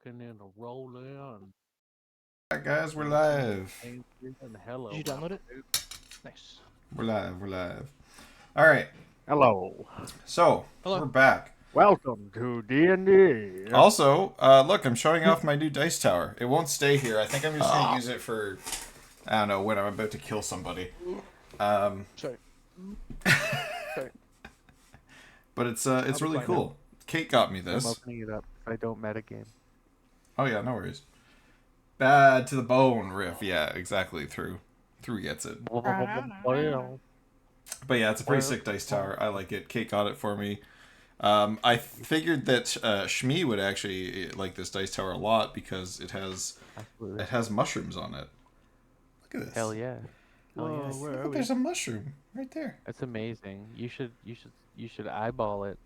rocking and a rolling. Alright, guys, we're And live. hello, Did you download it? Nice. We're live. We're live. All right, hello. so Hello. we're back. Welcome to D&D. Also, look, I'm showing off my new dice tower. It won't stay here. I think I'm just gonna use it for, I don't know, when I'm about to kill somebody. Sorry. But it's I'll be really quiet cool. Kate got me I'm this. opening it up if I don't metagame. Oh yeah, no worries. Bad to the bone riff. Yeah, exactly. Through gets it. Well, But yeah, it's a pretty sick dice tower. I like it. Kate got it for me. I figured that Shmi would actually like this dice tower a lot because it has mushrooms on it. Look at this. Hell yeah. Whoa, where are Look, we? there's a mushroom right there. That's amazing. You should eyeball it.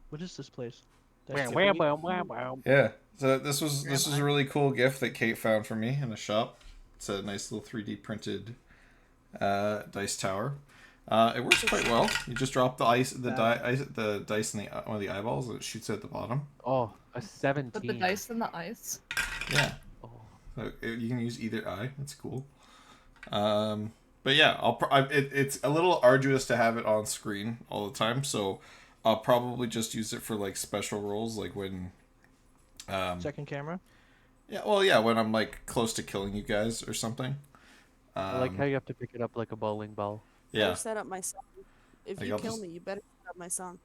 What is this place? Yeah. So this was a really cool gift that Kate found for me in the shop. It's a nice little 3D printed dice tower. It works quite well. You just drop the dice in one of the eyeballs, and it shoots at the bottom. Oh, a 17. Put the dice in the ice. Yeah. Oh. So you can use either eye. That's cool. But yeah, it's a little arduous to have it on screen all the time, so I'll probably just use it for like special roles, like when. Second camera? Yeah, well, yeah, when I'm like close to killing you guys or something. I like how you have to pick it up like a bowling ball. Yeah. I've set up my song. If Like, you I'll kill just- me, you better set up my song.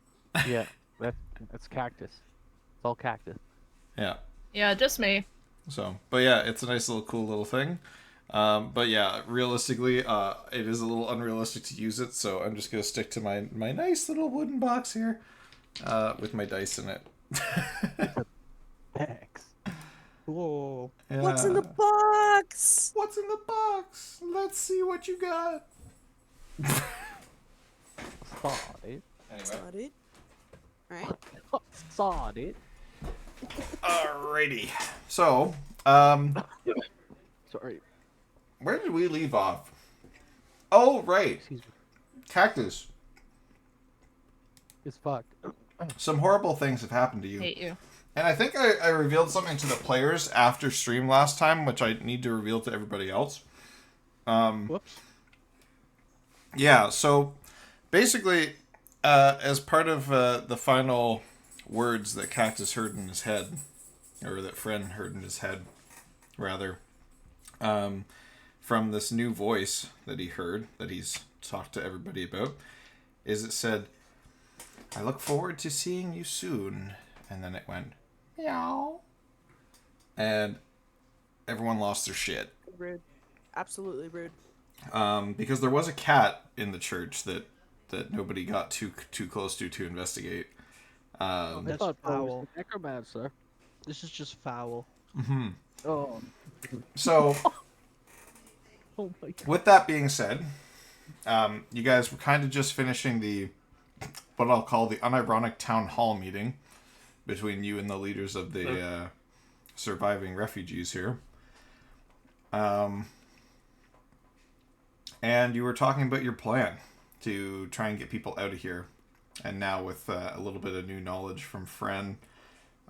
Yeah, that's cactus. It's all cactus. Yeah. Yeah, just me. So, but yeah, it's a nice little cool little thing. But yeah, realistically, it is a little unrealistic to use it, so I'm just gonna stick to my nice little wooden box here, with my dice in it. Thanks. Whoa. Yeah. What's in the box? What's in the box? Let's see what you got. Sawed it. Got it. Alright. Sawed it. Alrighty. So, Sorry. where did we leave off? Oh, right. Excuse me. Cactus. It's fucked. Some horrible things have happened to you. Hate you. And I think I revealed something to the players after stream last time, which I need to reveal to everybody else. Whoops. Yeah, so basically, as part of the final words that Cactus heard in his head, or that Friend heard in his head, rather, from this new voice that he heard, that he's talked to everybody about, is it said, "I look forward to seeing you soon." And then it went, meow. And everyone lost their shit. Rude. Absolutely rude. Because there was a cat in the church that nobody got too close to investigate. That's I thought foul. necromancer. This is just foul. Oh. So, Oh my god. with that being said, you guys were kind of just finishing what I'll call the unironic town hall meeting between you and the leaders of the surviving refugees here. And you were talking about your plan to try and get people out of here. And now with a little bit of new knowledge from Fren,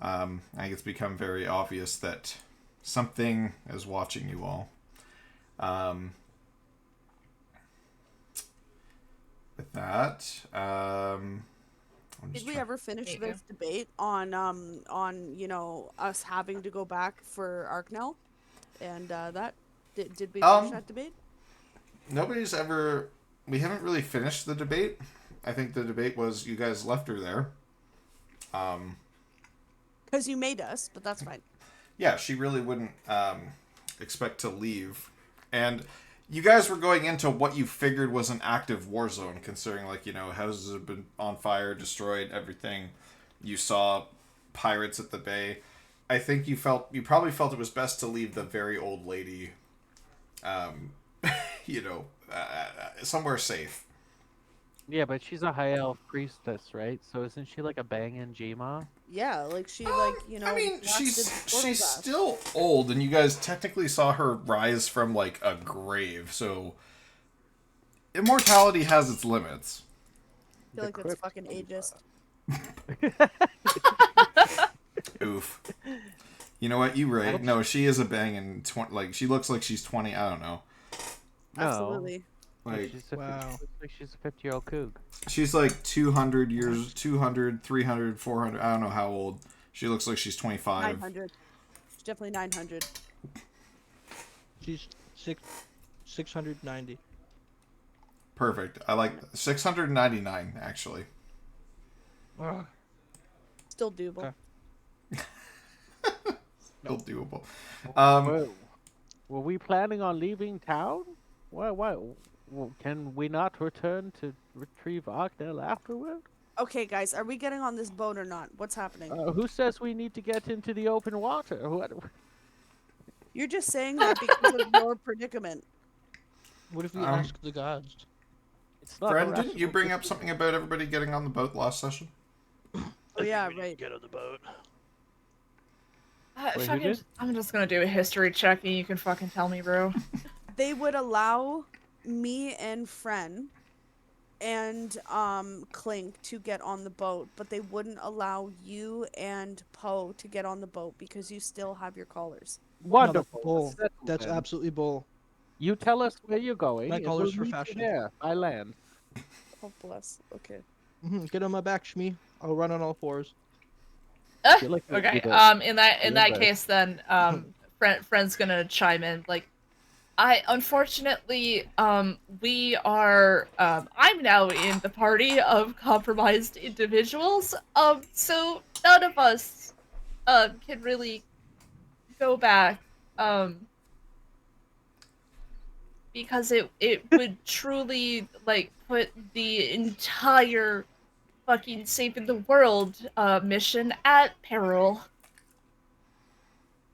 I think it's become very obvious that something is watching you all. With that, Did we ever finish Thank this debate on us having to go back for Arknell? And that did we finish that debate? Nobody's ever... We haven't really finished the debate. I think the debate was you guys left her there. Because you made us, but that's fine. Yeah, she really wouldn't expect to leave. And you guys were going into what you figured was an active war zone, considering, like, houses have been on fire, destroyed, everything. You saw pirates at the bay. I think you probably felt it was best to leave the very old lady, somewhere safe. Yeah, but she's a high elf priestess, right? So isn't she like a bangin' Jima? Yeah, like she I mean, she's still old, and you guys technically saw her rise from like a grave. So immortality has its limits. I feel like it's fucking ageist. Oof. You know what? You right. Whoops. No, she is a banging like she looks like she's 20. I don't know. No. Absolutely. Like Wow. Looks like she's a 50-year-old coug. she's like 200 years, 200, 300, 400. I don't know how old. She looks like she's 25. 900. She's definitely 900. She's 690. Perfect. I like 699 actually. Ugh. Still doable. Okay. Still doable. Were we planning on leaving town? Why? Can we not return to retrieve Arknell afterward? Okay, guys, are we getting on this boat or not? What's happening? Who says we need to get into the open water? What? You're just saying that because of your predicament. What if we Um, ask the gods? It's not Friend, a didn't you rational bring up decision. something about everybody getting on the boat last session? Oh yeah, right. Get on the boat. Wait, who did? I'm just gonna do a history check and you can fucking tell me, bro. They would allow me and Fren and Clink to get on the boat, but they wouldn't allow you and Poe to get on the boat because you still have your collars. Wonderful. bull. Let's settle That's then. absolutely bull. You tell us where you're going. My and colors we'll for meet you fashion. there by land. Oh bless. Okay. Get on my back, Shmi. I'll run on all fours. feel like we Okay. need a In that river. case, then friend's gonna chime in. Like, unfortunately, we are I'm now in the party of compromised individuals. So none of us can really go back. Because it would truly like put the entire fucking saving the world mission at peril.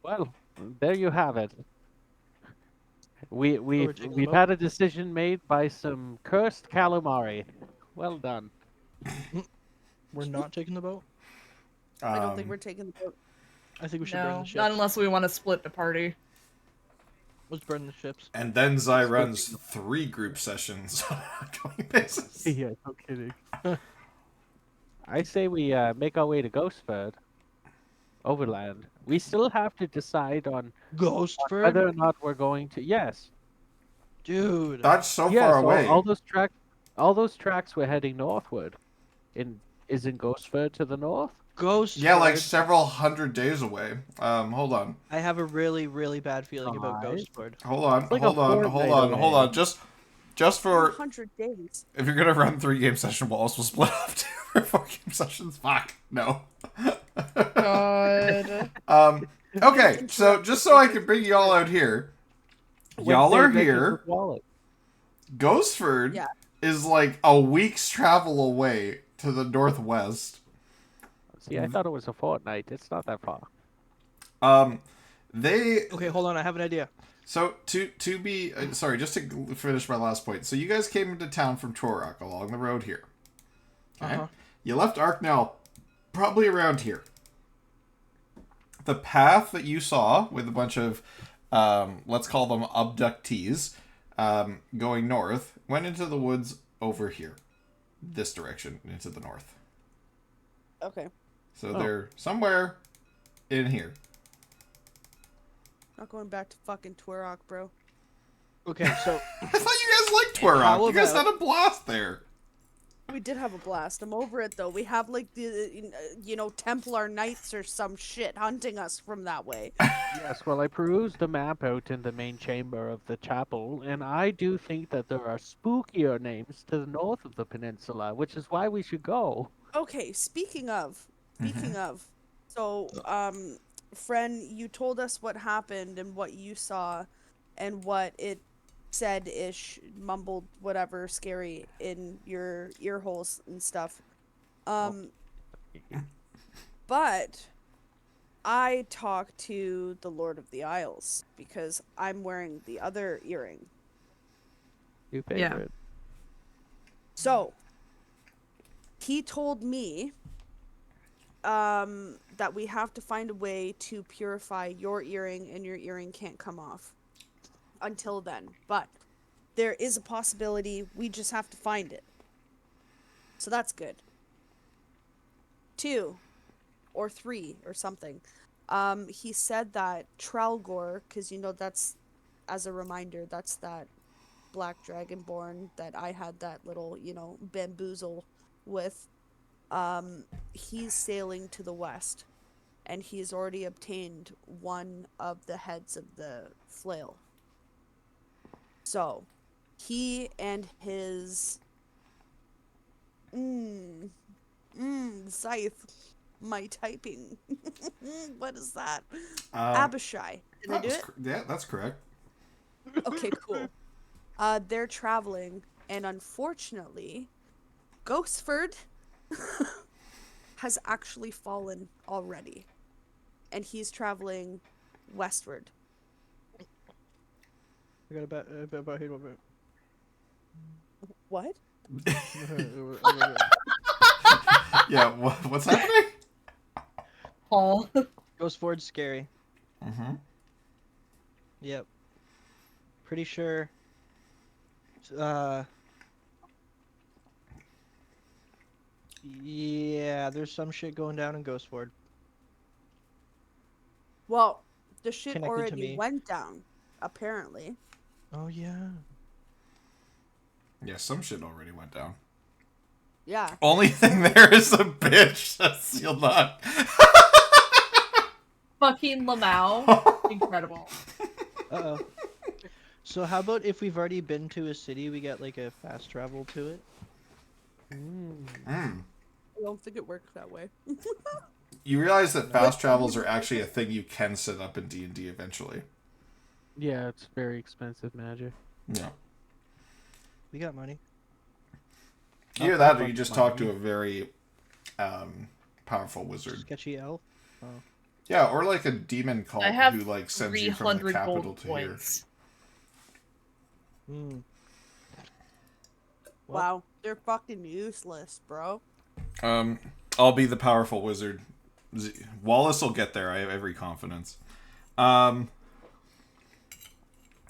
Well, there you have it. We've taking the we've boat? had a decision made by some cursed calamari. Well done. We're not taking the boat? I don't think we're taking the boat. I think we should burn No, the ships. not unless we want to split the party. Let's burn the ships. And then Zai runs 3 group sessions on an ongoing basis. Yeah, no kidding. I say we make our way to Ghostford, overland. We still have to decide on Ghostford? whether or not we're going to. Yes, Dude. That's so yes. far away. All those tracks we're heading northward. Isn't Ghostford to the north? Ghostford. Yeah, like several hundred days away. Hold on. I have a really, really bad feeling about Alright. Ghostford. Hold on. like a fortnight away. Just for 100 days. if you're gonna run 3 game session walls, we'll split up 2 or 4 game sessions. Fuck. No. God. Okay, so just so I can bring y'all out here. Y'all are Wednesday Adventures here. with Wallet. Ghostford Yeah. is like a week's travel away to the northwest. See, I thought it was a fortnight. It's not that far. They Okay, hold on. I have an idea. so to be sorry, just to finish my last point. So you guys came into town from Torok along the road here. Okay, Uh-huh. you left Arknell probably around here. The path that you saw with a bunch of let's call them abductees going north went into the woods over here, this direction into the north. Okay. So Oh. they're somewhere in here. Not going back to fucking Twerok, bro. Okay, so I thought you guys liked Twerok. How You guys about- had a blast there. We did have a blast. I'm over it though. We have like the, Templar Knights or some shit hunting us from that way. Yes, well, I perused the map out in the main chamber of the chapel, and I do think that there are spookier names to the north of the peninsula, which is why we should go. Okay, speaking of, so, friend, you told us what happened and what you saw and what it said-ish, mumbled, whatever, scary in your ear holes and stuff. But I talked to the Lord of the Isles because I'm wearing the other earring. New Yeah. favorite. So, he told me that we have to find a way to purify your earring and your earring can't come off until then. But there is a possibility, we just have to find it. So that's good. 2, or 3 or something. He said that Trelgor, because that's, as a reminder, that's that black dragonborn that I had that little, bamboozle with. He's sailing to the west, and he's already obtained one of the heads of the flail. So, he and his Scythe, my typing. What is that? Abishai. Did I do it? Yeah, that's correct. Okay, cool. They're traveling, and unfortunately, Ghostford has actually fallen already, and he's traveling westward. I got about hit one What? Yeah, what's happening? Paul. Ghost Ford's scary. Mm-hmm. Yep. Pretty sure. Yeah, there's some shit going down in Ghost Ford. Well, the shit Connected to already me. went down, apparently. Oh yeah. Yeah, some shit already went down. Yeah. Only thing there is a bitch that's sealed up. Fucking Lamau. Incredible. Uh-oh. So how about if we've already been to a city, we get like a fast travel to it? I don't think it works that way. You realize that fast travels are actually a thing you can set up in D&D eventually. Yeah, it's very expensive magic. Yeah. We got money. Either that or you just talk to a very powerful wizard. Sketchy elf. Oh. Yeah, or like a demon cult I have who like sends you from the 300 capital gold to here. points. Hmm. Wow, they're fucking useless, bro. I'll be the powerful wizard. Wallace will get there. I have every confidence. Okay.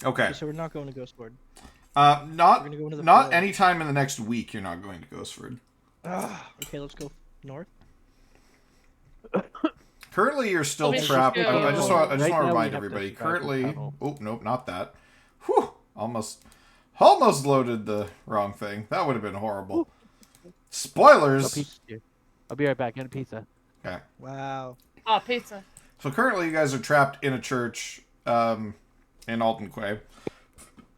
Okay, so we're not going to Ghost Ford. Not gonna go into the not forest. anytime in the next week. You're not going to Ghostford. Okay, let's go north. Currently, you're still Let me trapped. just I just go- want to Right now we remind have to everybody. survive the Currently, tunnel. oh nope, not that. Whew, almost loaded the wrong thing. That would have been horrible. Oh, Spoilers. pizza here. I'll be right back. Get a pizza. Okay. Wow. Ah, pizza. So currently, you guys are trapped in a church in Aldenquay,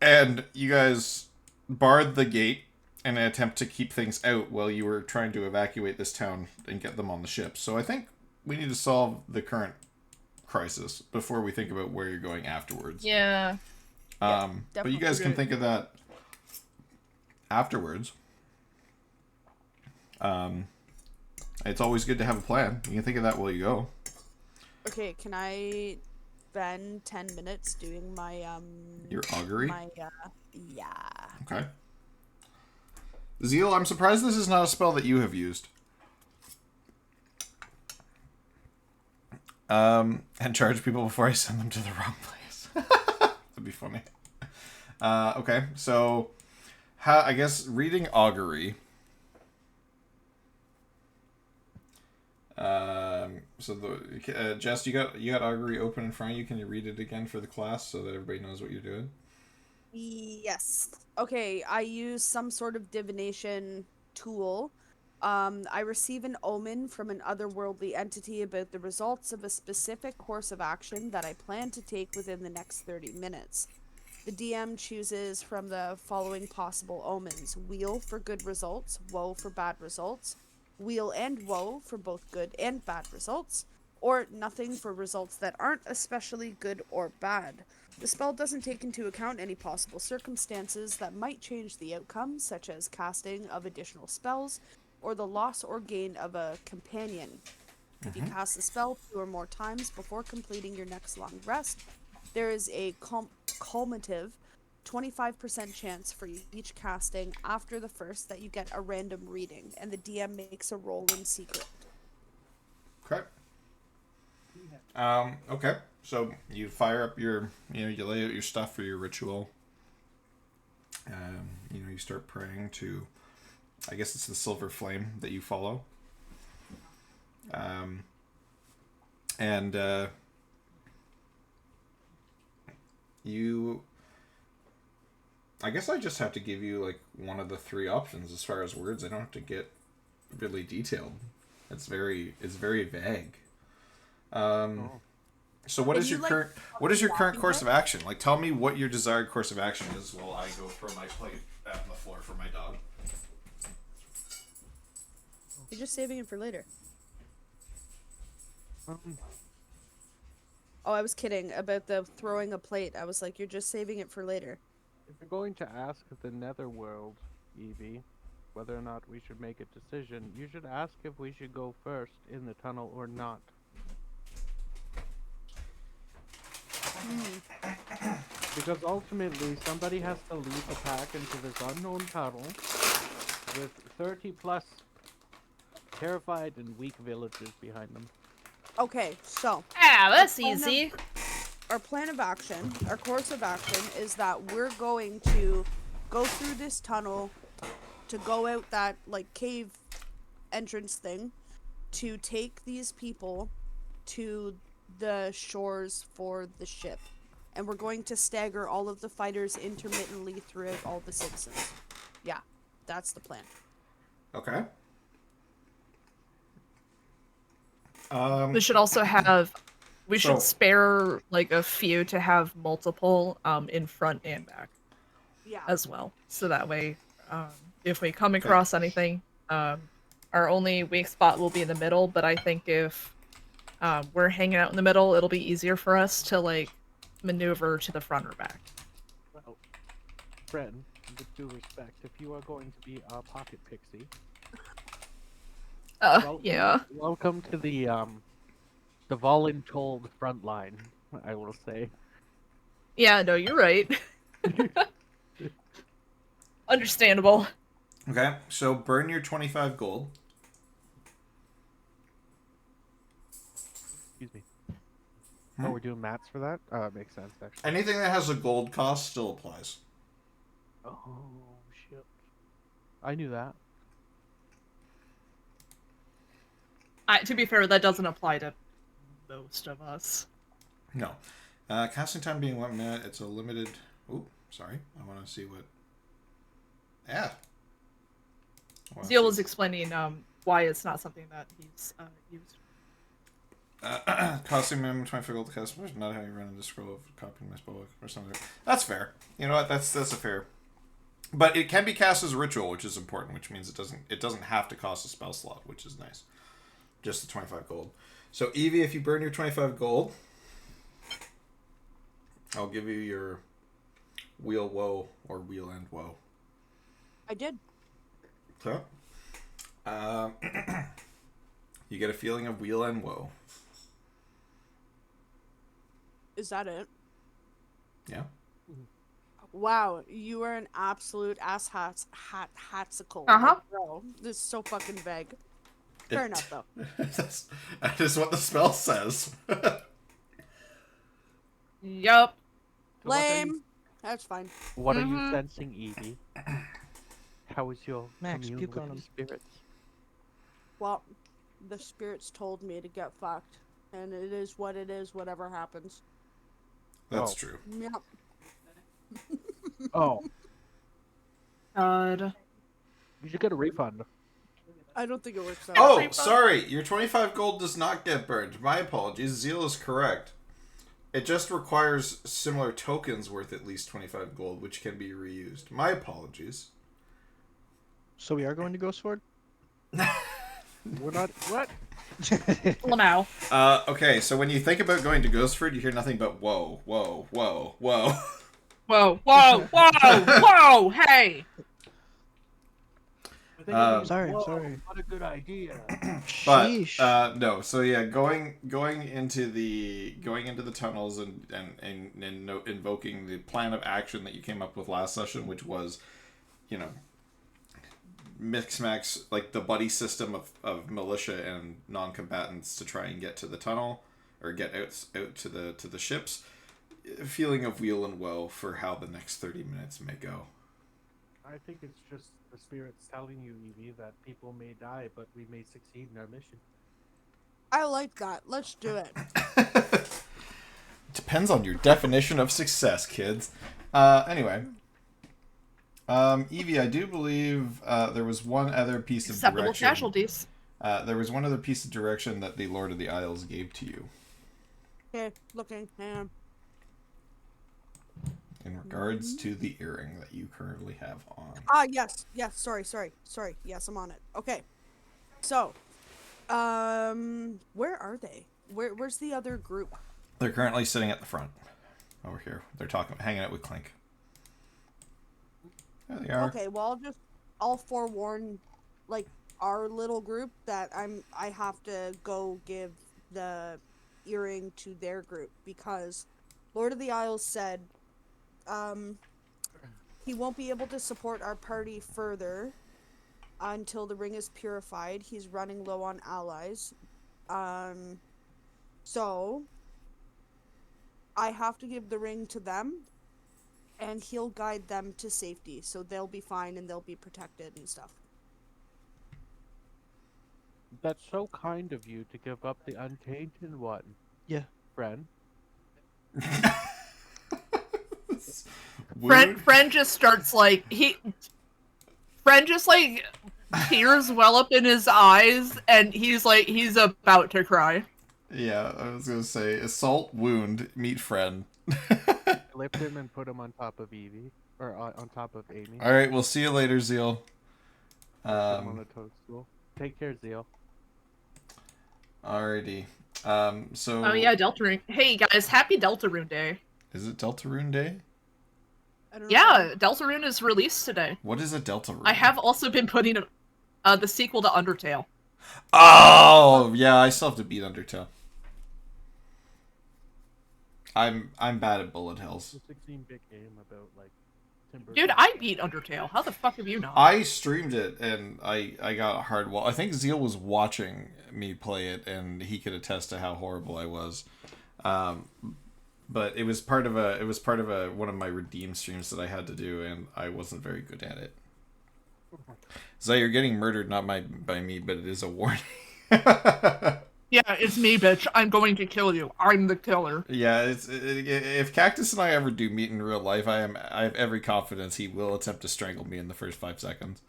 and you guys barred the gate in an attempt to keep things out while you were trying to evacuate this town and get them on the ship. So I think we need to solve the current crisis before we think about where you're going afterwards. Yeah. But you definitely. guys can think of that afterwards. It's always good to have a plan. You can think of that while you go. Okay, can I spend 10 minutes doing my Your augury. yeah. Okay. Zeal, I'm surprised this is not a spell that you have used. And charge people before I send them to the wrong place. That'd be funny. Okay, so I guess reading augury. Jess, you got augury open in front of you. Can you read it again for the class so that everybody knows what you're doing? Yes. Okay, I use some sort of divination tool. I receive an omen from an otherworldly entity about the results of a specific course of action that I plan to take within the next 30 minutes. The DM chooses from the following possible omens: wheel for good results, woe for bad results, wheel and woe for both good and bad results, or nothing for results that aren't especially good or bad. The spell doesn't take into account any possible circumstances that might change the outcome, such as casting of additional spells or the loss or gain of a companion. If you cast the spell 2 or more times before completing your next long rest, there is a cumulative 25% chance for each casting after the first that you get a random reading, and the DM makes a roll in secret. Okay. Okay. So you fire up your, you lay out your stuff for your ritual. You start praying to, I guess it's the silver flame that you follow. And you, I guess I just have to give you like one of the three options as far as words. I don't have to get really detailed. It's very vague. Oh. So what Can is you, your like, current what is your current walking course it? of action? Like, tell me what your desired course of action is while I go throw my plate out on the floor for my dog. You're just saving it for later. Um, Oh, I was kidding about the throwing a plate. I was like, you're just saving it for later. if you're going to ask the Netherworld, Evie, whether or not we should make a decision, you should ask if we should go first in the tunnel or not. Because ultimately, somebody has to lead the pack into this unknown tunnel with 30 plus terrified and weak villagers behind them. Okay, so Ah, that's Oh, no. easy. our plan of action, our course of action is that we're going to go through this tunnel to go out that like cave entrance thing to take these people to the shores for the ship. And we're going to stagger all of the fighters intermittently throughout all the citizens. Yeah, that's the plan. Okay. We should also have. We So- should spare like a few to have multiple in front and back Yeah. as well, so that way, if we come across anything, our only weak spot will be in the middle. But I think if we're hanging out in the middle, it'll be easier for us to like maneuver to the front or back. Well, friend, with due respect, if you are going to be a pocket pixie, Yeah. welcome to the voluntold front line, I will say. Yeah, no, you're right. Understandable. Okay, so burn your 25 gold. Excuse me. Oh, we're doing mats for that? Makes sense, actually. Anything that has a gold cost still applies. Oh, shit. I knew that. To be fair, that doesn't apply to most of us. No. Casting time being 1 minute, it's a limited... Ooh, sorry. I want to see what... Yeah. I wanna Zeal see- was explaining why it's not something that he's used. Costing minimum 25 gold to cast, not having run in the scroll of copying my spellbook or something. That's fair. You know what? That's a fair. But it can be cast as a ritual, which is important, which means it doesn't have to cost a spell slot, which is nice. Just the 25 gold. So Evie, if you burn your 25 gold, I'll give you your wheel woe or wheel end woe. I did. So, you get a feeling of wheel end woe. Is that it? Yeah. Wow, you are an absolute hatsicle. Uh-huh. Bro, this is so fucking vague. Fair enough, though. That is what the spell says. Yup. So what are you- Lame. That's fine. What are you Mhm. sensing, Evie? How is your Max, commune puke with on the him. spirits? Well, the spirits told me to get fucked. And it is what it is, whatever happens. That's Oh. true. Yep. Oh, God. you should get a refund. I don't think it works out. Oh, sorry. Your 25 gold does not get burned. My apologies. Zeal is correct. It just requires similar tokens worth at least 25 gold, which can be reused. My apologies. So we are going to Ghost Sword? We're not. What? Lamau. Okay, so when you think about going to Ghostford, you hear nothing but whoa, whoa, whoa, whoa. Whoa, whoa, whoa, whoa, hey! Sorry, Whoa, sorry. What a good idea. But Sheesh. no, so yeah, going into the tunnels and invoking the plan of action that you came up with last session, which was, you know, mix like the buddy system of militia and non-combatants to try and get to the tunnel or get out to the ships. A feeling of wheel and woe for how the next 30 minutes may go. I think it's just the spirits telling you, Evie, that people may die, but we may succeed in our mission. I like that. Let's do it. Depends on your definition of success, kids. Anyway. Evie, I do believe there was one other piece of Acceptable direction. casualties. There was one other piece of direction that the Lord of the Isles gave to you. Okay, looking. Hang on. In regards to the earring that you currently have on. Ah, yes. Yes, sorry. Yes, I'm on it. Okay. So, where are they? Where's the other group? They're currently sitting at the front. Over here. They're hanging out with Clink. There they are. Okay, well, I'll forewarn, like, our little group that I have to go give the earring to their group because Lord of the Isles said, he won't be able to support our party further until the ring is purified. He's running low on allies. So I have to give the ring to them, and he'll guide them to safety, so they'll be fine and they'll be protected and stuff. That's so kind of you to give up the untainted one. Yeah. Friend. Friend just starts like Friend just like tears well up in his eyes, and he's about to cry. Yeah, I was gonna say assault, wound, meet friend. Lift him and put him on top of Evie, or on top of Amy. All right, we'll see you later, Zeal. Put him on a toadstool. Take care, Zeal. Alrighty. So. Oh yeah, Deltarune. Hey guys, happy Deltarune Day. Is it Deltarune Day? I don't know. Yeah, Deltarune is released today. What is a Deltarune? I have also been putting the sequel to Undertale. Oh yeah, I still have to beat Undertale. I'm bad at bullet hells. It's a 16-bit game about like timber. Dude, I beat Undertale. How the fuck have you not? I streamed it and I got a hard wall. I think Zeal was watching me play it and he could attest to how horrible I was. But it was part of one of my redeem streams that I had to do, and I wasn't very good at it. Zay, you're getting murdered not by me, but it is a warning. Yeah, it's me, bitch. I'm going to kill you. I'm the killer. Yeah, if Cactus and I ever do meet in real life, I have every confidence he will attempt to strangle me in the first 5 seconds.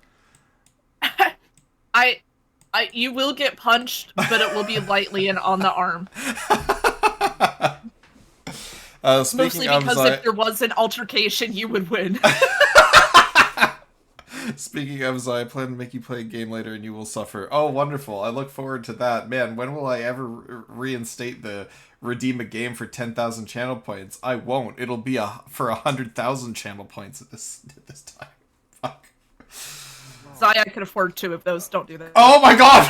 You will get punched, but it will be lightly and on the arm. Mostly because if there was an altercation, you would win. Speaking of Zai, I plan to make you play a game later and you will suffer. Oh, wonderful. I look forward to that. Man, when will I ever reinstate the redeem a game for 10,000 channel points? I won't. It'll be for 100,000 channel points at this time. Fuck. Zai, I could afford 2 of those. Don't do that. Oh my god!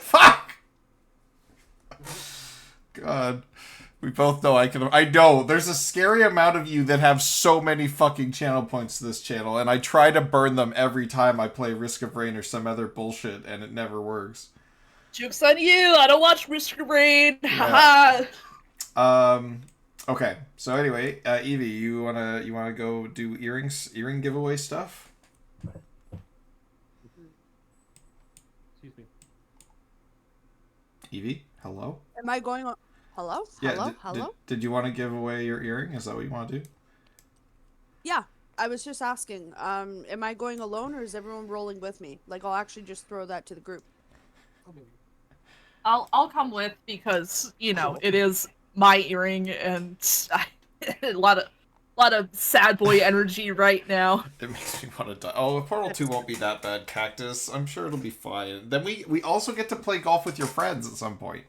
Fuck! God. We both know I know, there's a scary amount of you that have so many fucking channel points to this channel, and I try to burn them every time I play Risk of Rain or some other bullshit, and it never works. Joke's on you! I don't watch Risk of Rain! Haha! Okay, so anyway, Evie, you wanna go do earring giveaway stuff? Excuse me. Evie, hello? Am I going on? Hello? Yeah, Hello? Hello? Did you want to give away your earring? Is that what you want to do? Yeah, I was just asking. Am I going alone or is everyone rolling with me? Like, I'll actually just throw that to the group. I'll come with because, you know, it is my earring and a lot of sad boy energy right now. It makes me want to die. Oh, Portal 2 won't be that bad, Cactus. I'm sure it'll be fine. Then we also get to play golf with your friends at some point.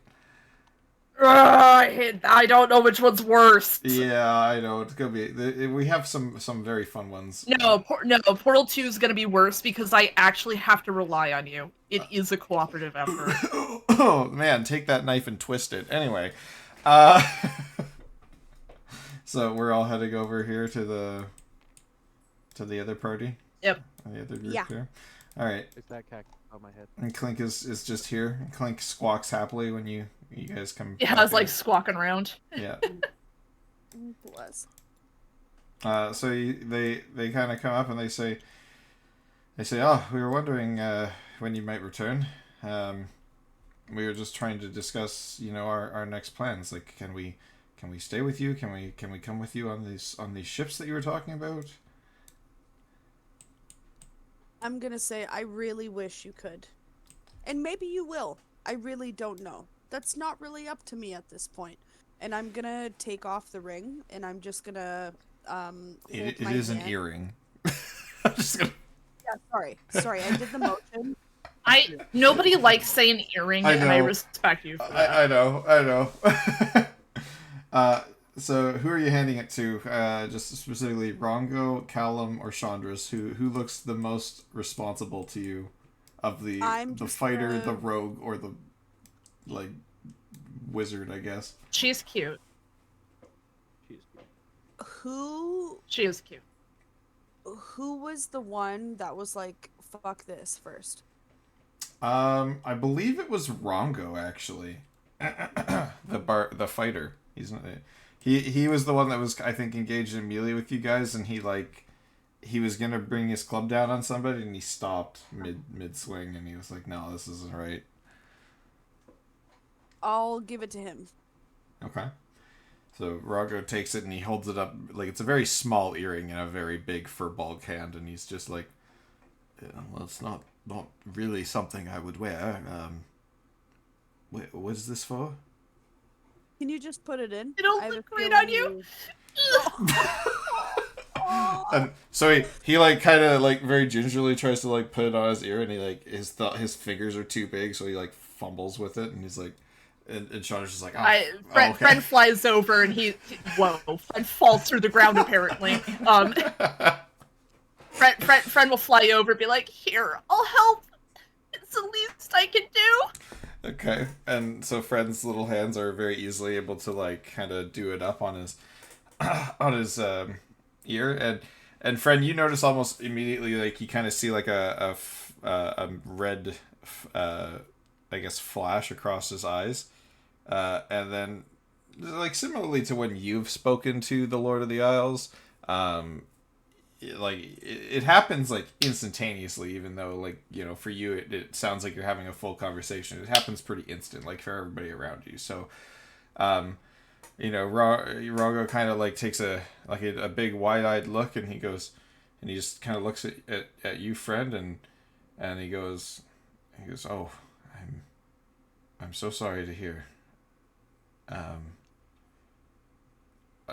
I don't know which one's worse. Yeah, I know. It's gonna be. We have some very fun ones. No, Portal 2 is gonna be worse because I actually have to rely on you. It is a cooperative effort. Oh man, take that knife and twist it. Anyway, so we're all heading over here to the other party. Yep. The other group Yeah. here. All right. It's that cactus on my head. And Clink is just here. Clink squawks happily when you guys come. Yeah, back I was like in. squawking around. Yeah. Bless. So they kind of come up and they say, oh, we were wondering when you might return. We were just trying to discuss, you know, our next plans. Like, can we stay with you? Can we come with you on these ships that you were talking about? I'm gonna say I really wish you could. And maybe you will. I really don't know. That's not really up to me at this point. And I'm gonna take off the ring, and I'm just gonna hold It my is an hand. earring. I'm just gonna... Yeah, sorry, I did the motion. Nobody likes saying earring, I and I know. respect you for that. I know. So who are you handing it to? Just specifically Rongo, Callum, or Chandra's? Who looks the most responsible to you of the I'm just fighter, gonna- the rogue, or the like wizard? I guess. She's cute. Who She is cute. was the one that was like, fuck this first? I believe it was Rongo actually. The fighter. He was the one that was, I think, engaged in melee with you guys, and he was gonna bring his club down on somebody, and he stopped mid swing, and he was like, "No, this isn't right." I'll give it to him. Okay. So Rago takes it and he holds it up like it's a very small earring in a very big fur bulk hand, and he's just like, yeah, "Well, it's not really something I would wear. What is this for?" Can you just put it in? It'll I have a look great feeling on you. And so he like kind of like very gingerly tries to like put it on his ear, and he like his fingers are too big, so he like fumbles with it, and he's like, and Sean's just like, okay. Fred flies over and whoa, Fred falls through the ground apparently. Fred will fly over and be like, here, I'll help. It's the least I can do. Okay, and so Fred's little hands are very easily able to like kind of do it up on his ear, and Fred, you notice almost immediately like you kind of see like a red I guess flash across his eyes, and then like similarly to when you've spoken to the Lord of the Isles, it happens like instantaneously, even though like, you know, for you it sounds like you're having a full conversation. It happens pretty instant, like for everybody around you. So you know, Rago kind of like takes a big wide-eyed look, and he just kind of looks at you, friend, and he goes, "Oh, I'm so sorry to hear.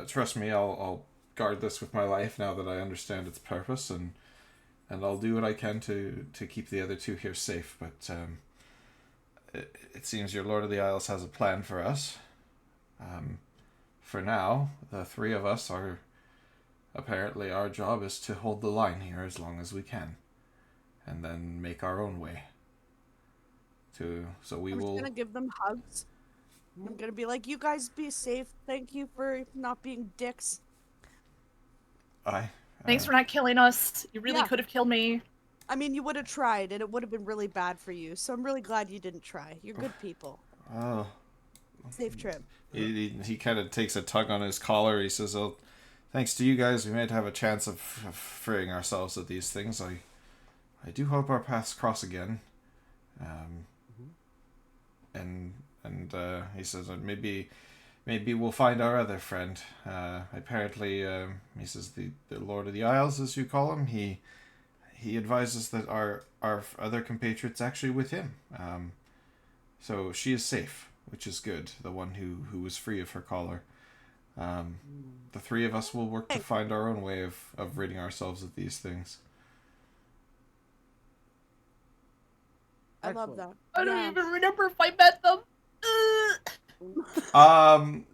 Trust me, I'll guard this with my life now that I understand its purpose, and I'll do what I can to keep the other two here safe. But it seems your Lord of the Isles has a plan for us. For now, the three of us are apparently our job is to hold the line here as long as we can, and then make our own way. I'm just gonna give them hugs. I'm gonna be like, you guys be safe. Thank you for not being dicks. Thanks for not killing us. You really Yeah. could have killed me. I mean, you would have tried, and it would have been really bad for you. So I'm really glad you didn't try. You're good people. Oh. Safe trip. He kind of takes a tug on his collar. He says, "Oh, thanks to you guys, we might have a chance of freeing ourselves of these things. I do hope our paths cross again." And he says, maybe we'll find our other friend. Apparently, he says the Lord of the Isles, as you call him, he advises that our other compatriots actually with him. So she is safe, which is good. The one who was free of her collar. The three of us will work to find our own way of ridding ourselves of these things. I love that. I don't even remember if I met them.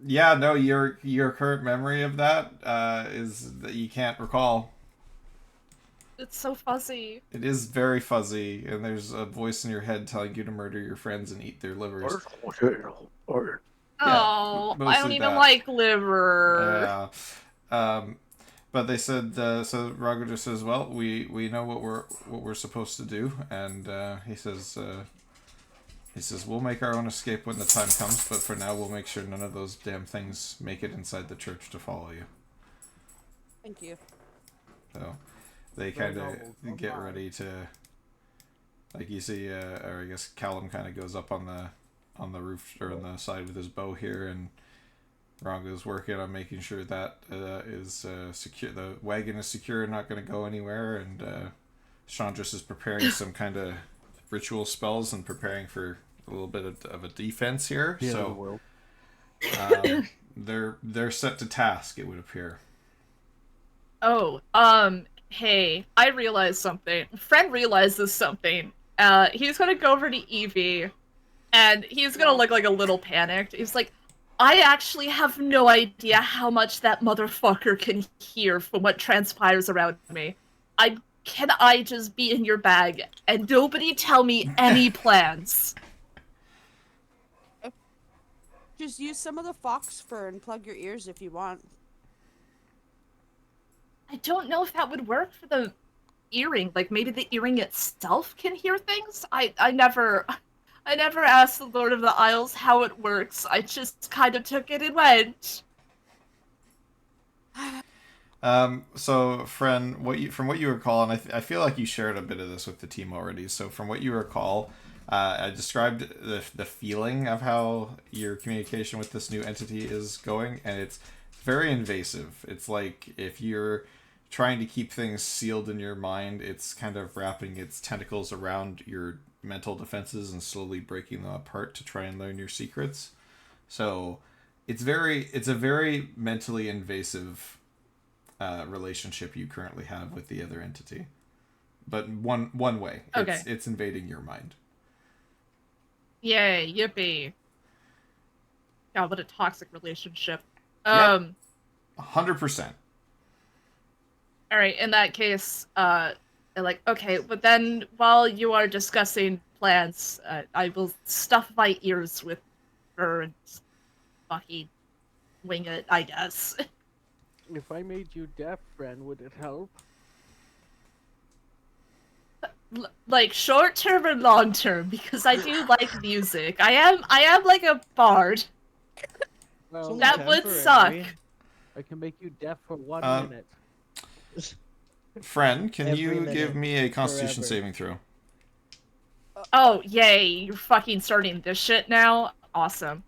Yeah, no, your current memory of that is that you can't recall. It's so fuzzy. It is very fuzzy, and there's a voice in your head telling you to murder your friends and eat their livers. Oh, I mostly don't even that. like liver. Yeah. But they said, so Rago just says, well, we know what we're supposed to do, and he says we'll make our own escape when the time comes, but for now we'll make sure none of those damn things make it inside the church to follow you. Thank you. So they kind of get ready to, like, you see, or I guess Callum kind of goes up on on the roof or on the side with his bow here, and Rongo's working on making sure that is secure. The wagon is secure, not going to go anywhere, and Chandris is preparing some kind of ritual spells and preparing for a little bit of a defense here. The end of the So world. they're set to task, it would appear. Oh, hey, I realized something. Friend realizes something. He's gonna go over to Evie, and he's gonna look like a little panicked. He's like, I actually have no idea how much that motherfucker can hear from what transpires around me. Can I just be in your bag and nobody tell me any plans? Just use some of the fox fur and plug your ears if you want. I don't know if that would work for the earring. Like, maybe the earring itself can hear things? I never asked the Lord of the Isles how it works. I just kind of took it and went. So, friend, from what you recall, and I feel like you shared a bit of this with the team already. So, from what you recall, I described the feeling of how your communication with this new entity is going, and it's very invasive. It's like if you're trying to keep things sealed in your mind, it's kind of wrapping its tentacles around your mental defenses and slowly breaking them apart to try and learn your secrets. So, it's a very mentally invasive relationship you currently have with the other entity, but one way. Okay. It's invading your mind. Yay, yippee. God, what a toxic relationship. Yep. 100%. Alright, in that case, okay, but then while you are discussing plans, I will stuff my ears with fur and fucking wing it, I guess. If I made you deaf, friend, would it help? Like short term and long term, because I do like music. I am like a bard. Well, only That would suck. temporary. I can make you deaf for 1 Um, minute. Friend, can Every you minute, give me a Constitution forever. saving throw? Oh, yay, you're fucking starting this shit now? Awesome.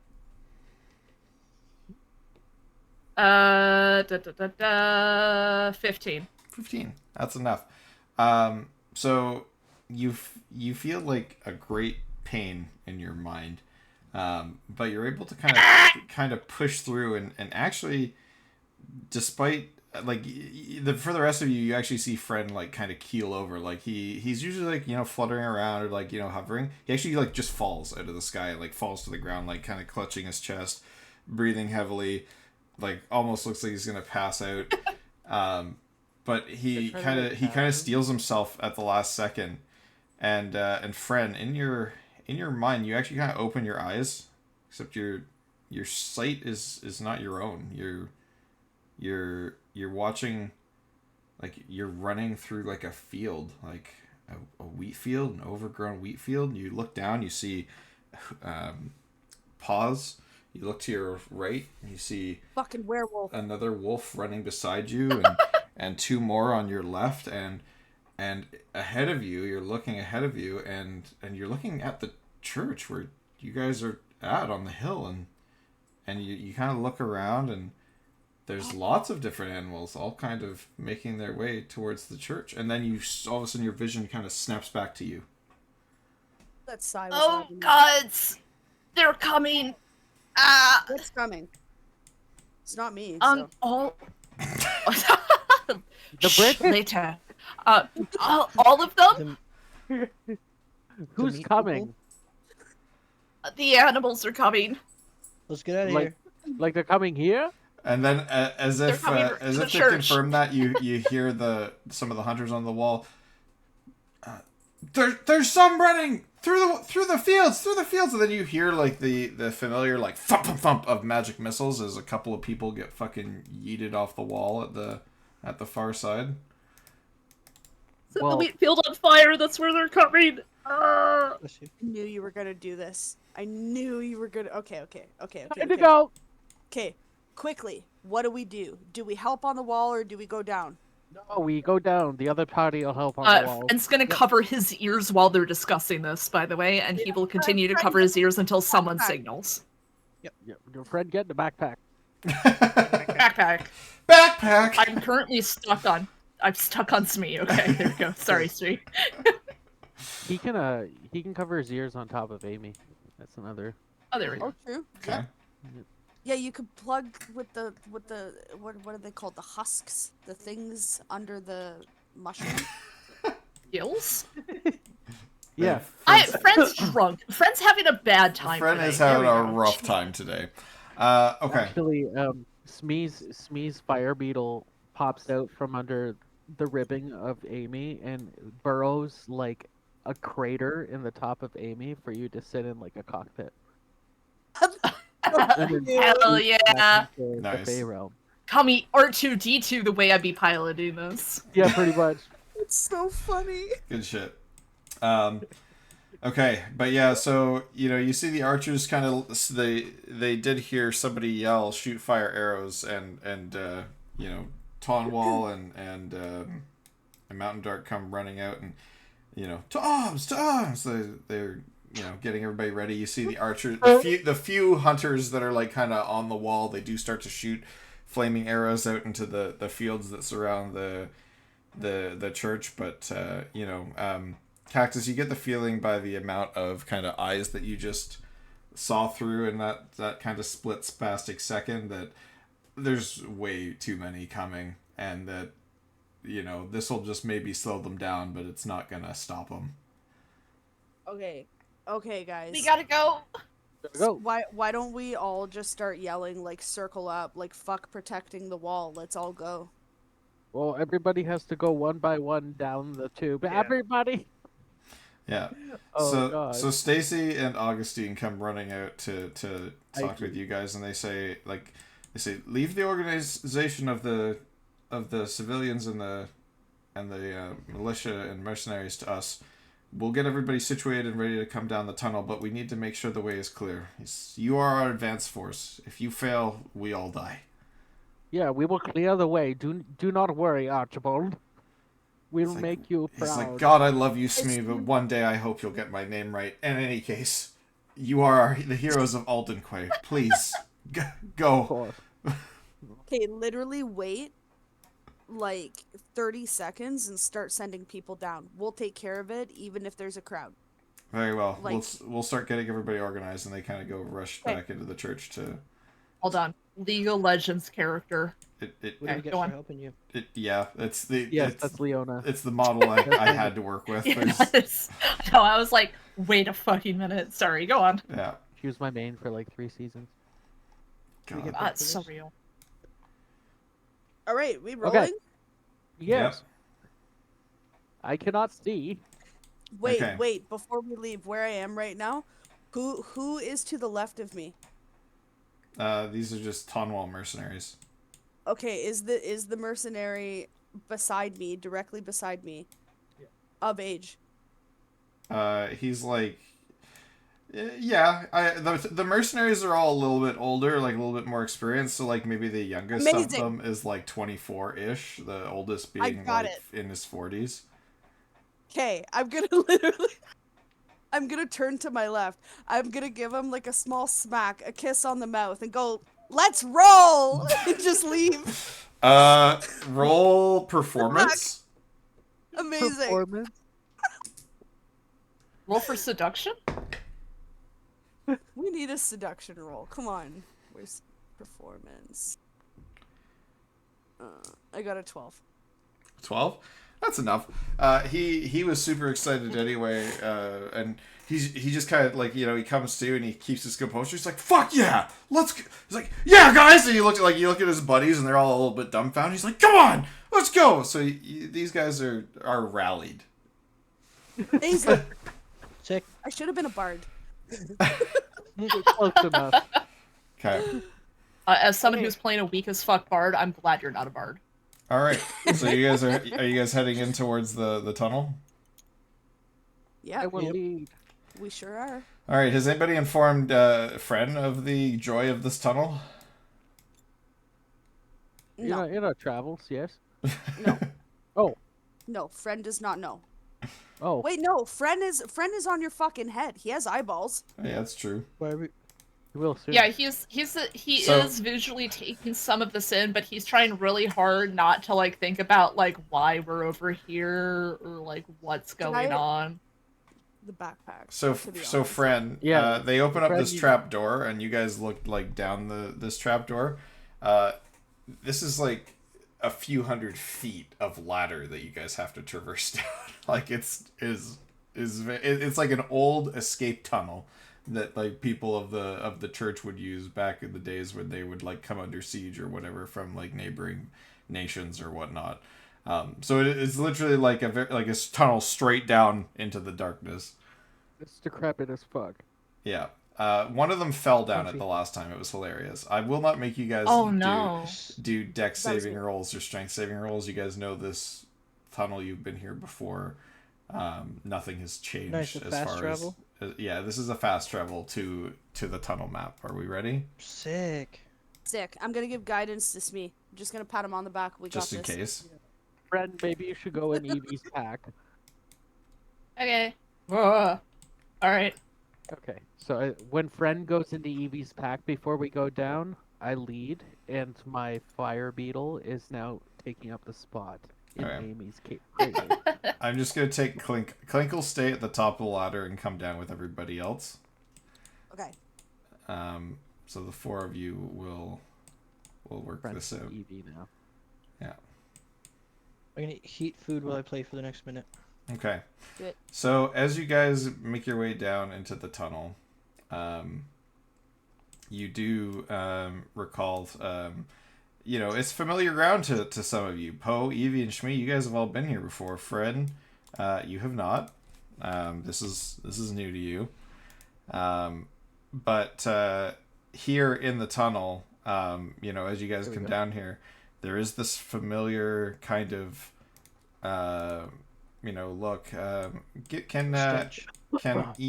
15. 15. That's enough. So you feel like a great pain in your mind, but you're able to kind of push through and actually, despite like for the rest of you, you actually see Friend like kind of keel over. Like he's usually like fluttering around or like hovering. He actually like just falls out of the sky and like falls to the ground, like kind of clutching his chest, breathing heavily, like almost looks like he's gonna pass out. But he kind of steals himself at the last second, and Friend, in your mind, you actually kind of open your eyes, except your sight is not your own. You're watching, like you're running through like a field, like a wheat field, an overgrown wheat field. You look down, you see paws. You look to your right, and you see Fucking werewolf. another wolf running beside you, and two more on your left, and ahead of you. You're looking ahead of you, and you're looking at the church where you guys are at on the hill, and you kind of look around, and there's lots of different animals, all kind of making their way towards the church, and then all of a sudden your vision kind of snaps back to you. That sigh was Oh, loud enough. gods! They're coming! Ah! What's coming? It's not me. On So. all... The British? Later. All of them? The Who's meat coming? The animals are coming. Let's get out of Like, here. like they're coming here? And then, as if coming to the to church. confirm that, you hear some of the hunters on the wall. There's some running through the fields, and then you hear like the familiar like thump thump thump of magic missiles as a couple of people get fucking yeeted off the wall at the far side. Set the Well- wheat field on fire. That's where they're coming. Bless you. I knew you were gonna do this. I knew you were gonna. Okay. Time to go! Okay, quickly. What do? Do we help on the wall or do we go down? No, we go down. The other party will help on the wall. Friend's gonna cover his ears while they're discussing this, by the way, and he will continue to cover his ears until someone signals. Yeah, your friend get in the backpack. Backpack. Backpack. I'm currently stuck on. I'm stuck on Smee. Okay, there we go. Sorry, Smee. He can cover his ears on top of Amy. That's another. Oh, there we go. Oh, true. Okay. Yep. Yeah, you could plug with the what are they called? The husks, the things under the mushroom. Gills? Yeah. Friend's drunk. Friend's having a bad time. Friend today. is There having we a go. rough time today. Okay. Actually, Smee's fire beetle pops out from under the ribbing of Amy and burrows like a crater in the top of Amy for you to sit in like a cockpit. And then Hell shoot yeah! back into Nice. The Fey realm. Call me R2D2 the way I be piloting this. Yeah, pretty much. It's so funny. Good shit. Okay, but yeah, so you see the archers kind of they did hear somebody yell, "Shoot fire arrows!" and Tonwall and Mountain Dark come running out and to arms, to arms. They're getting everybody ready. You see the archers, the few hunters that are like kind of on the wall. They do start to shoot flaming arrows out into the fields that surround the church, but Cactus, you get the feeling by the amount of kind of eyes that you just saw through in that kind of split spastic second that there's way too many coming, and that this will just maybe slow them down, but it's not gonna stop them. Okay, guys. We gotta go. Go. Why don't we all just start yelling like circle up, like fuck protecting the wall? Let's all go. Well, everybody has to go one by one down the tube. Yeah. Everybody. Yeah. Oh, God. So Stacy and Augustine come running out to talk I- with you guys, and they say leave the organization of the civilians and the militia and mercenaries to us. We'll get everybody situated and ready to come down the tunnel, but we need to make sure the way is clear. You are our advance force. If you fail, we all die. Yeah, we will clear the way. Do not worry, Archibald. We'll It's like- make you He's proud. like, God, I love you, Smee, but one day I hope you'll get my name right. In any case, you are the heroes of Aldenquay. Please, Of go. course. Okay, literally wait like 30 seconds and start sending people down. We'll take care of it, even if there's a crowd. Very well. Like- We'll start getting everybody organized, and they kind of go rush Okay. back into the church to Hold on. League of Legends character. it. What do Okay, we get go for on. helping you? Yeah, it's the Yes, it's, that's Leona. it's the model I had to work with. There's- Yes. No, I was like, wait a fucking minute. Sorry, go on. yeah. She was my main for like 3 seasons. we God. get It's so real. All right, we rolling? Yes. I cannot see. Wait, Okay. wait, before we leave where I am right now, who is to the left of me? These are just Tonwall mercenaries. Okay, is the mercenary beside me, directly beside me, of age? He's like, yeah. The mercenaries are all a little bit older, like a little bit more experienced. So like maybe the youngest Amazing. of them is like 24-ish. The oldest I being got like in his 40s. Okay, I'm gonna I'm gonna turn to my left. I'm gonna give him like a small smack, a kiss on the mouth, and go, "Let's roll!" and just leave. Roll performance. Amazing. Performance. Roll for seduction? We need a seduction roll. Come on. Where's performance? I got a 12. 12. That's enough. He was super excited anyway, and he just kind of like he comes to and he keeps his composure. He's like, "Fuck yeah, let's." He's like, "Yeah, guys." And you look at his buddies and they're all a little bit dumbfounded. He's like, "Come on, let's go." So these guys are rallied. Amazing. Sick. I should have been a bard. Close enough. Okay. As someone Okay. who's playing a weak as fuck bard, I'm glad you're not a bard. All right. So you guys are you guys heading in towards the tunnel? Yeah, I will Yep. lead. we sure are. All right. Has anybody informed Fren of the joy of this tunnel? No. In our travels, yes. No. No, friend does not know. Oh, Wait, no, friend is on your fucking head. He has eyeballs. Yeah, that's true. Why are we? you will soon. Yeah, he So- is visually taking some of this in, but he's trying really hard not to like think about like why we're over here or like what's Can going I- on. The backpack. So, to be so honest. friend, Yeah, they open up friend, this trap door, and you guys look like down this trap door. This is like a few hundred feet of ladder that you guys have to traverse down. Like it's like an old escape tunnel that like people of the church would use back in the days when they would like come under siege or whatever from like neighboring nations or whatnot. So it's literally like a tunnel straight down into the darkness. It's decrepit as fuck. Yeah. One of them fell down at Comfy. the last time. It was hilarious. I will not make you guys Oh no. do dex That was saving good. rolls or strength saving rolls. You guys know this tunnel. You've been here before. Nothing has changed Nice, a as fast far travel? as yeah. This is a fast travel to the tunnel map. Are we ready? Sick. Sick. I'm gonna give guidance to Smee. I'm just gonna pat him on the back. We Just in got this. case. Friend, maybe you should go in Evie's pack. Okay. All right. Okay, so when friend goes into Evie's pack before we go down, I lead, and my fire beetle is now taking up the spot in Okay. Amy's crater. I'm just gonna take Clink. Clink will stay at the top of the ladder and come down with everybody else. Okay. So the four of you will work Friend's this out. Evie now. I'm gonna heat food while I play for the next minute. Okay. Good. So as you guys make your way down into the tunnel, you do recall, it's familiar ground to some of you. Poe, Evie, and Shmi, you guys have all been here before. Fred, you have not. This is new to you. But here in the tunnel, as you guys There we come go. down here, there is this familiar kind of, look. Stench.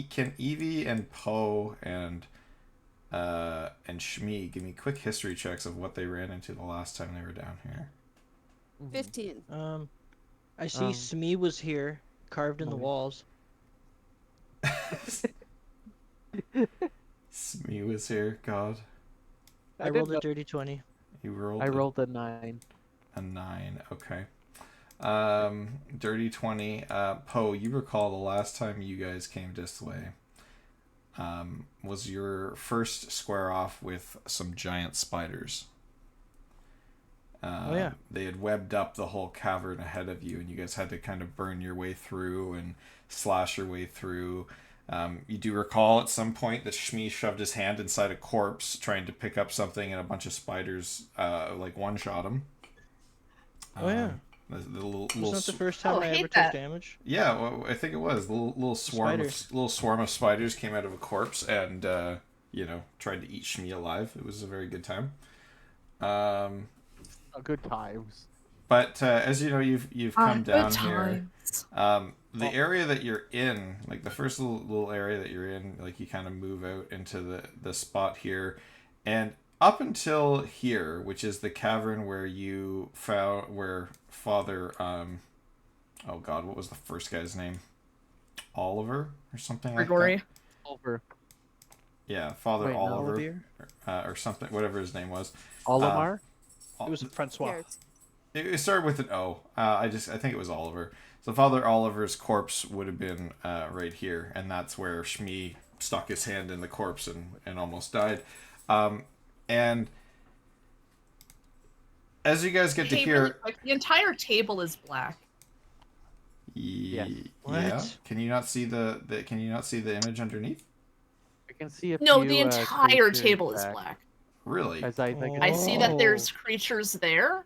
Can Evie and Poe and Shmi give me quick history checks of what they ran into the last time they were down here? Mhm. 15. I see Smee was here, carved in the Nice. walls. Shmi was here. God, I didn't rolled a know- dirty 20. you rolled. I rolled a 9. a 9. Okay. Dirty 20. Poe, you recall the last time you guys came this way. Was your first square off with some giant spiders. Oh, yeah. They had webbed up the whole cavern ahead of you, and you guys had to kind of burn your way through and slash your way through. You do recall at some point that Shmi shoved his hand inside a corpse trying to pick up something, and a bunch of spiders one-shot him. Oh, yeah. The little Wasn't that the first time Oh, I hate ever that. took damage? yeah, well, I think it was. Little swarm of spiders came out of a corpse and tried to eat Shmi alive. It was a very good time. Good times. But as you know, you've come down Good here. times. The area that you're in, like the first little area that you're in, like you kind of move out into the spot here, and up until here, which is the cavern where you found where Father oh God, what was the first guy's name? Oliver or something like Gregory. that. Over. Yeah, Father Wait, no. Oliver Olivier? or something, whatever his name was. Olimar? It was Francois. Cares. It started with an O. I think it was Oliver. So Father Oliver's corpse would have been right here, and that's where Shmi stuck his hand in the corpse and almost died. And as you guys get to Hey, here, really quick, the entire table is black. Yes. yeah. What? Can you not see the Can you not see the image underneath? I can see a No, few, the entire creatures table is back, black. Really? As I think I it's- see that Oh. there's creatures there.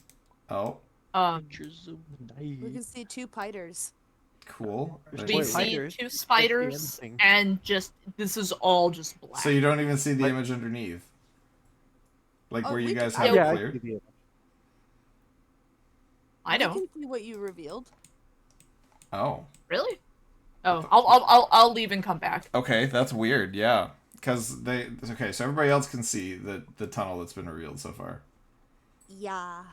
Oh, Pictures of We can night. see 2 piters. cool. There's We Wait, see spiders. 2 spiders, anything. and just this is all just black. So you don't even see the image underneath, like Oh, where you we guys can- have Yeah, it I cleared. see the- I We don't can see what you revealed. Oh. really. Oh, I'll leave and come back. Okay, that's weird. Yeah, because so everybody else can see the tunnel that's been revealed so far. Yeah.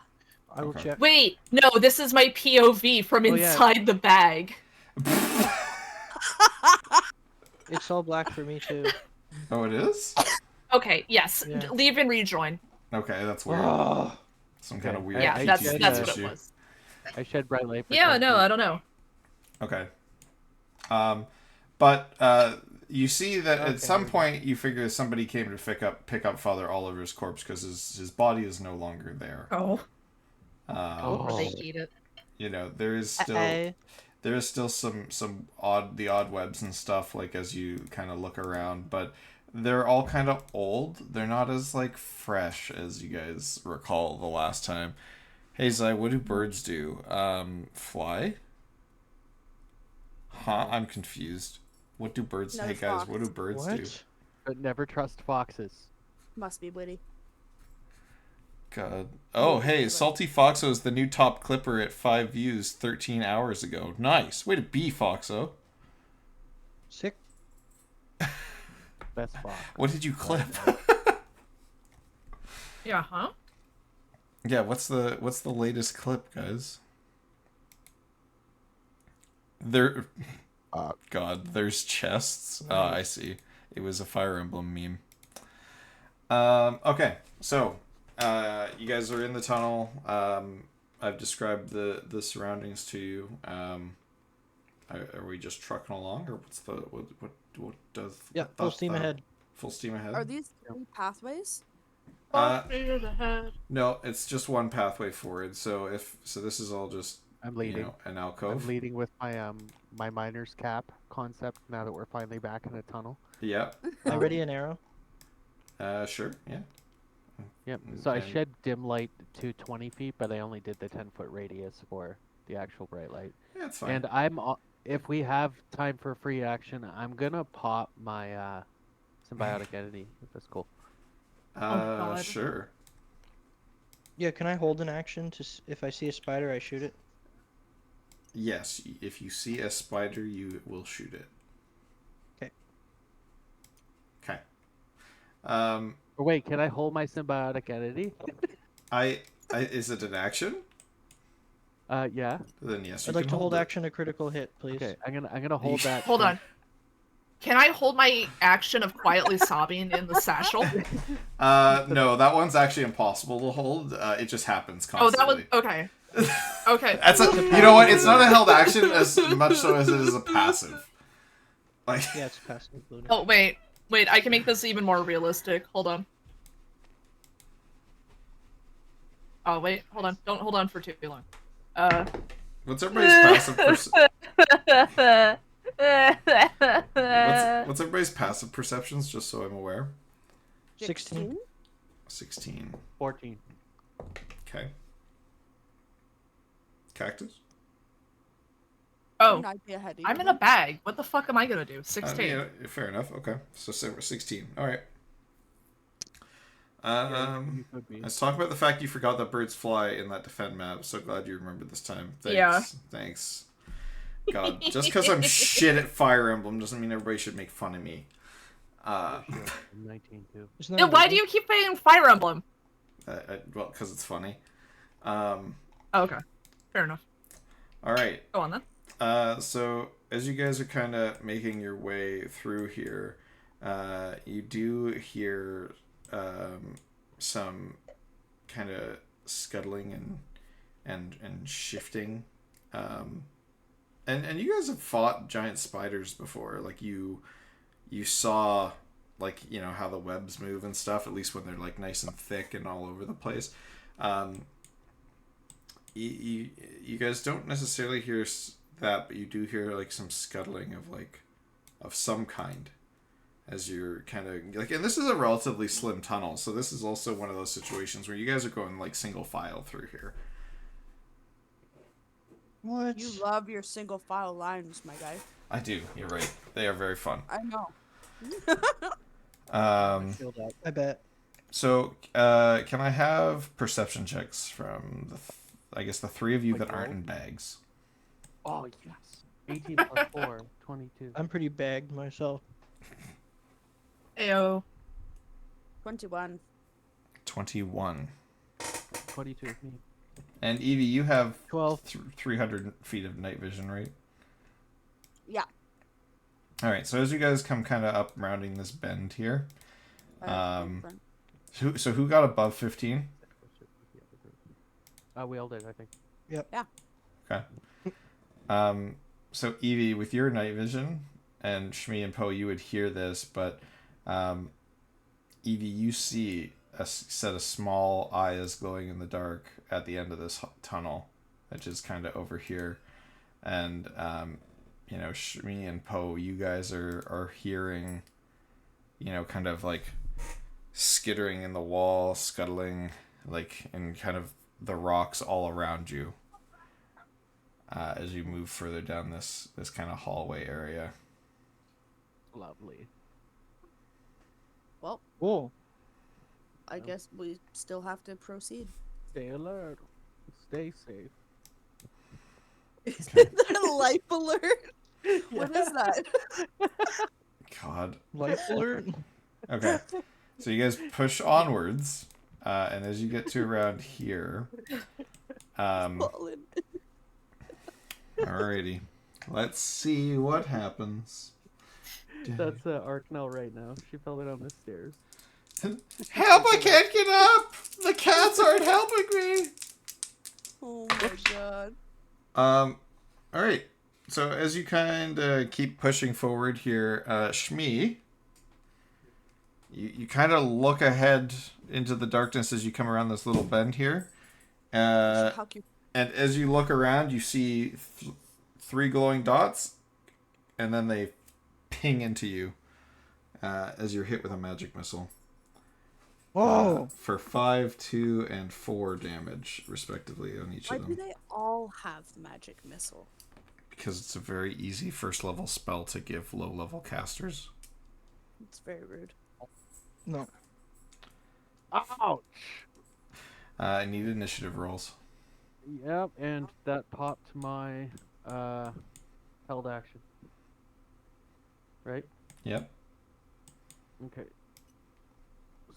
I will Okay. check. Wait, no, this is my POV from Oh, yeah. inside the bag. It's all black for me too. Oh, it is? Okay, yes. Yeah. Leave and rejoin. Okay, that's weird. Oh, Some kind of Okay, weird Yeah, I that's shed, that's PTSD what it issue. was. I shed bright light for Yeah, 10 no, feet. I don't know. Okay. But you see that at Okay, some here we go. point you figure somebody came to pick up Father Oliver's corpse because his body is no longer there. Oh. Oh. Or they eat it. You know, there is still some odd webs and stuff like as you kind of look around, but they're all kind of old. They're not as like fresh as you guys recall the last time. Hey Zai, what do birds do? Fly? Huh? I'm confused. What do birds? No, Hey guys, fox. what do birds do? what? But never trust foxes. Must be witty. God. Oh, hey, Salty Foxo is the new top clipper at 5 views 13 hours ago. Nice. Way to be, Foxo. Sick. Best fox. What did you clip? Yeah, huh? Yeah, what's the latest clip, guys? There God, there's chests. I see. It was a Fire Emblem meme. Okay. So, you guys are in the tunnel. I've described the surroundings to you. Are we just trucking along, or what's the what does? Yeah, what full the- steam ahead. Full steam ahead. Are these three pathways? Here's a head. No, it's just one pathway forward. So this is all just I'm you leading. know an I'm alcove. leading with my my miner's cap concept now that we're finally back in a tunnel. Yeah. I ready an arrow. Sure. Yeah. Yep. So I And- shed dim light to 20 feet, but I only did the 10-foot radius for the actual bright light. Yeah, it's fine. And if we have time for free action, I'm gonna pop my symbiotic entity. If that's cool. God. Sure. Yeah, can I hold an action to if I see a spider, I shoot it? Yes, if you see a spider, you will shoot it. 'Kay. Okay. Or wait, can I hold my symbiotic entity? I is it an action? Yeah. Then yes, you I'd like can to hold it. action a critical hit, please. Okay, I'm gonna hold that. Hold on. Can I hold my action of quietly sobbing in the satchel? No, that one's actually impossible to hold. It just happens Oh, that constantly. was okay. Okay. That's you know what? It's not a held action as much so as it is a passive. Like Yeah, it's passive loading. Oh wait, I can make this even more realistic. Hold on. Oh wait, hold on. Don't hold on for too long. what's everybody's passive? What's everybody's passive perceptions? Just so I'm aware. 16. 16. 14. Okay. Cactus. Oh, I'd be ahead of I'm you. in a bag. What the fuck am I gonna do? 16. Yeah, fair enough. Okay, so 16. All right. You could be. Let's talk about the fact you forgot that birds fly in that defend map. So glad you remembered this time. Thanks. Yeah. Thanks. God, just because I'm shit at Fire Emblem doesn't mean everybody should make fun of me. I'm 19 too. Isn't that Then why illegal? do you keep playing Fire Emblem? Well, because it's funny. Oh, okay, fair enough. All right. Go on then. So as you guys are kind of making your way through here, you do hear some kind of scuttling and shifting. And you guys have fought giant spiders before. Like you saw, like, you know, how the webs move and stuff, at least when they're like nice and thick and all over the place. You guys don't necessarily hear that, but you do hear like some scuttling of some kind as you're kind of like, and this is a relatively slim tunnel, so this is also one of those situations where you guys are going like single file through here. What? You love your single file lines, my guy. I do. You're right. They are very fun. I know. Um, Feel that. I bet. so can I have perception checks from I guess the three of you Like that aren't roll? in bags? Oh yes. 18 plus 4, 22. I'm pretty bagged myself. Ayo. 21. 21. 22 is me. And Evie, you have 12. 300 feet of night vision, right? Yeah. All right. So as you guys come kind of up rounding this bend here, In front. who got above 15? We all did, I think. Okay. So Evie, with your night vision, and Shmi and Poe, you would hear this, but Evie, you see a set of small eyes glowing in the dark at the end of this tunnel, which is kind of over here, and Shmi and Poe, you guys are hearing, kind of like skittering in the wall, scuttling, like in kind of the rocks all around you. As you move further down this kind of hallway area. Lovely. Well, Cool. I guess we still have to proceed. Stay alert. Stay safe. Is that a life alert? What is that? God. Life alert. Okay. So you guys push onwards, and as you get to around here, Fallen. alrighty. Let's see what happens. That's Arknell right now. She fell down the stairs. Help! I can't get up! The cats aren't helping me! Oh my god. Alright. So as you kind of keep pushing forward here, Shmi, you kind of look ahead into the darkness as you come around this little bend here. How cute. And as you look around, you see 3 glowing dots, and then they ping into you as you're hit with a magic missile. Whoa. For 5, 2, and 4 damage, respectively, on each Why of do them. they all have magic missile? Because it's a very easy first level spell to give low level casters. It's very rude. No. Ouch! I need initiative rolls. Yep, and that popped my held action. Right? Yep. Okay.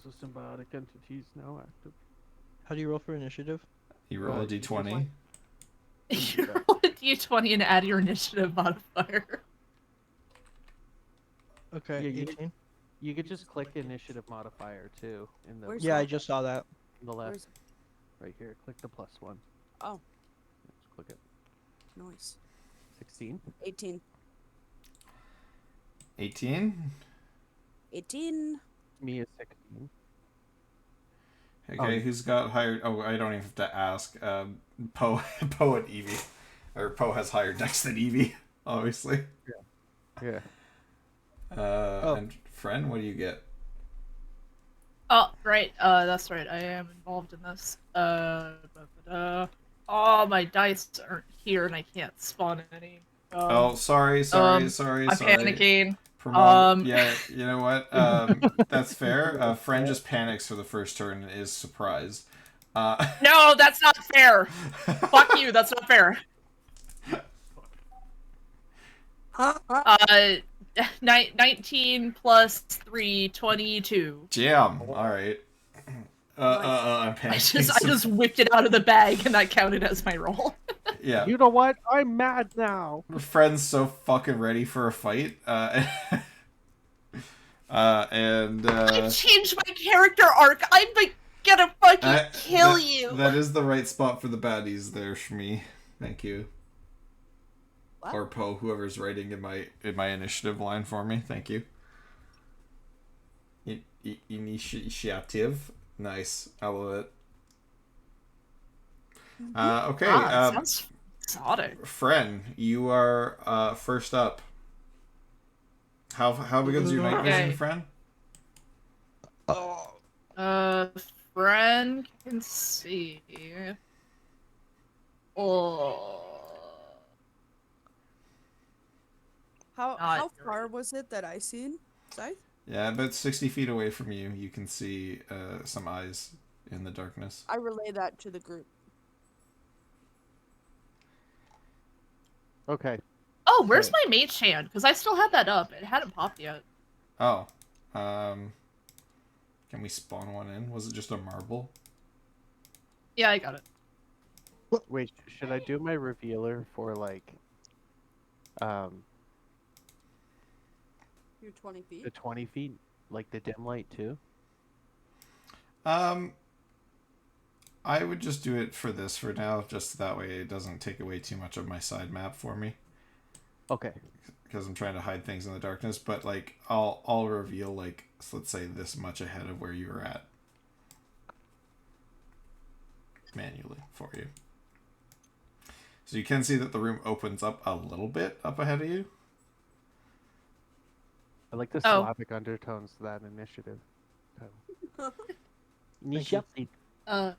So symbiotic entities now active. How do you roll for initiative? You roll a Right, d20. You roll a d20 and add your initiative modifier. Okay. Yeah, you- 18. You could just click initiative modifier too in the Where's Yeah, I that? just saw that. on the left. Where's Right here. Click the +1. Oh, Just click it. nice. 16. 18. 18. 18. Me is 16. Okay, Oh. who's got higher? Oh, I don't even have to ask. Poe and Evie. Or Poe has higher dex than Evie, obviously. Yeah. And Fren, what do you get? Oh, right. That's right. I am involved in this. Oh, my dice aren't here and I can't spawn any. Oh, sorry. I'm Sorry. panicking. Yeah, you know what? That's fair. Fren just panics for the first turn and is surprised. No, that's not fair. Fuck you. That's not fair. 19 plus 3, 22. Jam. All right. I'm panicking. I just whipped it out of the bag and that counted as my roll. Yeah. You know what? I'm mad now. Fren's so fucking ready for a fight. I've changed my character arc. I'm gonna fucking kill you. That is the right spot for the baddies there, Shmi. Thank you. What? Or Poe, whoever's writing in my initiative line for me. Thank you. Initiative. Nice. I love it. Okay. That sounds exotic. Fren, you are first up. How big is your night vision, Okay. Oh. Friend can see. Oh. How Not far was it that I seen? Scythe? Yeah, about 60 feet away from you, you can see some eyes in the darkness. I relay that to the group. Okay. Oh, where's Okay. my mage hand? Because I still had that up. It hadn't popped yet. Oh. Can we spawn one in? Was it just a marble? Yeah, I got it. Wait, should I do my revealer for like um You're 20 the feet. 20 feet, like the dim light too? Um, I would just do it for this for now, just that way it doesn't take away too much of my side map for me, Okay. because I'm trying to hide things in the darkness. But like, I'll reveal like, so let's say this much ahead of where you were at manually for you. So you can see that the room opens up a little bit up ahead of you. I like the Oh. Slavic undertones to that initiative. title. Thank you. Initiative. Uh,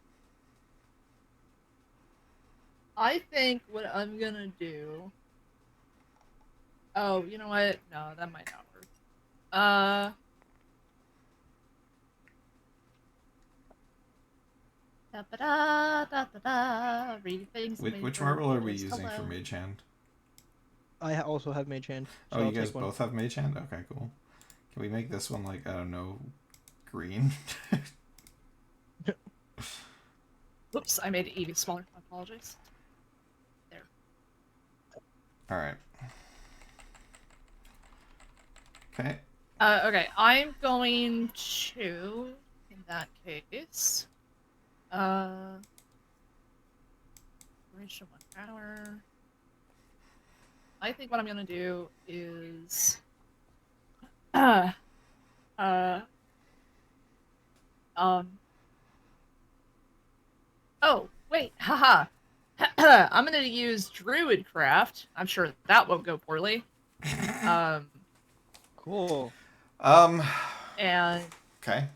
I think what I'm gonna do. Oh, you know what? No, that might not work. Da da da da da da. Read things. Which marble are we using for Mage Hand? I also have Mage Hand, so Oh, I'll you guys take one. both have Mage Hand? Okay, cool. Can we make this one like, I don't know, green? Whoops, I made it even smaller. I apologize. There. Alright. Okay. Okay, I'm going to, in that case, duration 1 hour. I think what I'm gonna do is, uh, um, oh, wait, haha. I'm gonna use Druidcraft. I'm sure that won't go poorly. Cool. And Okay.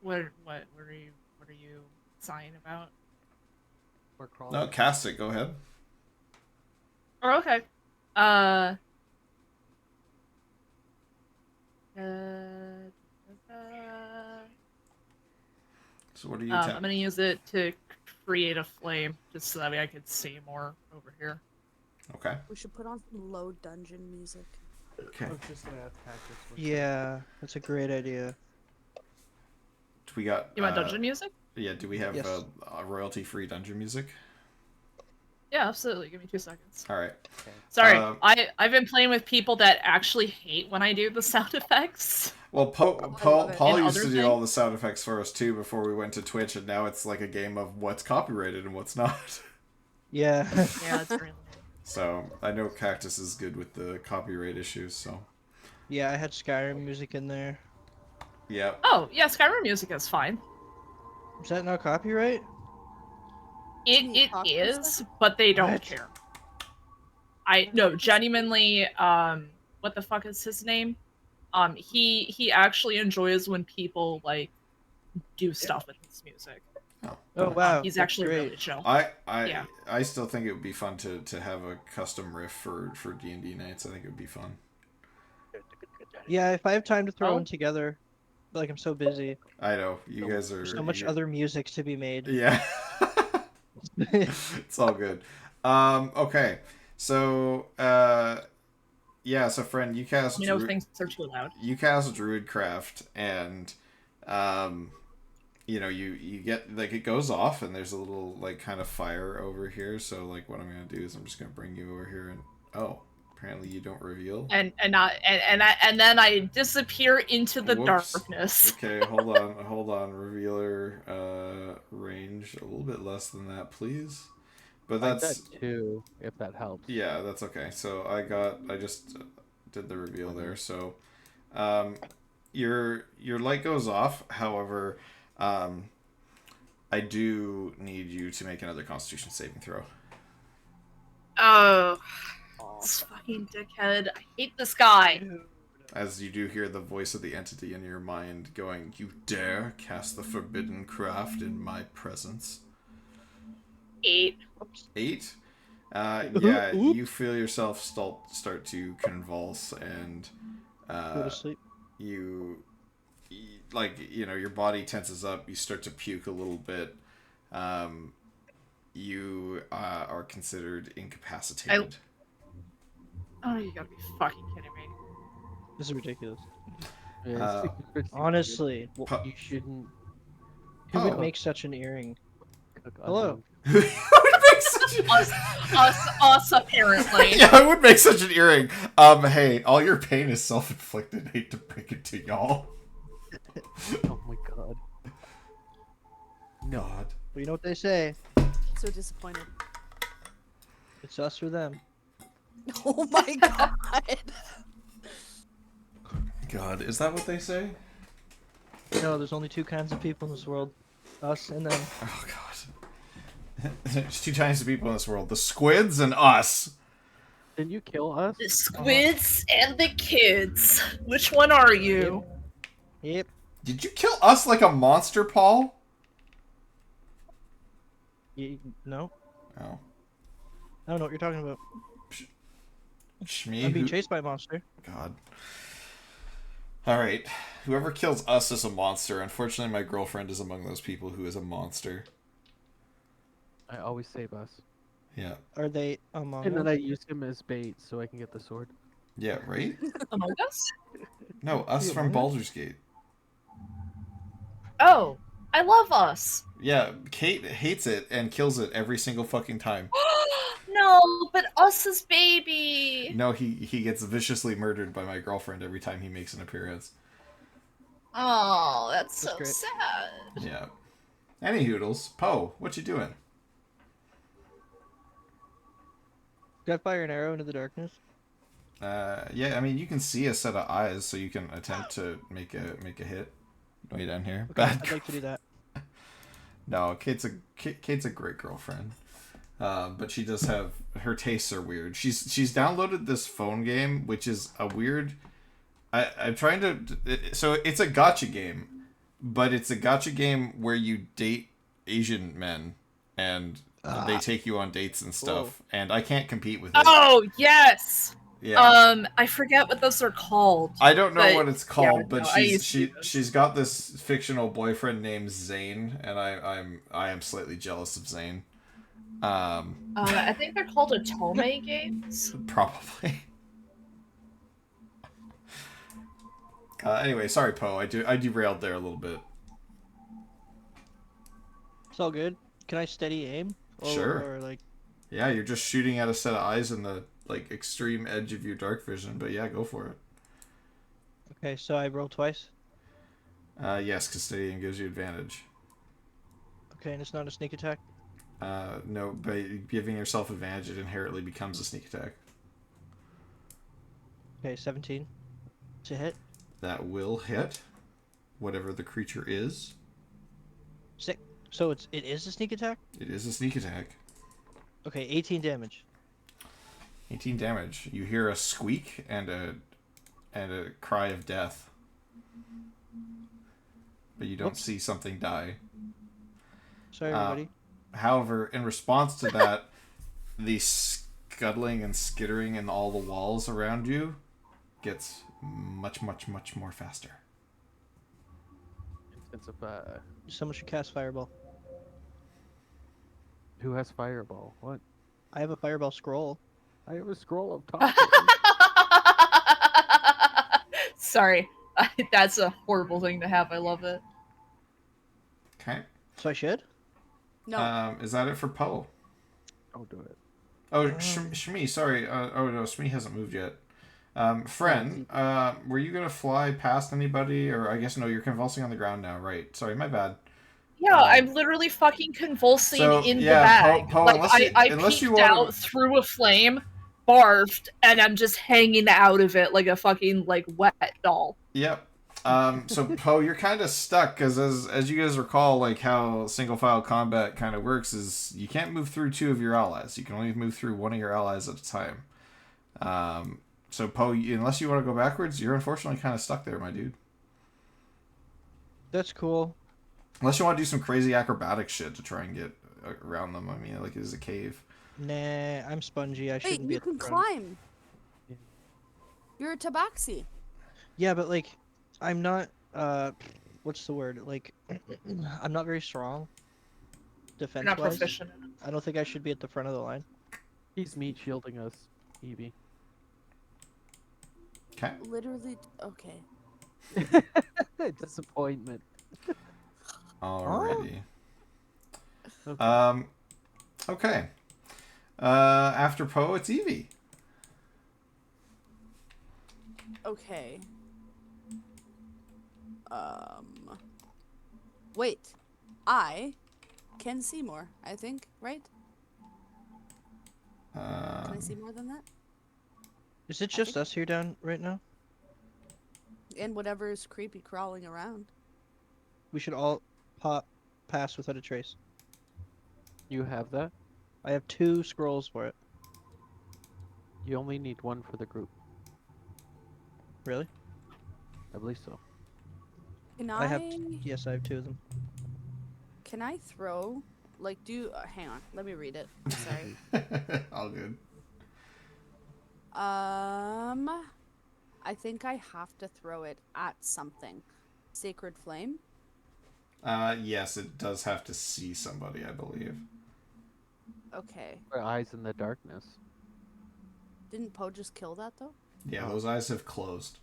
what are you sighing about? Or crawl. No, cast it. Go ahead. Oh, okay. Uh, So what are you I'm attempting? gonna use it to create a flame, just so that way I could see more over here. Okay. We should put on some low dungeon music. Okay. I was just gonna ask Cactus. what's Yeah, that's a great idea. Do we got? You want dungeon music? Yeah. Do we have Yes. royalty-free dungeon music? Yeah, absolutely. Give me 2 seconds. All right. Okay. Sorry, Um, I've been playing with people that actually hate when I do the sound effects. Well, love it. Paul And used other to do all thing? the sound effects for us too before we went to Twitch, and now it's like a game of what's copyrighted and what's not. Yeah. Yeah, it's really. So I know Cactus is good with the copyright issues. So Yeah, I had Skyrim music in there. yeah. Oh yeah, Skyrim music is fine. Is that not copyright? Can you It talk for a is, second? but they don't What? care. I no, genuinely. What the fuck is his name? He actually enjoys when people like do stuff with his music. Oh wow, He's that's actually great. really chill. I Yeah. I still think it would be fun to have a custom riff for D&D nights. I think it would be fun. Yeah, if I have time to throw Oh. one together, but like I'm so busy. I know you guys are. There's so much other music to be made. Yeah. It's all good. Okay. So yeah. So friend, you cast. You know things are too loud. You cast Druidcraft, and you know, you get like it goes off, and there's a little like kind of fire over here. So like, what I'm gonna do is I'm just gonna bring you over here, and oh, apparently you don't reveal. And then I disappear into the Whoops. darkness. Okay, hold on. Revealer range a little bit less than that, please. But Like that's that too, if that helps. yeah, that's okay. So I just did the reveal there. So your light goes off. However, I do need you to make another Constitution saving throw. Oh, this fucking dickhead! I hate this guy. As you do hear the voice of the entity in your mind going, "You dare cast the forbidden craft in my presence." 8. 8. Yeah, you feel yourself start to convulse, and Go to sleep. you like, you know, your body tenses up. You start to puke a little bit. You are considered incapacitated. Oh, you gotta be fucking kidding me. This is ridiculous. Yeah, Uh, Honestly, well, pu- you shouldn't. who Oh. would make such an earring? Hello. It would make such Us apparently. yeah, it would make such an earring. Hey, all your pain is self-inflicted. Hate to break it to y'all. Oh my god. No. God. Well, you know what they say. So disappointed. It's us or them. Oh my god. God, is that what they say? No, there's only two kinds of people in this world. Us and them. Oh God. There's two kinds of people in this world: the squids and us. Didn't you kill us? The squids and the kids. Which one are you? Yep. Did you kill us like a monster, Paul? No? Oh. I don't know what you're talking about. Shmee, I'm being who- chased by a monster. God. Alright. Whoever kills us is a monster. Unfortunately, my girlfriend is among those people who is a monster. I always save us. Yeah. Are they among And us? then I use him as bait so I can get the sword. Yeah, right? Among Us? No, us You from among us? Baldur's Gate. Oh, I love Us. Yeah, Kate hates it and kills it every single fucking time. No, but Us's baby. No, he gets viciously murdered by my girlfriend every time he makes an appearance. Oh, that's That's so great. sad. Yeah. Any hoodles. Poe, what you doing? Can I fire an arrow into the darkness? Yeah, I mean you can see a set of eyes, so you can attempt to make a hit. Way down here. Okay, Bad. I'd like to do that. No, Kate's a great girlfriend, but she does have her tastes are weird. She's downloaded this phone game, which is a weird. I'm trying to. So it's a gotcha game, but it's a gotcha game where you date Asian men and they take you on dates and stuff, and I can't compete with it. Oh, yes. Yeah. I forget what those are called. I don't know but- what it's called, yeah, but no, I used to do those. she's got this fictional boyfriend named Zane, and I am slightly jealous of Zane. I think they're called Otome games. Probably. Anyway, sorry, Poe. I derailed there a little bit. It's all good. Can I steady aim? Sure. Or like, Yeah, you're just shooting at a set of eyes in the like extreme edge of your dark vision, but yeah, go for it. okay, so I roll twice. Yes, Custodian gives you advantage. Okay, and it's not a sneak attack. No, by giving yourself advantage, it inherently becomes a sneak attack. Okay, 17. To hit. That will hit whatever the creature is. Sick. So it is a sneak attack? It is a sneak attack. Okay, 18 damage. 18 damage. You hear a squeak and a cry of death. But you don't Whoops. see something die. Sorry, everybody. However, in response to that, the scuttling and skittering in all the walls around you gets much, much, much more faster. Intensify. Someone should cast Fireball. Who has fireball? What? I have a Fireball scroll. I have a scroll of talking. Sorry. That's a horrible thing to have. I love it. Okay. So I should? No. Is that it for Poe? Don't do it. Oh, Shmi, sorry. Oh no, Shmi hasn't moved yet. Friend, were you gonna fly past anybody, or I guess no, you're convulsing on the ground now, right? Sorry, my bad. Yeah, I'm literally fucking convulsing So, in yeah, the bag. Poe, like unless I unless you peeked wanna- out through a flame, barfed, and I'm just hanging out of it like a fucking like wet doll. Yep. So Poe, you're kind of stuck because as you guys recall, like how single file combat kind of works is you can't move through two of your allies. You can only move through one of your allies at a time. So Poe, unless you want to go backwards, you're unfortunately kind of stuck there, my dude. That's cool. Unless you want to do some crazy acrobatic shit to try and get around them. I mean, like it is a cave. Nah, I'm spongy. I Wait, shouldn't be you at the can front. climb. You're a tabaxi. Yeah, but like, I'm not. What's the word? Like, I'm not very strong. You're Defense not wise, proficient. I don't think I should be at the front of the line. He's meat shielding us, Evie. Okay. Literally. Okay. Disappointment. Alrighty. Okay. Okay. After Poe, it's Evie. Okay. Wait. I can see more, I think, right? Can I see more than that? Is it I just think- us here down right now? And whatever is creepy crawling around. We should all pass without a trace. You have that? I have 2 scrolls for it. You only need one for the group. Really? I believe so. Can I have. I Yes, I have 2 of them. can I throw like do hang on, let me read it. Sorry. All good. I think I have to throw it at something. Sacred flame? Yes, it does have to see somebody, I believe. Okay. Or eyes in the darkness. Didn't Poe just kill that though? Yeah, Oh. those eyes have closed.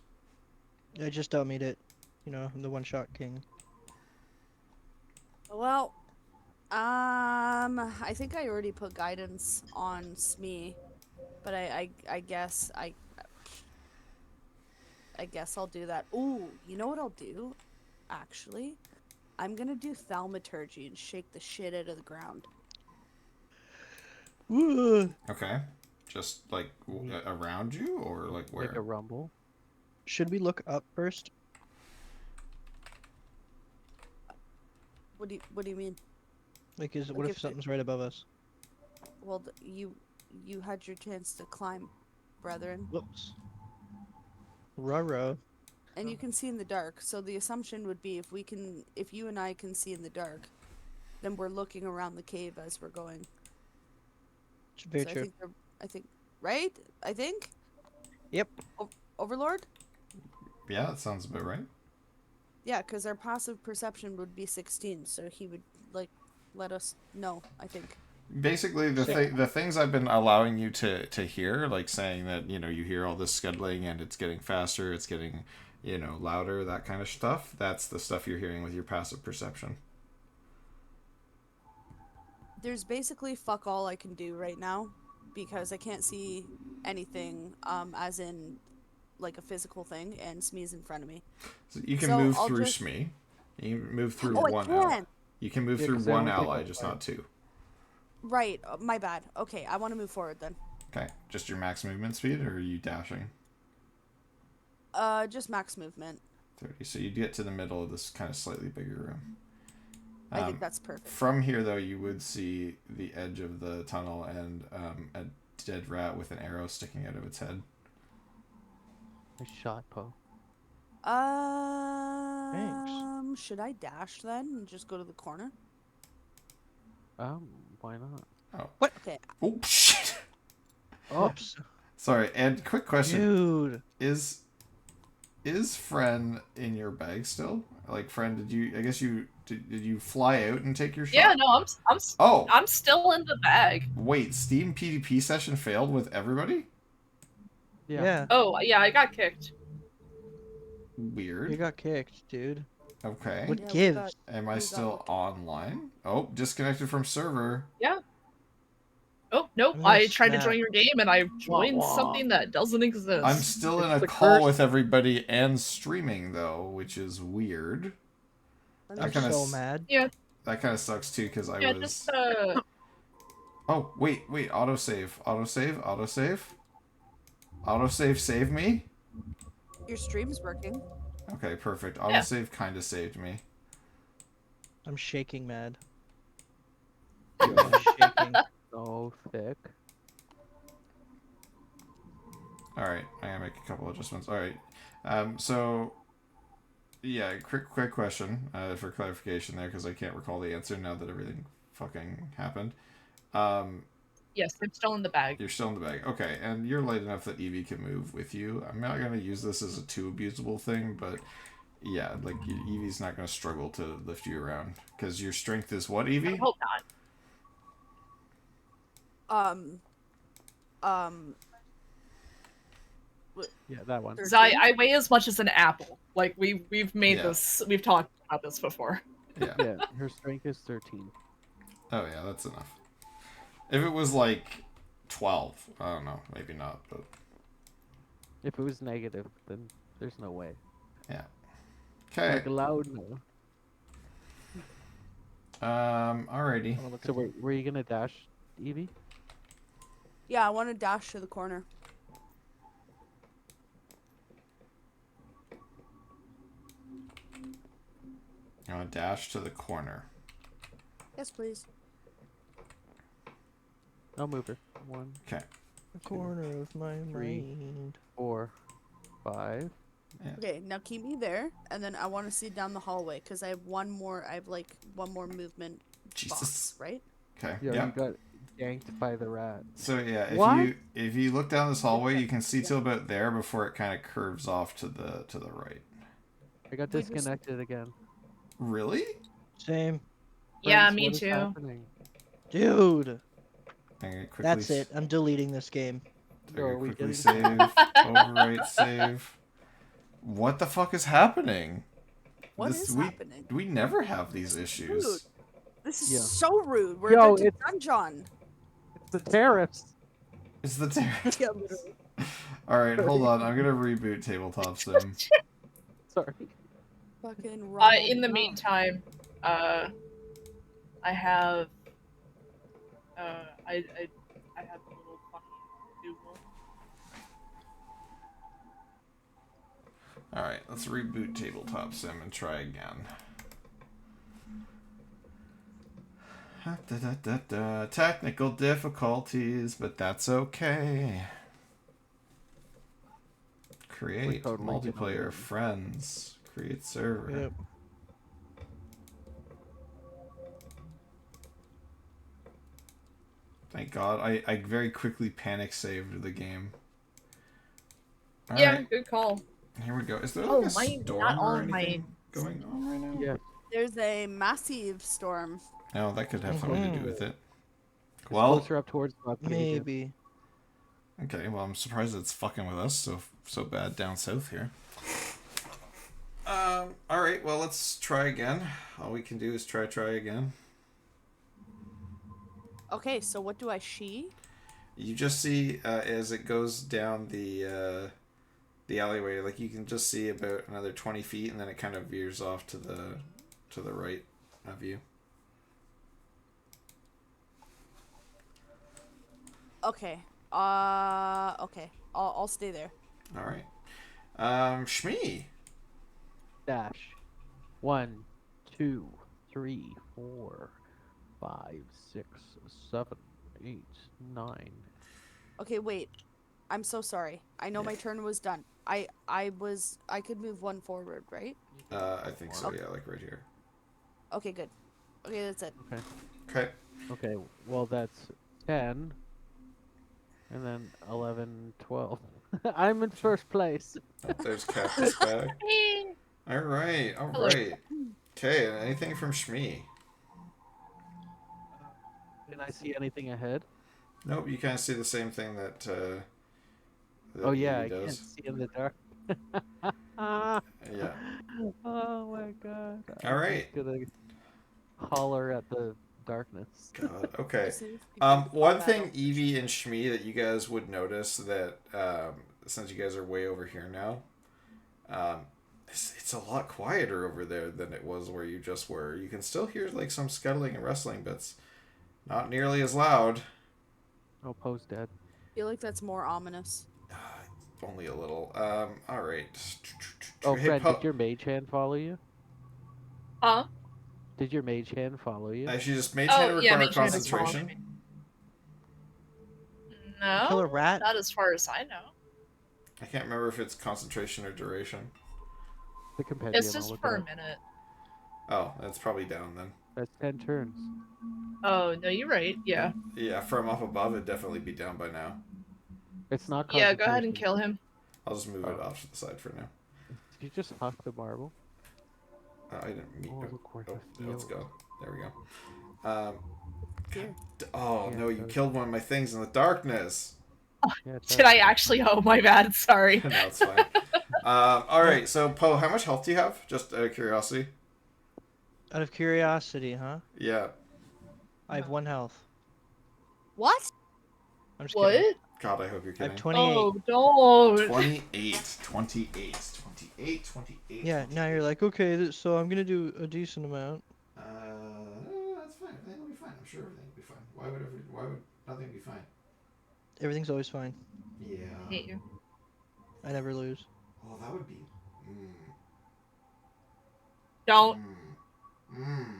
I just made it. You know, I'm the one-shot king. Well, I think I already put guidance on Smee, but I guess I guess I'll do that. Ooh, you know what I'll do? Actually, I'm gonna do thaumaturgy and shake the shit out of the ground. Woo! Okay. Just like around you, or like where? Make a rumble. Should we look up first? What do you mean? Like, what Like if if something's right above us? Well, you had your chance to climb, brethren, Whoops. Ruh-roh. and you can see in the dark. So the assumption would be if you and I can see in the dark, then we're looking around the cave as we're going. Very So true. I think, right? I think. Yep. Overlord. Yeah, that sounds about right. Yeah, because our passive perception would be 16, so he would like let us know. I think. Basically, the things I've been allowing you to hear, like saying that you hear all this scuttling and it's getting faster, it's getting louder, that kind of stuff. That's the stuff you're hearing with your passive perception. There's basically fuck all I can do right now because I can't see anything as in like a physical thing, and Smee's in front of me. So you can So move I'll through just- Shmi. You can move through Oh, I one can! ally. You can move Yeah, through 'cause they one only take ally, up just five. not 2. Right, my bad. Okay, I want to move forward then. Okay, just your max movement speed, or are you dashing? Just max movement. 30. So you'd get to the middle of this kind of slightly bigger room. I think that's perfect. From here, though, you would see the edge of the tunnel and a dead rat with an arrow sticking out of its head. Nice shot, Poe. Should I dash then and just go to the corner? Why not? Oh. What? Okay. Oh, shit! Oh, Whoops. Sorry, and quick question. Dude. Is Fren in your bag still? Like, Fren, did you fly out and take your shot? Yeah, no, Oh, I'm still in the bag. wait, Steam PvP session failed with everybody? yeah. Oh, yeah, I got kicked. Weird. You got kicked, dude. Okay. What Yeah, we gives? got- Am I we got still looked. online? Oh, disconnected from server. Yeah. Oh, nope. I'm gonna I tried to snap. join your game and I joined wah. something that doesn't exist. I'm still in It's a the call curse. with everybody and streaming though, which is weird. Let me I'm That kinda so s- mad. Yeah, That kind of sucks too, because I yeah, was. just Oh wait, autosave, save me. Your stream's working. Okay, perfect. Yeah. Autosave kind of saved me. I'm shaking mad. Good. I'm shaking. So thick. All right, I gotta make a couple adjustments. All right, so yeah, quick question for clarification there, because I can't recall the answer now that everything fucking happened. yes, I'm still in the bag. You're still in the bag. Okay, and you're light enough that Evie can move with you. I'm not going to use this as a too abusable thing, but yeah, like Evie's not going to struggle to lift you around. Because your strength is what, I Evie? hope not. Yeah, that one. 'Cause I weigh as much as an apple. Like we've made Yeah. this, we've talked about this before. Yeah. Yeah, her strength is 13. Oh yeah, that's enough. If it was like 12, I don't know, maybe not, but If it was negative, then there's no way. yeah. Okay. Like loud no. Alrighty. Wanna look So at the- were you gonna dash, Evie? Yeah, I want to dash to the corner. I'm gonna dash to the corner. Yes, please. I'll move her. 1, Okay. the corner of my 3. mind. 4, 5. Okay, now keep me there, and then I want to see down the hallway because I have one more. I have like one more movement Jesus. box, right? Okay. Yo, Yeah. you got yanked by the rat. So yeah, What? if you look down this hallway, you can see till about there before it kind of curves off to the right. I got We just- disconnected again. Really? Same. Yeah, Friends, me what is too. happening? Dude. I'm gonna quickly That's it. I'm deleting this game. I'm Yo, gonna are we quickly getting- save. Overwrite save. What the fuck is happening? What is happening? We never have these issues. Rude. This is Yeah. so rude. We're Yo, about to it's- dungeon. It's the tariffs. It's the terror. Yeah, literally. All right, hold on. I'm gonna reboot tabletop sim. Sorry. Fucking In the Ronald meantime, I have, I have a little fucking Google. All right, let's reboot tabletop sim and try again. Technical difficulties, but that's okay. Create totally gonna multiplayer win. friends. Create server. Yep. Thank God. I very quickly panic saved the game. All Yeah, right, good call. here we go. Is there Oh, like a mine- storm not all or of my- anything going on right now? Yeah. There's a massive storm. No, that could have something to do with it. It's Well, closer up towards the Cajun. Maybe. okay. Well, I'm surprised it's fucking with us so bad down south here. All right. Well, let's try again. All we can do is try again. Okay, so what do I see? You just see as it goes down the alleyway, like you can just see about another 20 feet, and then it kind of veers off to the right of you. Okay. Okay. I'll stay there. All right. Shmee. Dash. 1, 2, 3, 4, 5, 6, 7, 8, 9. Okay, wait. I'm so sorry. I know my turn was done. I could move one forward, right? I think so. Yeah, like right here. Okay, good. Okay, that's it. Okay. Okay. Okay. Well, that's 10. And then 11, 12. I'm in first place. Oh, there's Cactus back. Hey. All right. All Hello. right. Okay. Anything from Shmee? Can I see anything ahead? Nope. You kind of see the same thing that. Oh yeah, I Evie can't does. see in the dark. Yeah. Oh my god. All right. I'm just gonna holler at the darkness. God. Okay. See if people One fall thing, out. Evie and Shmee, that you guys would notice that since you guys are way over here now, it's a lot quieter over there than it was where you just were. You can still hear like some scuttling and rustling, but it's not nearly as loud. Oh, Poe's dead. I feel like that's more ominous. Only a little. All right. Oh, Hey, Fred, Poe. did your mage hand follow you? Huh? Did your mage hand follow you? Actually, just mage hand Oh, yeah, require mage hand is following concentration. Kill a No, rat? not as far as I know. I can't remember if it's concentration or duration. The compendium. It's I'll just look it for a up. minute. Oh, that's probably down then. That's 10 turns. Oh, no, you're right. Yeah. Yeah, from up above, it'd definitely be down by now. It's not. Yeah, go ahead and concentration. kill him. I'll just move it Oh. off to the side for now. Did you just huck the marble? I didn't mean. Oh, Oh, look where oh, the let's field- go. There we go. Here. Oh Yeah, no, you that's- killed one of my things in the darkness. Yeah, it Did does. I actually? Oh, my bad. Sorry. No, it's fine. All right, so Poe, how much health do you have? Just out of curiosity. Out of curiosity, huh? Yeah. I have 1 health. What? I'm just kidding. What? God, I hope you're I have kidding. 28. Oh, don't. 28, 28, 28, 28. Yeah, now you're like, okay, so I'm gonna do a decent amount. That's fine. Everything will be fine. I'm sure everything will be fine. Why would nothing be fine? Everything's always fine. Yeah. I hate you. I never lose. Well, that would be. Don't.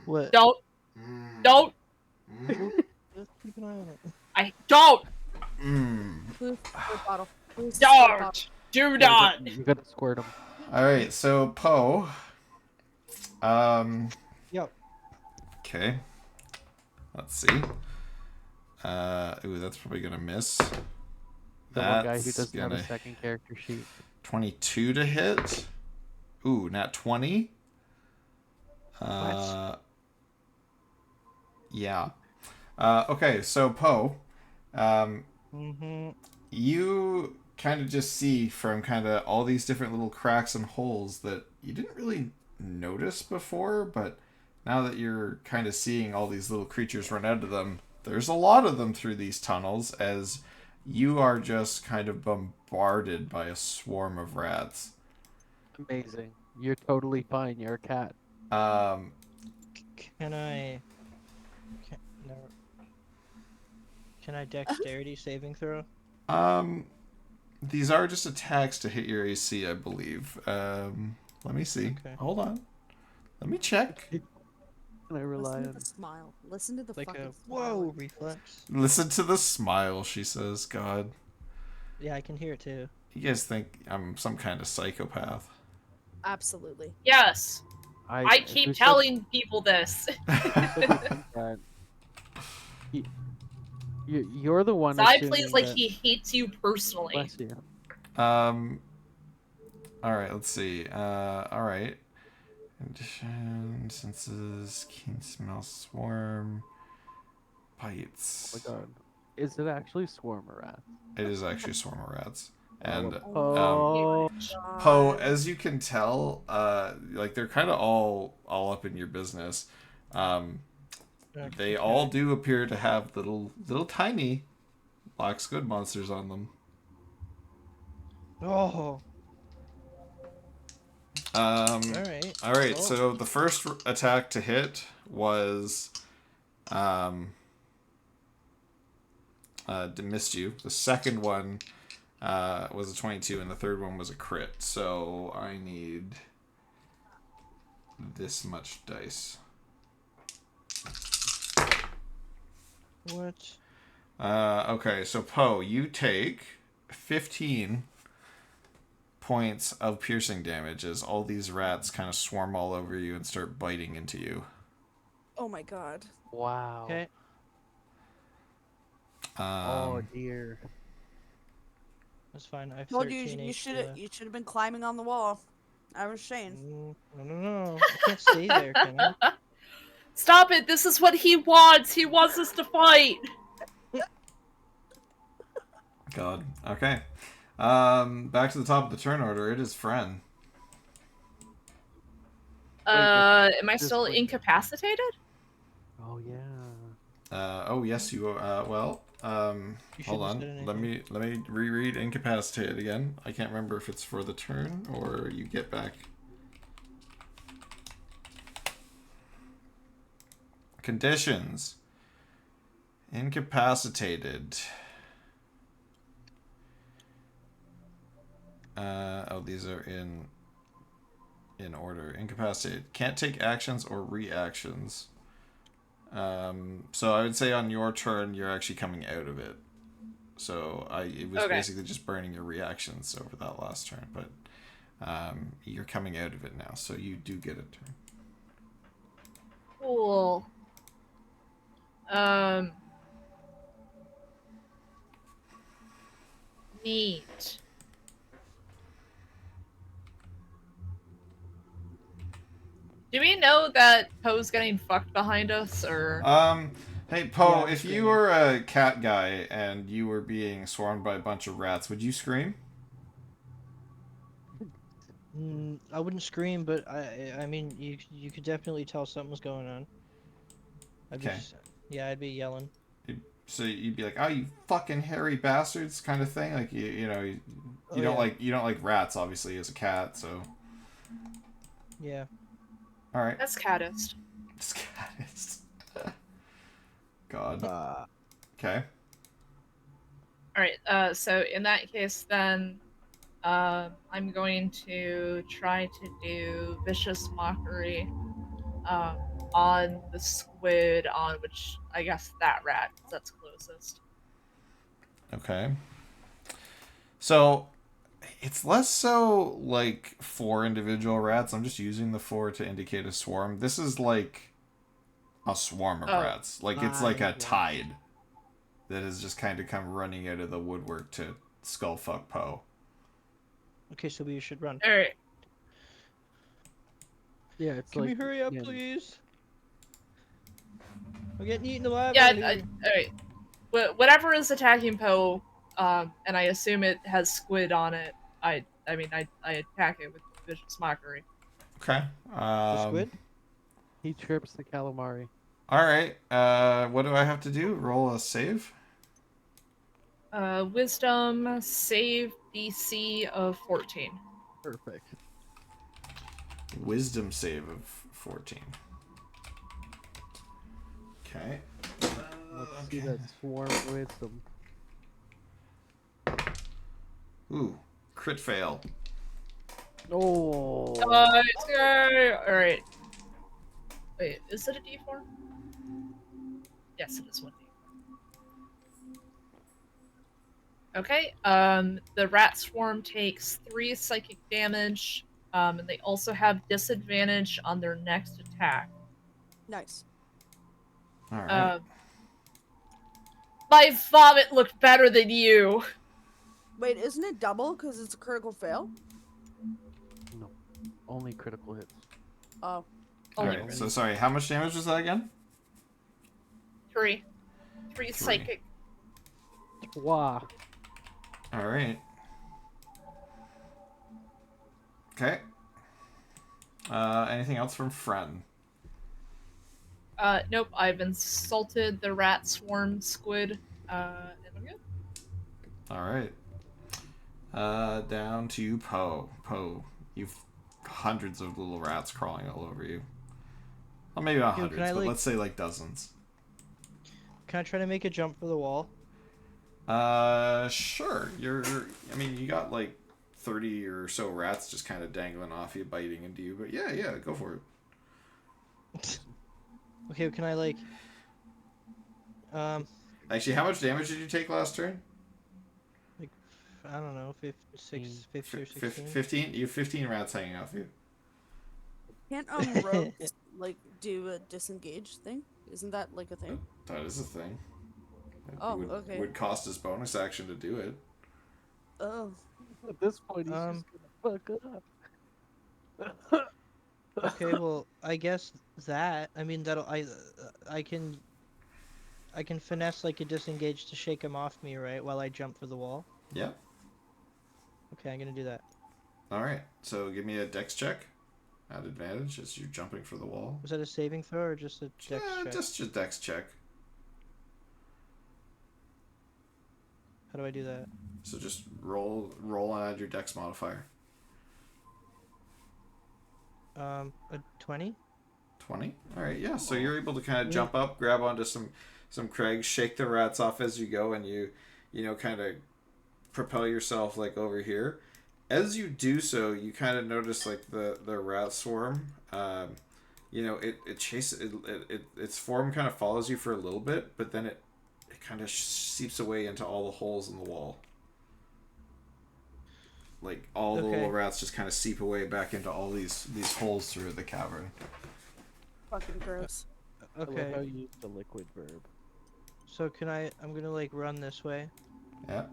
What? Don't. Mm, Don't. mm, Let's keep an eye on it. I don't. Blue squirt bottle. Blue squirt bottle. Don't. Do not. You gotta squirt them. All right, so Poe. Yep. Okay. Let's see. Ooh, that's probably gonna miss. The one guy who That's doesn't have a gonna second character sheet. 22 to hit. Ooh, nat 20. Yeah. Okay, so Poe, Mm-hmm. you kind of just see from kind of all these different little cracks and holes that you didn't really notice before, but now that you're kind of seeing all these little creatures run out of them, there's a lot of them through these tunnels as you are just kind of bombarded by a swarm of rats. Amazing. You're totally fine. You're a cat. Um, Can I? No. Can I dexterity saving throw? these are just attacks to hit your AC, I believe. Let me see. Okay. Hold on. Let me check. Can I rely Listen to on? the smile. Listen to the Like fucking a smile. whoa reflex. Listen to the smile, she says. God. Yeah, I can hear it too. You guys think I'm some kind of psychopath. Absolutely. Yes. I keep who said- telling people this. who said you think that? You're the one Side assuming plays like that. he hates you personally. Bless you. Alright, let's see. Alright. Condition, senses, keen smell, swarm, bites. Oh my god. Is it actually swarm or rat? It is actually a swarm of rats. And Oh, Poe, as you can tell, like they're kind of all up in your business. They all do appear to have little tiny black squid monsters on them. Oh. All Alright. right. Oh. So the first attack to hit was, missed you. The second one, was a 22, and the third one was a crit. So I need this much dice. What? Okay, so Poe, you take 15 points of piercing damage as all these rats kind of swarm all over you and start biting into you. Oh my god. wow. Okay. Oh dear. That's fine. I have Told you 13 you HP should left. you should have been climbing on the wall. I was saying. I don't know. I can't stay there, can I? Stop it! This is what he wants! He wants us to fight! God. Okay. Back to the top of the turn order. It is Fren. Am I just still wait. incapacitated? Oh yeah. Oh yes, you. Well. You Hold shouldn't have said on. anything. Let me reread incapacitated again. I can't remember if it's for the turn or you get back. Conditions. Incapacitated. Oh, these are in order. Incapacitated. Can't take actions or reactions. So I would say on your turn, you're actually coming out of it. So it was Okay. basically just burning your reactions over that last turn, but you're coming out of it now, so you do get a turn. Cool. Neat. Do we know that Poe's getting fucked behind us, or? Hey Poe, Yeah, I'm if you screaming. were a cat guy and you were being swarmed by a bunch of rats, would you scream? I wouldn't scream, but I mean, you could definitely tell something was going on. I'd be Okay. just, Yeah, I'd be yelling. So you'd be like, "Oh, you fucking hairy bastards," kind of thing. Like you know, Oh yeah. you don't like rats, obviously, as a cat. So Yeah. all right, That's caddist. just cat is. God. Uh, Okay. All right. So in that case, then, I'm going to try to do vicious mockery, um, on the squid, on which I guess that rat, 'cause that's closest. Okay. So it's less so like four individual rats. I'm just using the four to indicate a swarm. This is like a swarm of Oh, rats. Like it's like a tide that has just kind of come running out of the woodwork to skullfuck Poe. Okay, so we should run. all right. yeah, it's Can like we hurry up, in- please? We're getting eaten alive Yeah. out here. All right. Whatever is attacking Poe, and I assume it has squid on it. I attack it with vicious mockery. Okay. The squid? he trips the calamari. All right. What do I have to do? Roll a save. Wisdom save DC of 14. Perfect. Wisdom save of 14. Okay. Let's see that swarm wisdom. Ooh, crit fail. Oh, Let's go. All right. Wait, is it a D4? Yes, it is 1D4. Okay. The rat swarm takes 3 psychic damage. And they also have disadvantage on their next attack. Nice. All right. My vomit looked better than you. Wait, isn't it double because it's a critical fail? no, only critical hits. Oh, All Only right. crit. So sorry. How much damage was that again? 3 psychic. Wow. All right. Okay. Anything else from Fren? Nope. I've insulted the rat swarm squid. And I'm good. All right. Down to Poe. Poe, you've hundreds of little rats crawling all over you. Well, maybe not Yo, can hundreds, I, but like- let's say like dozens. Can I try to make a jump for the wall? Sure. I mean, you got like 30 or so rats just kind of dangling off you, biting into you. But yeah, go for it. Okay, can I like Actually, how much damage did you take last turn? I don't know, 50 or 16? 15? You have 15 rats hanging off you. can't rogues like do a disengage thing? Isn't that like a thing? That is a thing. It Oh, would, okay. would cost his bonus action to do it. Oh, At this point, he's just gonna fuck up. Okay, well, I guess that. I mean, I can finesse like a disengage to shake him off me, right? While I jump for the wall. Yeah. Okay, I'm gonna do that. All right. So give me a dex check at advantage as you're jumping for the wall. Was that a saving throw or just a dex check? Just your dex check. How do I do that? So just roll and add your dex modifier. A 20. 20. All right. Yeah. So you're able to kind of jump up, grab onto some crags, shake the rats off as you go, and you kind of propel yourself like over here. As you do so, you kind of notice like the rat swarm. It chases its form kind of follows you for a little bit, but then it kind of seeps away into all the holes in the wall. Like all the little rats just kind of seep away back into all these holes through the cavern. fucking gross. I love how Okay. you use the liquid verb. So can I'm gonna like run this way Yeah.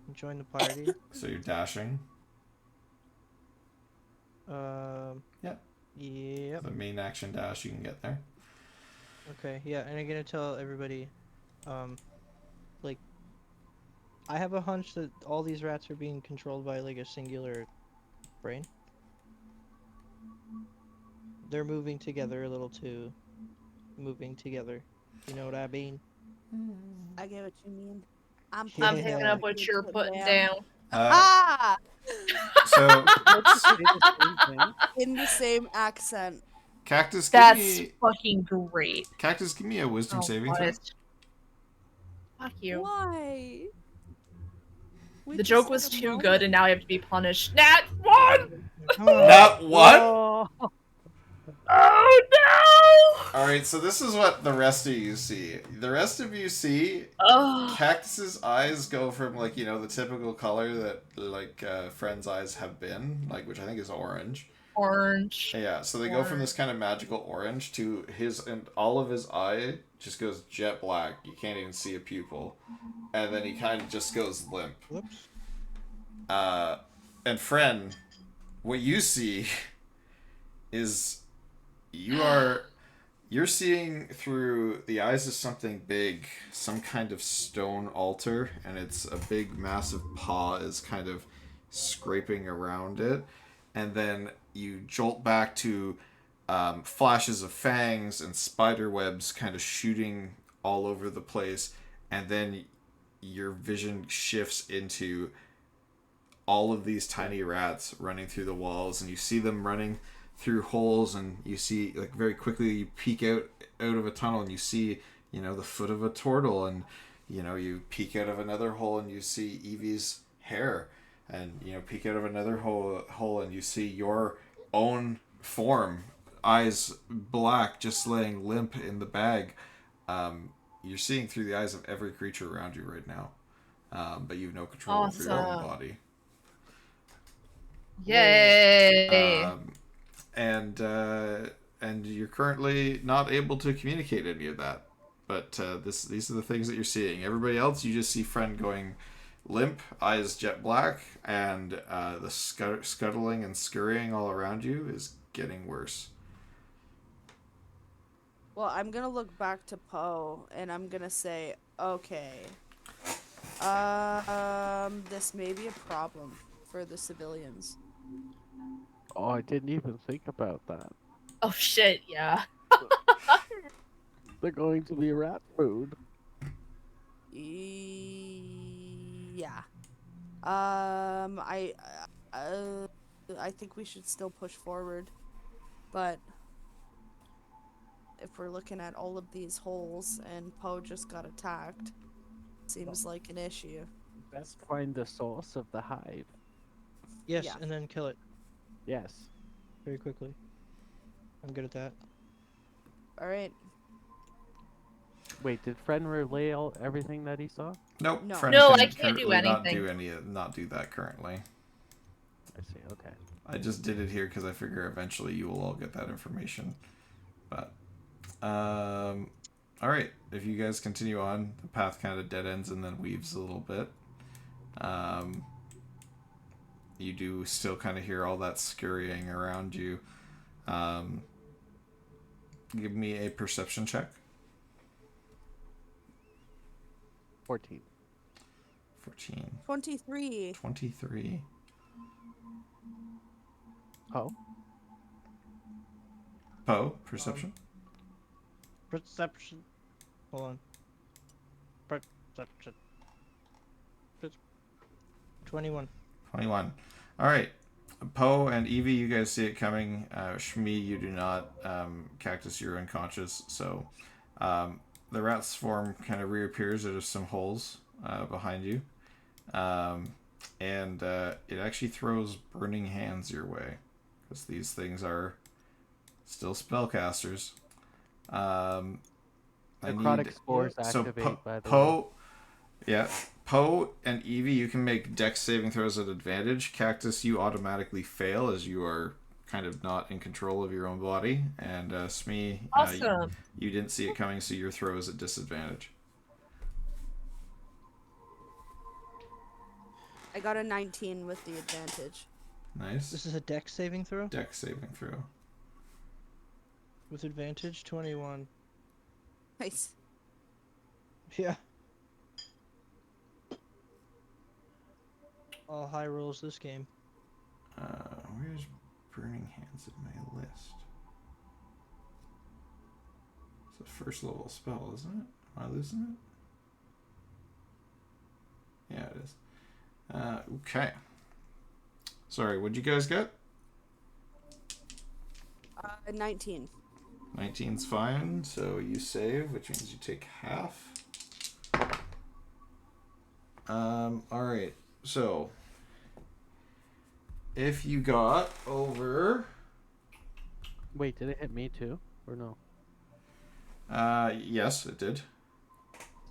and join the party. So you're dashing. Yep. The main action dash, you can get there. Okay, yeah, and I'm gonna tell everybody, like, I have a hunch that all these rats are being controlled by like a singular brain. They're moving together a little too moving together. You know what I mean? I get what you mean. I'm I'm putting Yeah. picking down up what what you're you're putting putting down. down. Ah! So Both say the same thing. In the same accent. Cactus, That's fucking great. give me a wisdom Oh, saving throw. what? Fuck you. Why? We The just joke had was a too good, and moment. now I have to be punished. Nat 1! Come on. Not one. Oh, Oh no! All right, so this is what the rest of you see. The rest of you see Oh, Cactus's eyes go from like the typical color that like Friend's eyes have been, like which I think is orange. orange. Yeah, so they go from this kind of magical orange to his and all of his eye just goes jet black. You can't even see a pupil, and then he kind of just goes limp. Whoops. And Friend, what you see is you're seeing through the eyes of something big, some kind of stone altar, and it's a big, massive paw is kind of scraping around it. And then you jolt back to flashes of fangs and spider webs kind of shooting all over the place. And then your vision shifts into all of these tiny rats running through the walls, and you see them running through holes, and you see like very quickly you peek out of a tunnel and you see the foot of a turtle, and you peek out of another hole and you see Evie's hair, and peek out of another hole and you see your own form, eyes black, just laying limp in the bag. You're seeing through the eyes of every creature around you right now, but you have no control over your own Awesome. body. Yay! Um, and you're currently not able to communicate any of that. But these are the things that you're seeing. Everybody else, you just see Friend going limp, eyes jet black, and the scuttling and scurrying all around you is getting worse. Well, I'm gonna look back to Poe and I'm gonna say, okay. This may be a problem for the civilians. oh, I didn't even think about that. Oh shit, yeah. They're going to be rat food. Yeah. I think we should still push forward, but if we're looking at all of these holes and Poe just got attacked, seems like an issue. Best find the source of the hive. Yes, Yeah. and then kill it Yes. very quickly. I'm good at that. All right. Wait, did Friend relay everything that he saw? Nope. No. Friend No, can I can't do currently anything. not do that currently. I see. Okay. I just did it here because I figure eventually you will all get that information. But, all right. If you guys continue on, the path kind of dead ends and then weaves a little bit. You do still kind of hear all that scurrying around you. Give me a perception check. 14. 14. 23. 23. Oh. Poe, perception? Perception. Hold on. Perception. 21. 21. All right. Poe and Evie, you guys see it coming. Shmi, you do not. Cactus, you're unconscious. So the rat swarm kind of reappears out of some holes behind you. And it actually throws burning hands your way. Because these things are still spellcasters. Necrotic spores activate, by the way. Yeah, Poe and Evie, you can make dex saving throws at advantage. Cactus, you automatically fail as you are kind of not in control of your own body. And Smee, Awesome. you didn't see it coming, so your throw is at disadvantage. I got a 19 with the advantage. Nice. This is a dex saving throw Dex saving throw. with advantage. 21. Nice. Yeah. All high rolls this game. Where's Burning Hands in my list? It's a first level spell, isn't it? Am I losing it? Yeah, it is. Okay. Sorry, what'd you guys get? 19. 19's fine, so you save, which means you take half. Alright, so if you got over Wait, did it hit me too? Or no? yes, it did.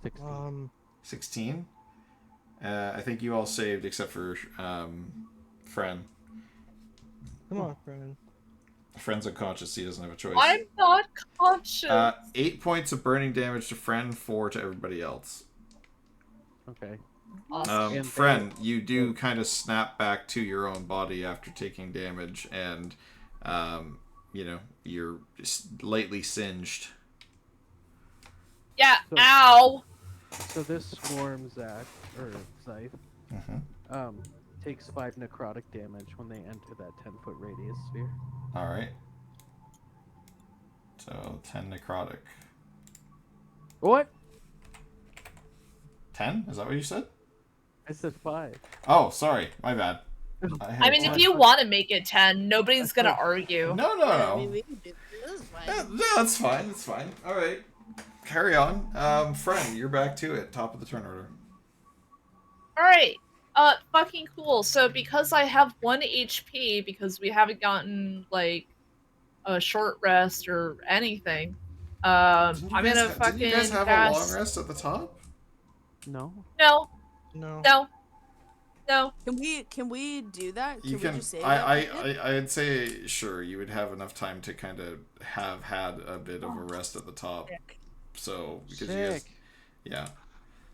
16. 16. I think you all saved except for Fren. Come on, friend. Fren's unconscious, he doesn't have a choice. I'm not conscious. 8 points of burning damage to Fren, 4 to everybody else. Okay. Awesome. And Fren, you do kind of snap back to your own body after taking damage, and you know, you're lightly singed. Yeah, So- ow! So this swarm Zach or Scythe Mm-hmm. takes 5 necrotic damage when they enter that 10-foot radius sphere. All right. So 10 necrotic. What? 10? Is that what you said? I said 5. Oh, sorry, my bad. I mean, if you want to make it 10, nobody's gonna argue. No, Yeah, I no. mean, we can do this. No, that's fine. That's fine. All right. Carry on. Friend, you're back to it. Top of the turn order. Alright. Fucking cool. So because I have 1 HP, because we haven't gotten, like, a short rest or anything, I'm gonna fucking Didn't you guys have a long rest at the top? No. No, No. no, no. Can we do that? Can You we can. just say that? I'd say sure. You would have enough time to kind of have had a bit of a rest at the top. So because you guys, Sick. yeah,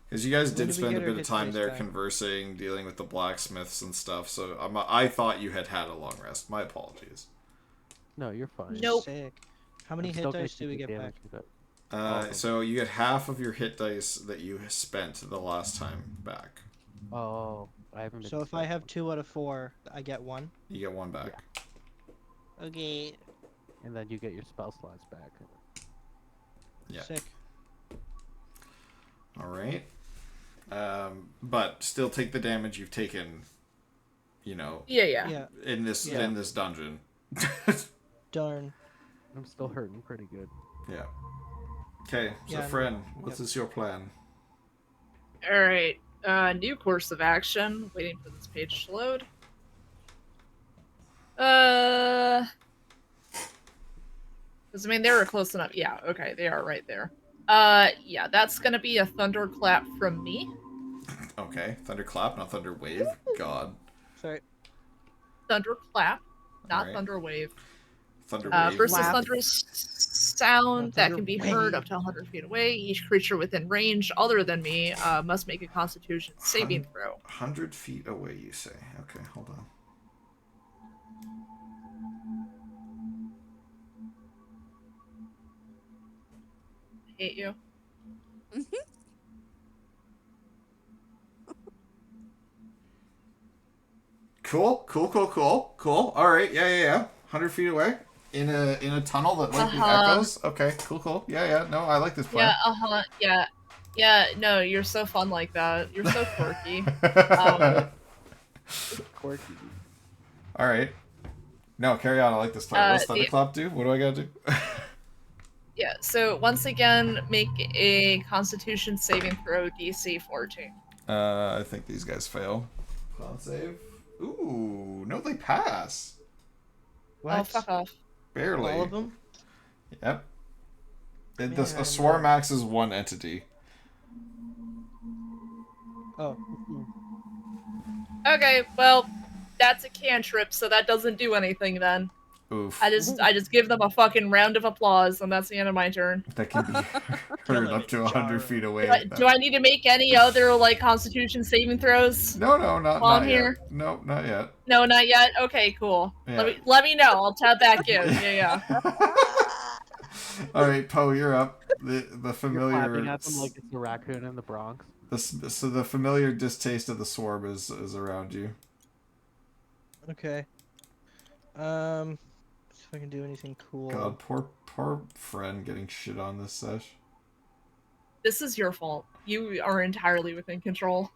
because you guys When did did we spend a get our bit of hit time dice there back? conversing, dealing with the blacksmiths and stuff. So I thought you had had a long rest. My apologies. No, you're fine. Nope. Sick. How many I'm hit still gonna dice do we keep the get damage back? you got. So you get half of your hit dice that you spent the last time back. Oh, I haven't been. So if I have 2 out of 4, I get 1. You get one back. Okay. And then you get your spell slots back. Yeah. Sick. All right. But still take the damage you've taken. You know, Yeah, yeah. Yeah. in this dungeon. Darn. I'm still hurting pretty good. Yeah. Okay, so Yeah, friend, what yep. is your plan? Alright. New course of action. Waiting for this page to load. Because, I mean, they were close enough. Yeah, okay, they are right there. Yeah, that's gonna be a thunderclap from me. Okay, thunderclap, not thunder wave. God, Sorry. Thunderclap, not Alright. thunder wave. thunder wave. Versus Flap. thunderous sound Not that thunder can be wave. heard up to 100 feet away. Each creature within range other than me must make a Constitution saving throw. 100 feet away, you say? Okay, hold on. Hate you. Cool. All right, yeah. 100 feet away in a tunnel that likely Uh-huh. echoes. Okay, cool. Yeah. No, I like this plan. Yeah, yeah. Yeah, no, you're so fun like that. You're so quirky. Quirky. All right. No, carry on. I like this plan. What's the- thunderclap do? What do I gotta do? Yeah, so once again, make a Constitution saving throw DC 14. I think these guys fail. Con save. Ooh, no, they pass. What? Oh, fuck off. Barely. All of them? Yep. A Man, swarm axe is one entity. Oh. Okay, well, that's a cantrip, so that doesn't do anything then. Oof. I just give them a fucking round of applause, and that's the end of my turn. That can be heard up to 100 feet away. Do I need to make any other, like, Constitution saving throws? No, while not I'm yet. here? No, not yet. No, not yet? Okay, cool. Yeah. Let me know. I'll tap back in. Yeah. All right, Poe, you're up. The You're familiar. clapping at them like it's a raccoon in the Bronx. So the familiar distaste of the swarm is around you. Okay. if I can do anything cool. God, poor friend getting shit on this sesh. This is your fault. You are entirely within control.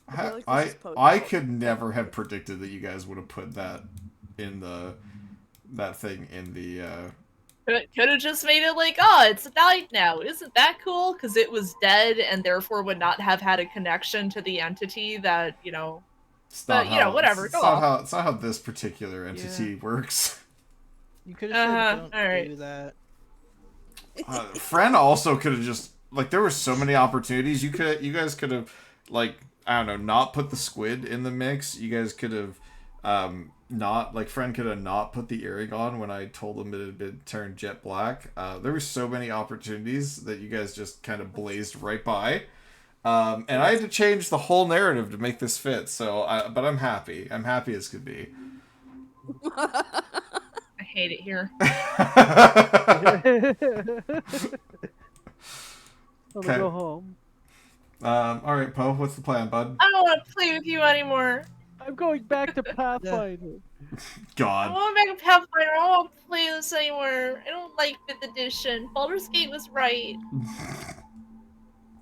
I feel like this I is I could never have predicted that you guys would have put that in that thing in the Could have just made it like, oh, it's night now. Isn't that cool? Because it was dead and therefore would not have had a connection to the entity that, it's not But, how whatever, it's go not off. how it's not how this particular entity works. You could have said don't alright. do that. Friend also could have just like there were so many opportunities you guys could have like I don't know not put the squid in the mix. You guys could have not like friend could have not put the earring on when I told him it had been turned jet black. There were so many opportunities that you guys just kind of blazed right by. And I had to change the whole narrative to make this fit. But I'm happy. I'm happy as could be. I hate it here. I'm Okay. gonna go home. All right, Poe. What's the plan, bud? I don't want to play with you anymore. I'm going back to Pathfinder. I God. want to make a Pathfinder. I don't want to play this anymore. I don't like 5th edition. Baldur's Gate was right.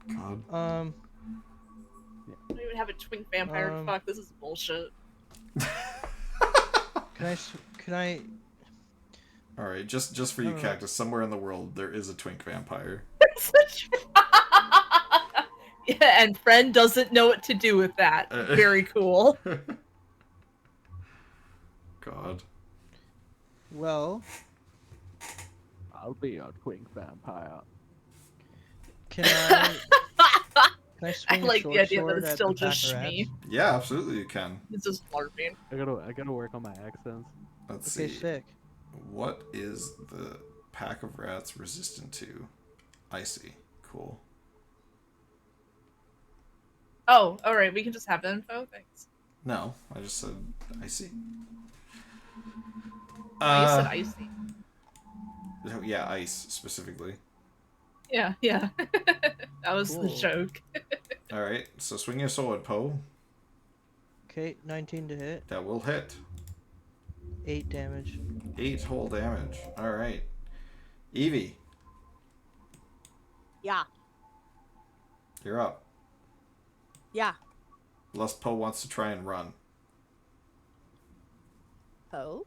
God. I don't even have a twink vampire. Fuck, this is bullshit. Can I? All right, just for you, Cactus. Somewhere in the world, there is a twink vampire. Yeah, and friend doesn't know what to do with that. Very cool. God. Well, I'll be a twink vampire. can I? Can I swing like a the short idea that sword it's at still the just pack of me. rats? Yeah, absolutely, you can. It's just LARPing. I gotta work on my accents. Let's Okay, see. sick. What is the pack of rats resistant to? Icy. Cool. Oh, alright, we can just have the info. Thanks. No, I just said icy. Oh, you said icy. Yeah, ice specifically. Yeah. That was the Cool. joke. All right, so swing your sword, Poe. Okay, 19 to hit. That will hit. 8 damage. 8 whole damage. All right, Evie, Yeah. you're up. Yeah. Unless Poe wants to try and run. Oh.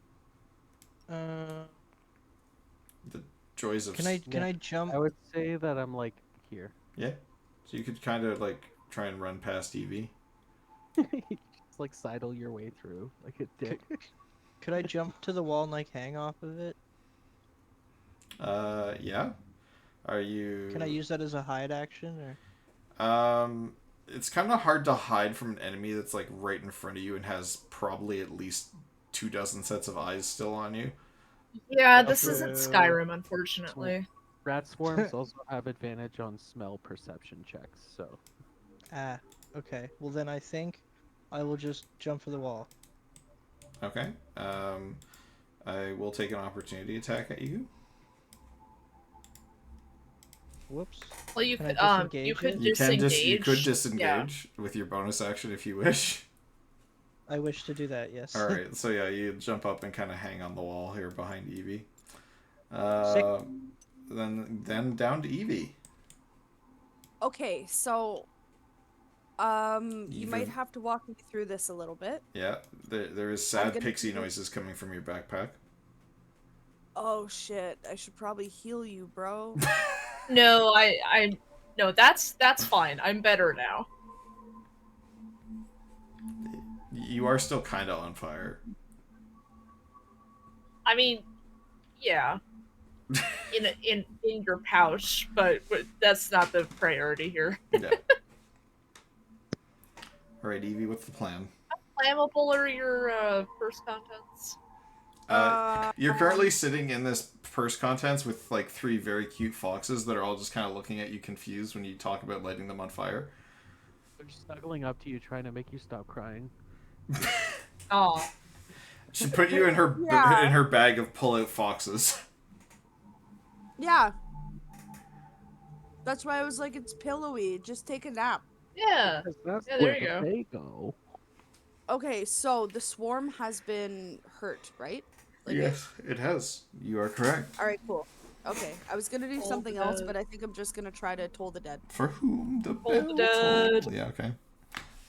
Uh, The joys of can I jump? I would say that I'm like here. Yeah. So you could kind of like try and run past Evie. Just like sidle your way through like a dick. Could I jump to the wall and like hang off of it? Yeah. Are you? Can I use that as a hide action or? It's kind of hard to hide from an enemy that's like right in front of you and has probably at least 24 sets of eyes still on you. Yeah, this isn't Skyrim, unfortunately. Rat swarms also have advantage on smell perception checks, so. Ah, okay. Well then I think I will just jump for the wall. Okay. I will take an opportunity attack at you. Whoops. Well, you Can could I you disengage could it? disengage. You could disengage with your bonus action if you wish. I wish to do that, yes. All right. So yeah, you jump up and kind of hang on the wall here behind Evie. Sick. Then down to Evie. Okay, so you Even- might have to walk me through this a little bit. Yeah, there is I'm sad gonna pixie do- noises coming from your backpack. Oh shit, I should probably heal you, bro. No, no, that's fine. I'm better now. You are still kind of on fire. I mean, yeah. In your pouch, but that's not the priority here. Yeah. All right, Evie, what's the plan? Flammable are your purse contents? You're currently sitting in this purse contents with like 3 very cute foxes that are all just kind of looking at you confused when you talk about lighting them on fire. They're snuggling up to you, trying to make you stop crying. Oh, She put you in her Yeah. in her bag of pull-out foxes. Yeah. That's why I was like, it's pillowy. Just take a nap. yeah. That's Yeah, there where you go. they go. Okay, so the swarm has been hurt, right? Like Yes, it has. You are correct. All right, cool. Okay, I was gonna do Toll something the else, dead. but I think I'm just gonna try to toll the dead. For whom the Toll the bell dead. toll. Yeah, okay.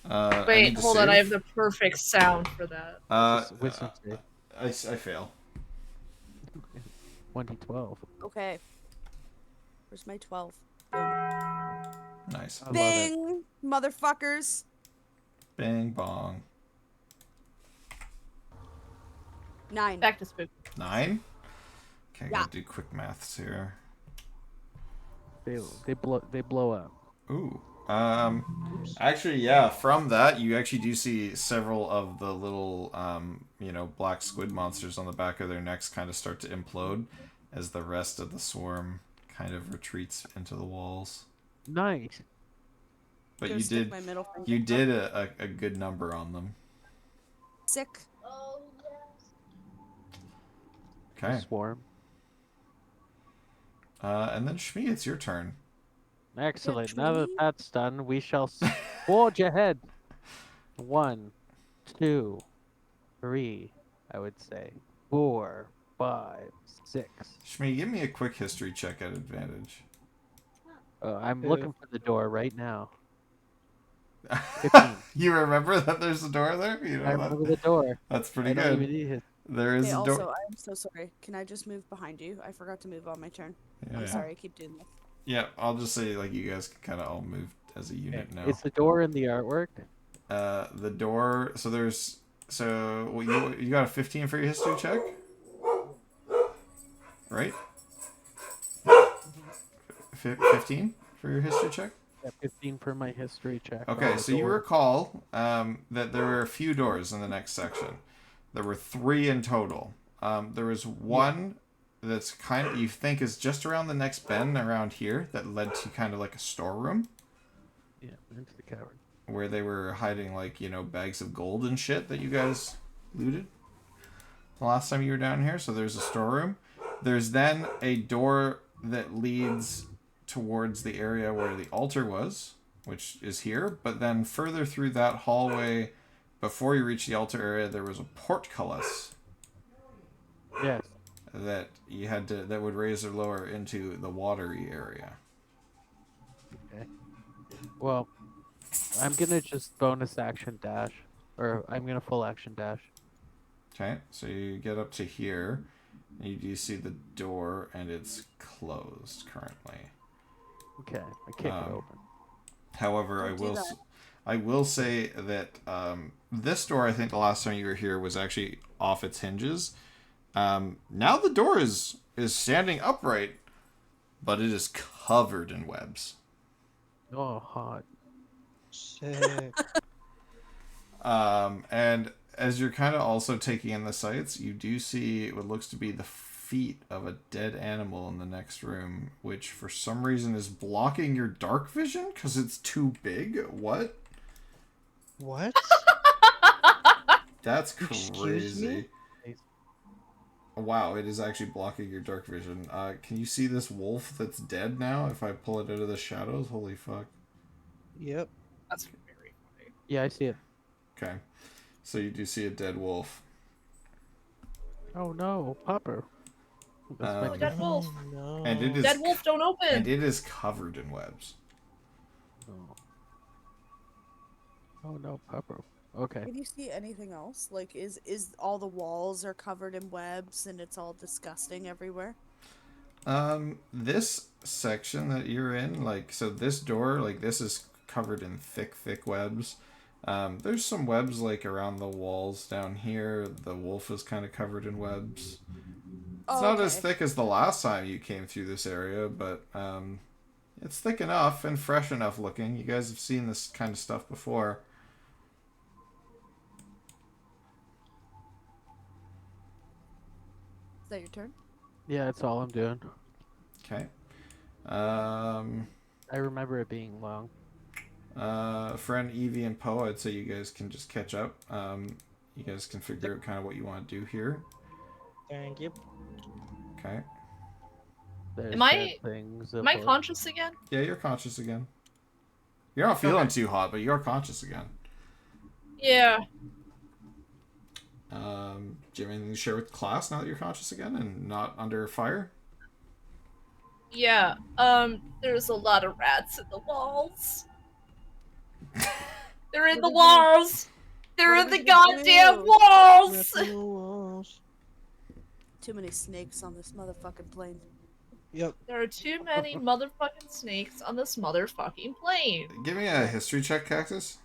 I Wait, need to hold on. I have save. the perfect sound for that. Just wisdom save. I fail. 2012. Okay. Where's my 12? Boom. Nice. I love it. Bing, motherfuckers. Bang bong. 9. Back to spook. 9? Okay, I Yeah. gotta do quick maths here. They blow up. Ooh. Oops. Actually, yeah, from that, you actually do see several of the little, black squid monsters on the back of their necks kind of start to implode as the rest of the swarm kind of retreats into the walls. Nice. But Gonna you stick did, my middle finger you up. did a good number on them. Sick. Okay. Swarm. And then Shmi, it's your turn. Excellent. Now that tree? that's done, we shall forge ahead. 1, 2, 3, I would say. 4, 5, 6. Shmi, give me a quick history check at advantage. I'm Okay. looking for the door right now. 15. You remember that there's a door there? You I know remember that? the door. That's pretty I don't even good. need his. There is Okay, a also, door. I'm so sorry. Can I just move behind you? I forgot to move on my turn. Yeah. I'm sorry, I keep doing this. Yeah, I'll just say like you guys can kind of all move as a unit now. It's the door in the artwork. The door. So there's. So well, you got a 15 for your history check, right? 15 for your history check. Yeah, 15 for my history check. on Okay, the so you door. recall that there were a few doors in the next section. There were 3 in total. There was one that's kind of you think is just around the next bend around here that led to kind of like a storeroom Yeah, into the cavern. where they were hiding like bags of gold and shit that you guys looted the last time you were down here. So there's a storeroom. There's then a door that leads towards the area where the altar was, which is here. But then further through that hallway, before you reach the altar area, there was a portcullis Yes. that you had to that would raise or lower into the watery area. Okay. Well, I'm gonna just bonus action dash, or I'm gonna full action dash. Okay, so you get up to here, and you do see the door, and it's closed currently. Okay, I kick it open. However, Don't do that. I will say that this door, I think the last time you were here was actually off its hinges. Now the door is standing upright, but it is covered in webs. Oh, hot. Sick. And as you're kind of also taking in the sights, you do see what looks to be the feet of a dead animal in the next room, which for some reason is blocking your dark vision because it's too big. What? What? That's Excuse crazy. me? Wow, it is actually blocking your dark vision. Can you see this wolf that's dead now if I pull it out of the shadows? Holy fuck. Yep. That's very funny. Yeah, I see it. Okay. So you do see a dead wolf. Oh no, Popper. That's my Um, Dead wolf. Oh, no. And it is Dead wolf, don't open. and it is covered in webs. Oh. Oh no, Popper. Okay. Can you see anything else? Like, is all the walls are covered in webs and it's all disgusting everywhere? This section that you're in, like, so this door, like, this is covered in thick webs. There's some webs, like, around the walls down here. The wolf is kind of covered in webs. It's Oh, not as okay. thick as the last time you came through this area, but, it's thick enough and fresh enough looking. You guys have seen this kind of stuff before. Is that your turn? Yeah, that's all I'm doing. Okay. I remember it being long. Friend Evie and Poe, I'd say you guys can just catch up. You guys can figure out kind of what you want to do here. Thank you. Okay. There's Am I- dead things. Am I afoot. conscious again? Yeah, you're conscious again. You're not feeling too hot, but you're conscious again. Yeah. Do you have anything to share with class now that you're conscious again and not under fire? Yeah, there's a lot of rats in the walls. They're in What the are we gonna- walls! They're what are in we the gonna goddamn do? walls! Rats in the walls. Too many snakes on this motherfucking plane. Yep. There are too many motherfucking snakes on this motherfucking plane. Give me a history check, Cactus.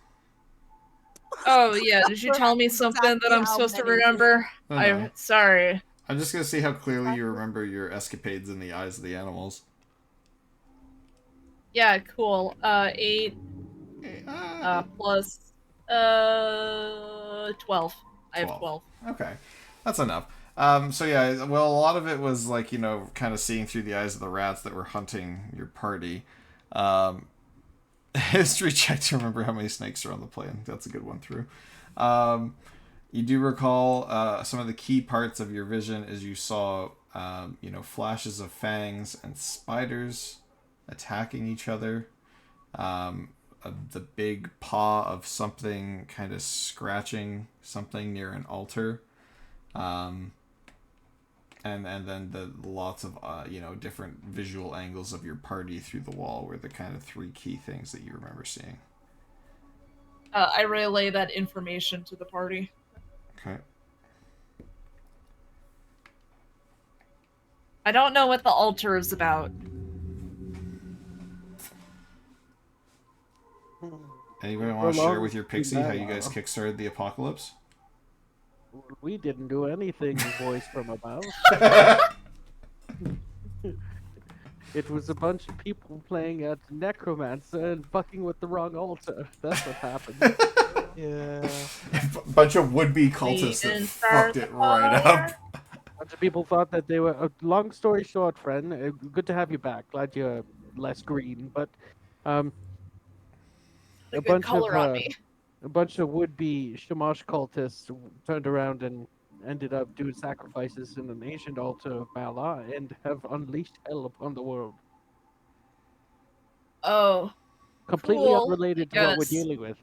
Oh yeah, did you tell me something that Exactly I'm how supposed to many. remember? No, no. Sorry. I'm just gonna see how clearly you remember your escapades in the eyes of the animals. Yeah, cool. 8 plus 12. I have 12. Okay, that's enough. So yeah, well, a lot of it was like, you know, kind of seeing through the eyes of the rats that were hunting your party. History check to remember how many snakes are on the plane. That's a good one through. You do recall some of the key parts of your vision as you saw, you know, flashes of fangs and spiders attacking each other. The big paw of something kind of scratching something near an altar. And then the lots of you know, different visual angles of your party through the wall were the kind of three key things that you remember seeing. I relay that information to the party. Okay. I don't know what the altar is about. Anybody want to share Prolonged with your Pixie how you guys kickstarted the apocalypse? We didn't do anything, voice from above. It was a bunch of people playing at Necromancer and fucking with the wrong altar. That's what happened. Yeah. A bunch of would-be cultists that fucked it right up. A bunch of people thought that they were. Long story short, friend, good to have you back. Glad you're less green, but um, A a good bunch of color on me. a bunch of would-be Shamash cultists turned around and ended up doing sacrifices in an ancient altar of Bala and have unleashed hell upon the world. Oh, Completely cool. unrelated to what we're Yes. dealing with.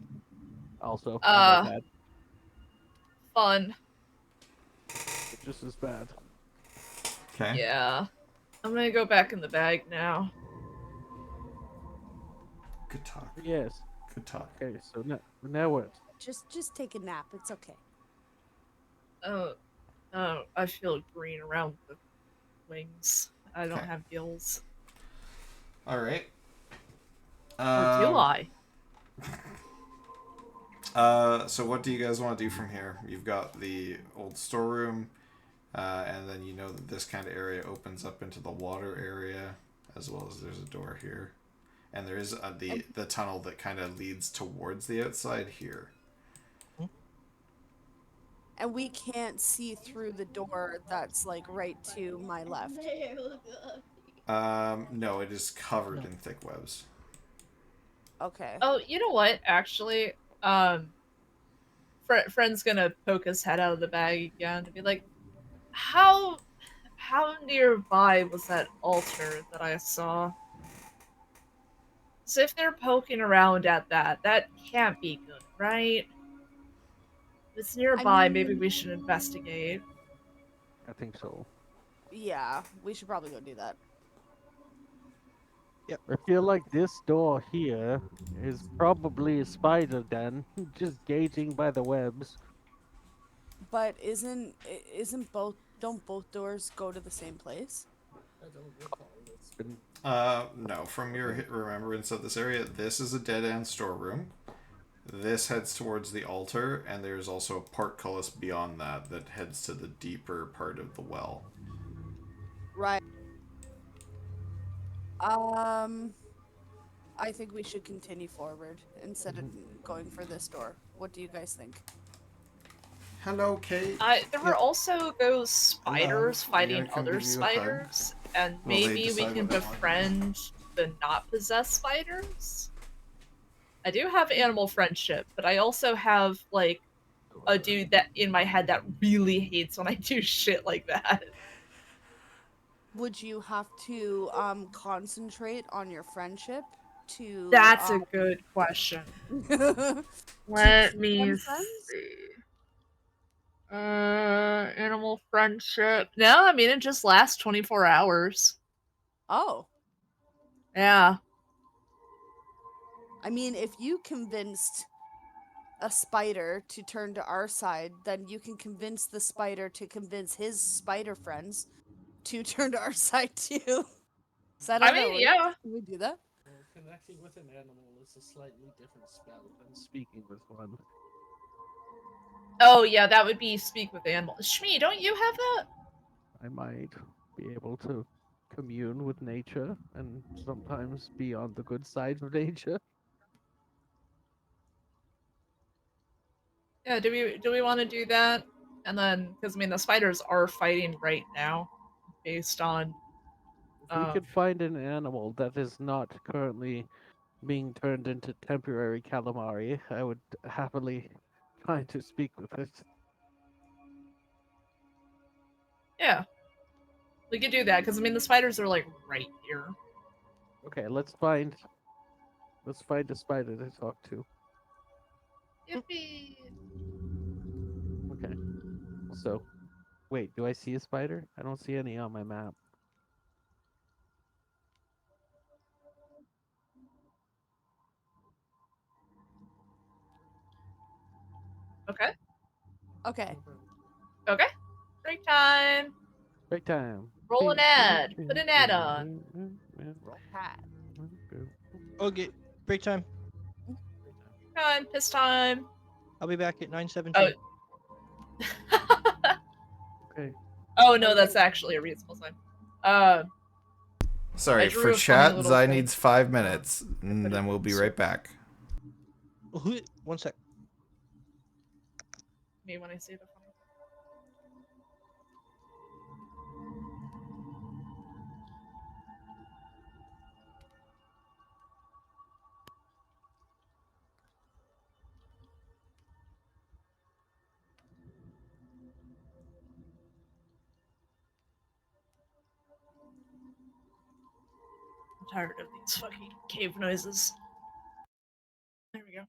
Also, I might add, Fun. just as bad. Okay. Yeah. I'm gonna go back in the bag now. Good talk. Yes. Good talk. Okay. So now what? Just take a nap. It's okay. Oh, I feel green around the wings. I don't Okay. have gills. All right. Or do I? So what do you guys want to do from here? You've got the old storeroom, and then you know that this kind of area opens up into the water area, as well as there's a door here, and there is the tunnel that kind of leads towards the outside here. And we can't see through the door that's like right to my left. No, it is covered in thick webs. Okay. Oh, you know what? Actually, friend's gonna poke his head out of the bag again to be like, how nearby was that altar that I saw? So if they're poking around at that can't be good, right? If it's nearby, maybe we should investigate. I think so. Yeah, we should probably go do that. I feel like this door here is probably a spider den, just gauging by the webs. But isn't don't both doors go to the same place? No. From your remembrance of this area, this is a dead-end storeroom. This heads towards the altar, and there's also a portcullis beyond that that heads to the deeper part of the well. Right. I think we should continue forward instead of going for this door. What do you guys think? Hello, Kate. There were also those spiders Hello. fighting You're gonna come other give you a hug? spiders, and Will they maybe we decide can what they want? befriend the not possessed spiders. I do have animal friendship, but I also have like a dude that in my head that really hates when I do shit like that. Would you have to concentrate on your friendship to That's a good question. to Let keep me them friends? see. Animal friendship. No, I mean it just lasts 24 hours. Oh, Yeah. I mean, if you convinced a spider to turn to our side, then you can convince the spider to convince his spider friends to turn to our side too. Is that how I that mean, works? yeah. Can we do that? Well, connecting with an animal is a slightly different spell than speaking with one. Oh, yeah, that would be speak with animals. Shmi, don't you have that? I might be able to commune with nature and sometimes be on the good side of nature. Yeah, do we want to do that? And then, because I mean, the spiders are fighting right now, based on If we um. could find an animal that is not currently being turned into temporary calamari, I would happily try to speak with it. Yeah, we could do that because I mean the spiders are like right here. Okay, let's find a spider to talk to. Yippee! Okay. So, wait, do I see a spider? I don't see any on my map. Okay. Okay. Okay. Break time. Break time. Roll an ad. Put an ad on. Roll cat. Okay, break time. Time. Piss time. I'll be back at Oh. 9:17. Okay. Oh no, that's Alright. actually a reasonable time. Uh, I Sorry, for drew a funny chat, little Zai thing. needs 5 Uh, minutes, I and put it then we'll in be the right back. One sec. me when I say the funny. I'm tired of these fucking cave noises. There we go.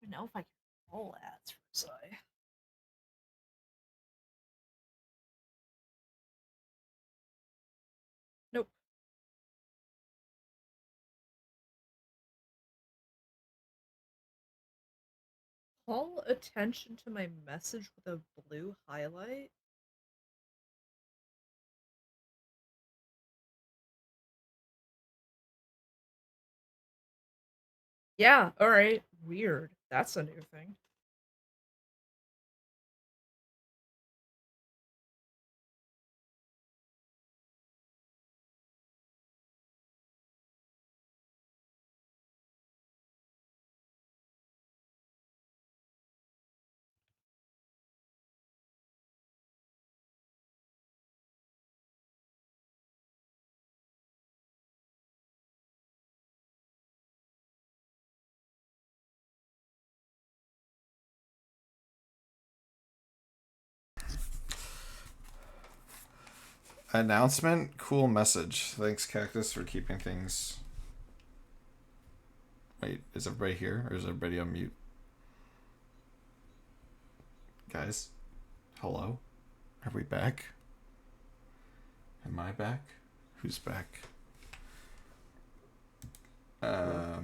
I don't know if I can roll ads for Zai. Nope. Call attention to my message with a blue highlight. Yeah, alright. Weird. That's a new thing. Announcement, cool message. Thanks, Cactus, for keeping things. Wait, is everybody here or is everybody on mute? Guys, hello? Are we back? Am I back? Who's back? Hello?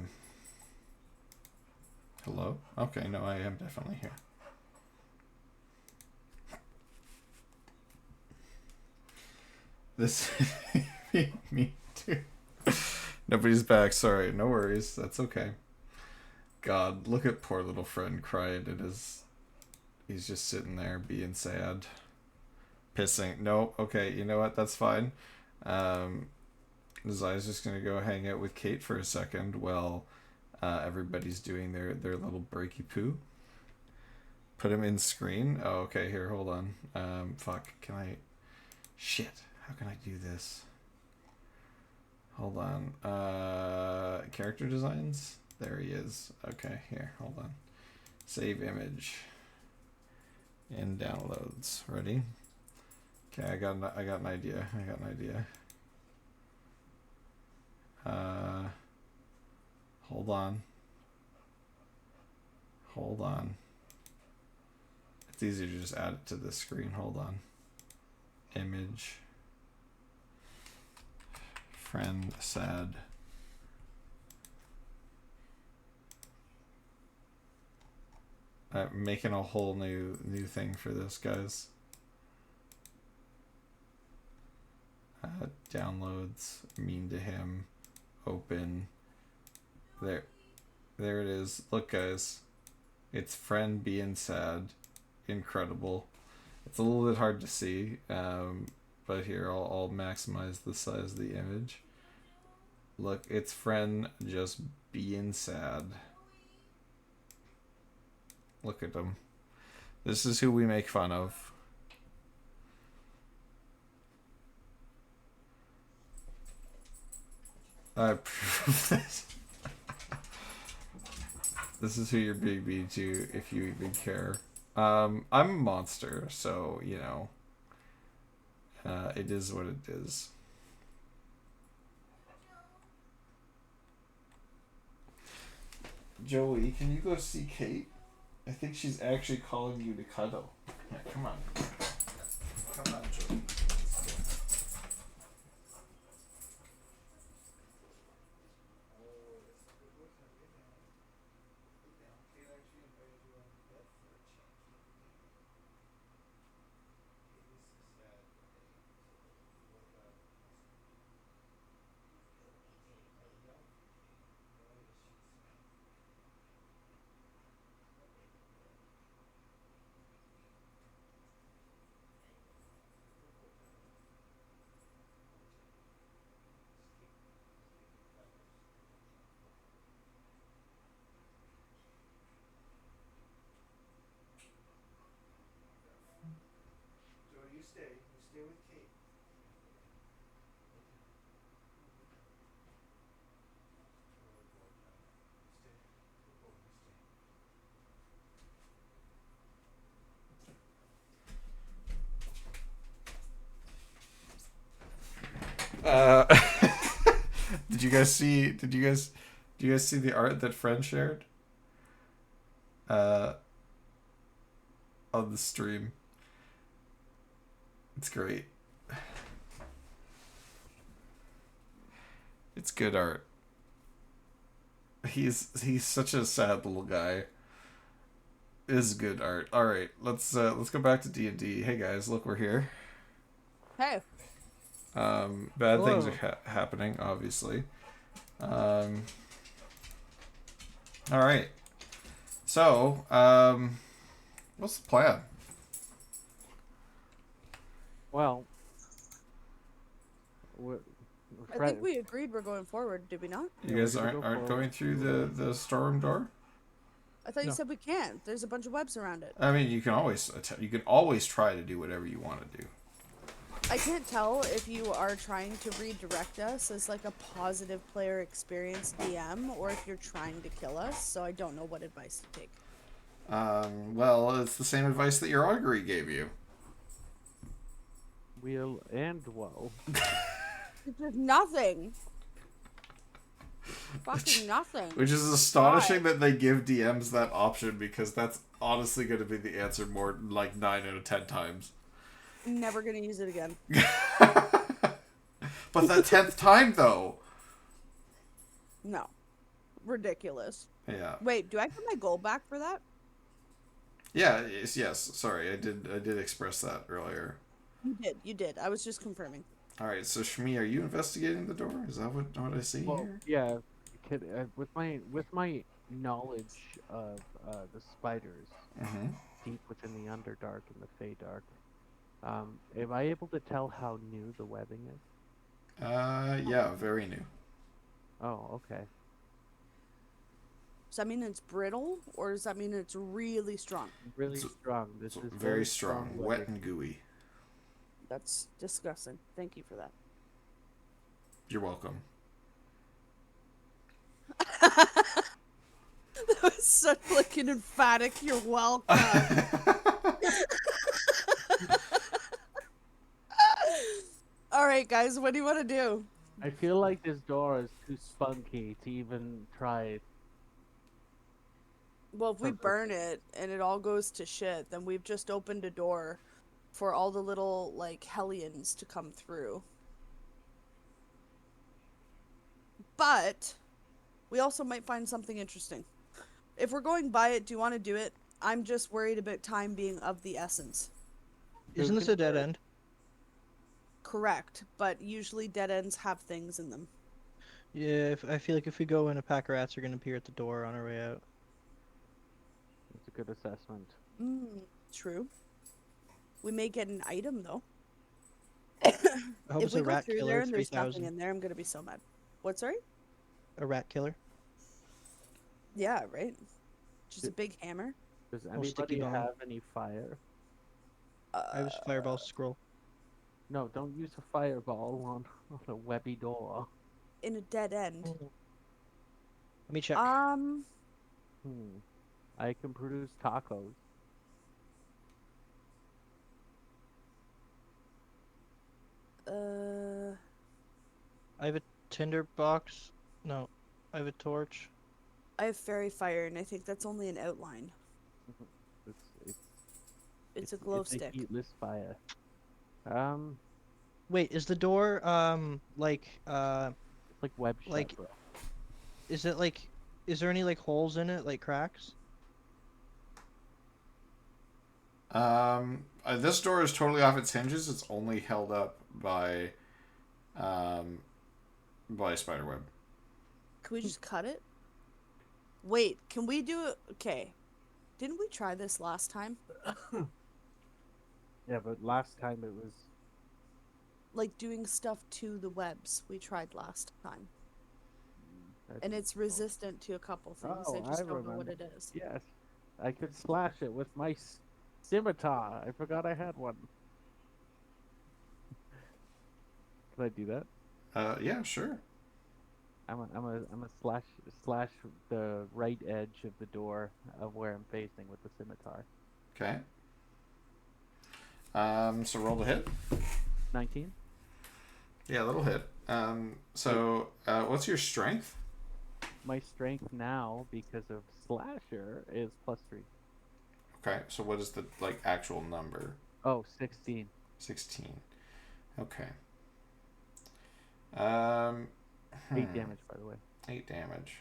Okay, no, I am definitely here. This me too. Nobody's back. Sorry, no worries. That's okay. God, look at poor little friend crying. He's just sitting there being sad, pissing. No, okay. You know what? That's fine. Zai's just gonna go hang out with Kate for a second while everybody's doing their little breaky poo. Put him in screen. Oh, okay. Here, hold on. Fuck. Can I? Shit. How can I do this? Hold on. Character designs? There he is. Okay, here, hold on. Save image. In downloads. Ready? Okay, I got an idea. Hold on. It's easier to just add it to this screen. Hold on. Image. Friend sad. I'm making a whole new thing for this, guys. Downloads, mean to him, open. There it is. Look, guys, it's friend being sad. Incredible. It's a little bit hard to see, but here I'll maximize the size of the image. Look, it's friend just being sad. Look at him. This is who we make fun of. I approve this. This is who you're being mean to if you even care. I'm a monster, so, you know. It is what it is. Joey, can you go see Kate? I think she's actually calling you to cuddle. Yeah, come on. Come on, Joey. You stay with Kate. Did you guys see? Do you guys see the art that Friend shared? On the stream. It's great. It's good art. He's such a sad little guy. It is good art. All right, let's go back to D&D. Hey guys, look, we're here. Hey. Bad things are happening, obviously. All right. So, what's the plan? Well, I think we agreed we're going forward, did we not? You guys aren't going through the storm door? I thought you said we can't. There's a bunch of webs around it. I mean, you can always try to do whatever you want to do. I can't tell if you are trying to redirect us as like a positive player experience DM or if you're trying to kill us, so I don't know what advice to take. Well, it's the same advice that your augury gave you. Wheel and woe. It's just nothing. Fucking nothing. Which is astonishing that they give DMs that option, because that's honestly going to be the answer more like 9 out of 10 times. Never gonna use it again. But that 10th time, though. No. Ridiculous. Yeah. Wait, do I get my gold back for that? Yeah, yes. Sorry, I did express that earlier. You did. I was just confirming. Alright, so Shmi, are you investigating the door? Is that what I see Well, here? yeah. With my knowledge of the spiders Mm-hmm. deep within the Underdark and the Feydark, am I able to tell how new the webbing is? Yeah, very new. Oh, okay. Does that mean it's brittle, or does that mean it's really strong? Really It's- strong. This It's is very strong, wet webbing. and gooey. That's disgusting. Thank you for that. You're welcome. That was such like an emphatic "you're welcome." All right, guys, what do you want to do? I feel like this door is too spunky to even try. Well, if we Perfect. burn it and it all goes to shit, then we've just opened a door for all the little like hellions to come through. But we also might find something interesting. If we're going by it, do you want to do it? I'm just worried about time being of the essence. Isn't this a dead end? Correct, but usually dead ends have things in them. Yeah, I feel like if we go in, a pack of rats are gonna appear at the door on our way out. It's a good assessment. True. We may get an item though. I hope If it's we a go rat through killer there and there's 3000. nothing in there, I'm gonna be so mad. What, sorry? A rat killer. Yeah, right. Just a big hammer. Does Oh, sticky anybody bomb. have any fire? I have a fireball scroll. No, don't use a fireball on a webby door. In a dead end. Let me check. I can produce tacos. I have a tinder box. No, I have a torch. I have fairy fire, and I think that's only an outline. It's It's a glow it's stick. a heatless fire. Wait, is the door It's like web shut, like- bro. is it like, is there any like holes in it, like cracks? This door is totally off its hinges. It's only held up by spiderweb. Can we just cut it? Wait, can we do it? Okay. Didn't we try this last time? Yeah, but last time it was. Like doing stuff to the webs we tried last time. I And don't it's know. resistant to a couple things. Oh, I just I don't know what remember. it is. Yes, I could slash it with my scimitar. I forgot I had one. Can I do that? Yeah, sure. I'm a slash the right edge of the door of where I'm facing with the scimitar. Okay. So roll to hit. 19. Yeah, that'll hit. What's your strength? My strength now, because of slasher, is +3. Okay, so what is the actual number? Oh, 16. 16. Okay. 8 damage, by the way. 8 damage.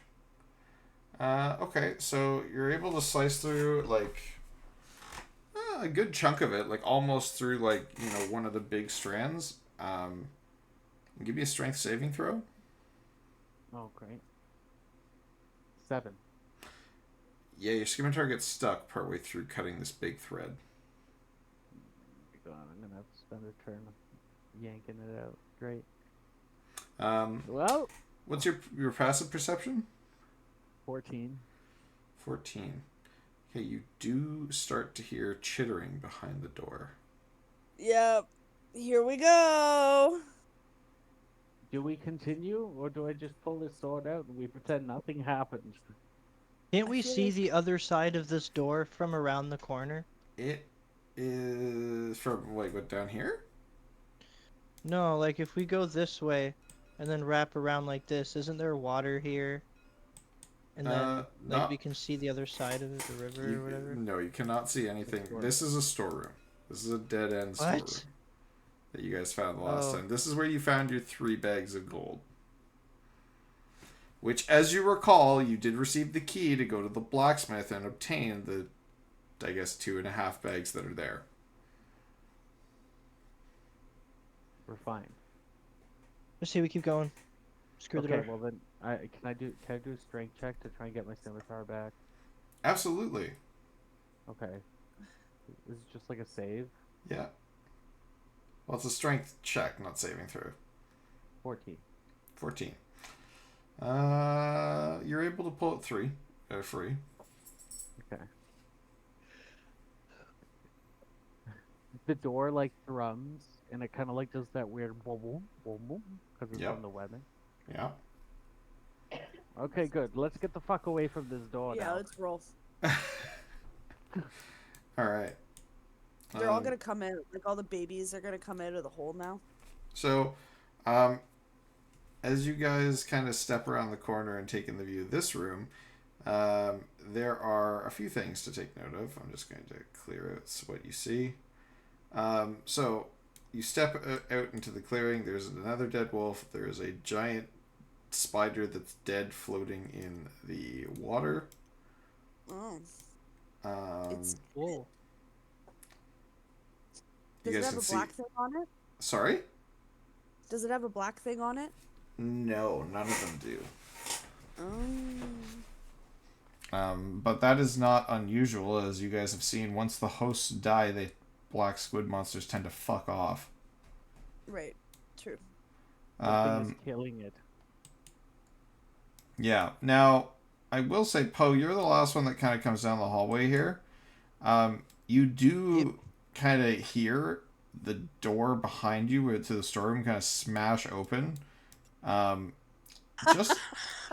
Okay, so you're able to slice through a good chunk of it, almost through one of the big strands. Give me a strength saving throw. Oh, great. 7. Yeah, your scimitar gets stuck partway through cutting this big thread. God, I'm gonna have to spend a turn yanking it out. Great. Well, What's your passive perception? 14. 14. Okay, you do start to hear chittering behind the door. Yep. Here we go. Do we continue, or do I just pull this sword out and we pretend nothing happened? Can't I we feel see like- the other side of this door from around the corner? It is from what down here? No, like if we go this way and then wrap around like this, isn't there water here? And then like we Not can see the other side of the river you. or whatever. No, you cannot see anything. This is a storeroom. This is a dead end storeroom What? that you guys found the last Oh, time. This is where you found your 3 bags of gold. Which, as you recall, you did receive the key to go to the blacksmith and obtain the, I guess, 2.5 bags that are there. We're fine. let's see. We keep going. Screw the Okay, door. well then, can I do a strength check to try and get my scimitar back? Absolutely. Okay. Is it just like a save? Yeah. Well, it's a strength check, not saving throw. 14. 14. You're able to pull it free. Okay. The door like thrums, and it kind of like does that weird boom boom boom boom because it's Yep. from the webbing. Yeah. Okay, good. Let's get the fuck away from this door Yeah, now. let's roll. All right. They're all gonna come in. Like all the babies are gonna come out of the hole now. So, as you guys kind of step around the corner and take in the view of this room, there are a few things to take note of. I'm just going to clear out what you see. So, you step out into the clearing. There's another dead wolf. There is a giant spider that's dead floating in the water. Oh, It's Whoa. you does it guys have can a see. black thing on it? Sorry? Does it have a black thing on it? No, none of them do. Oh. But that is not unusual, as you guys have seen. Once the hosts die, they black squid monsters tend to fuck off. Right. True. Something is killing it. Yeah. Now, I will say, Poe, you're the last one that kind of comes down the hallway here. You do kind of hear the door behind you to the storeroom kind of smash open. Just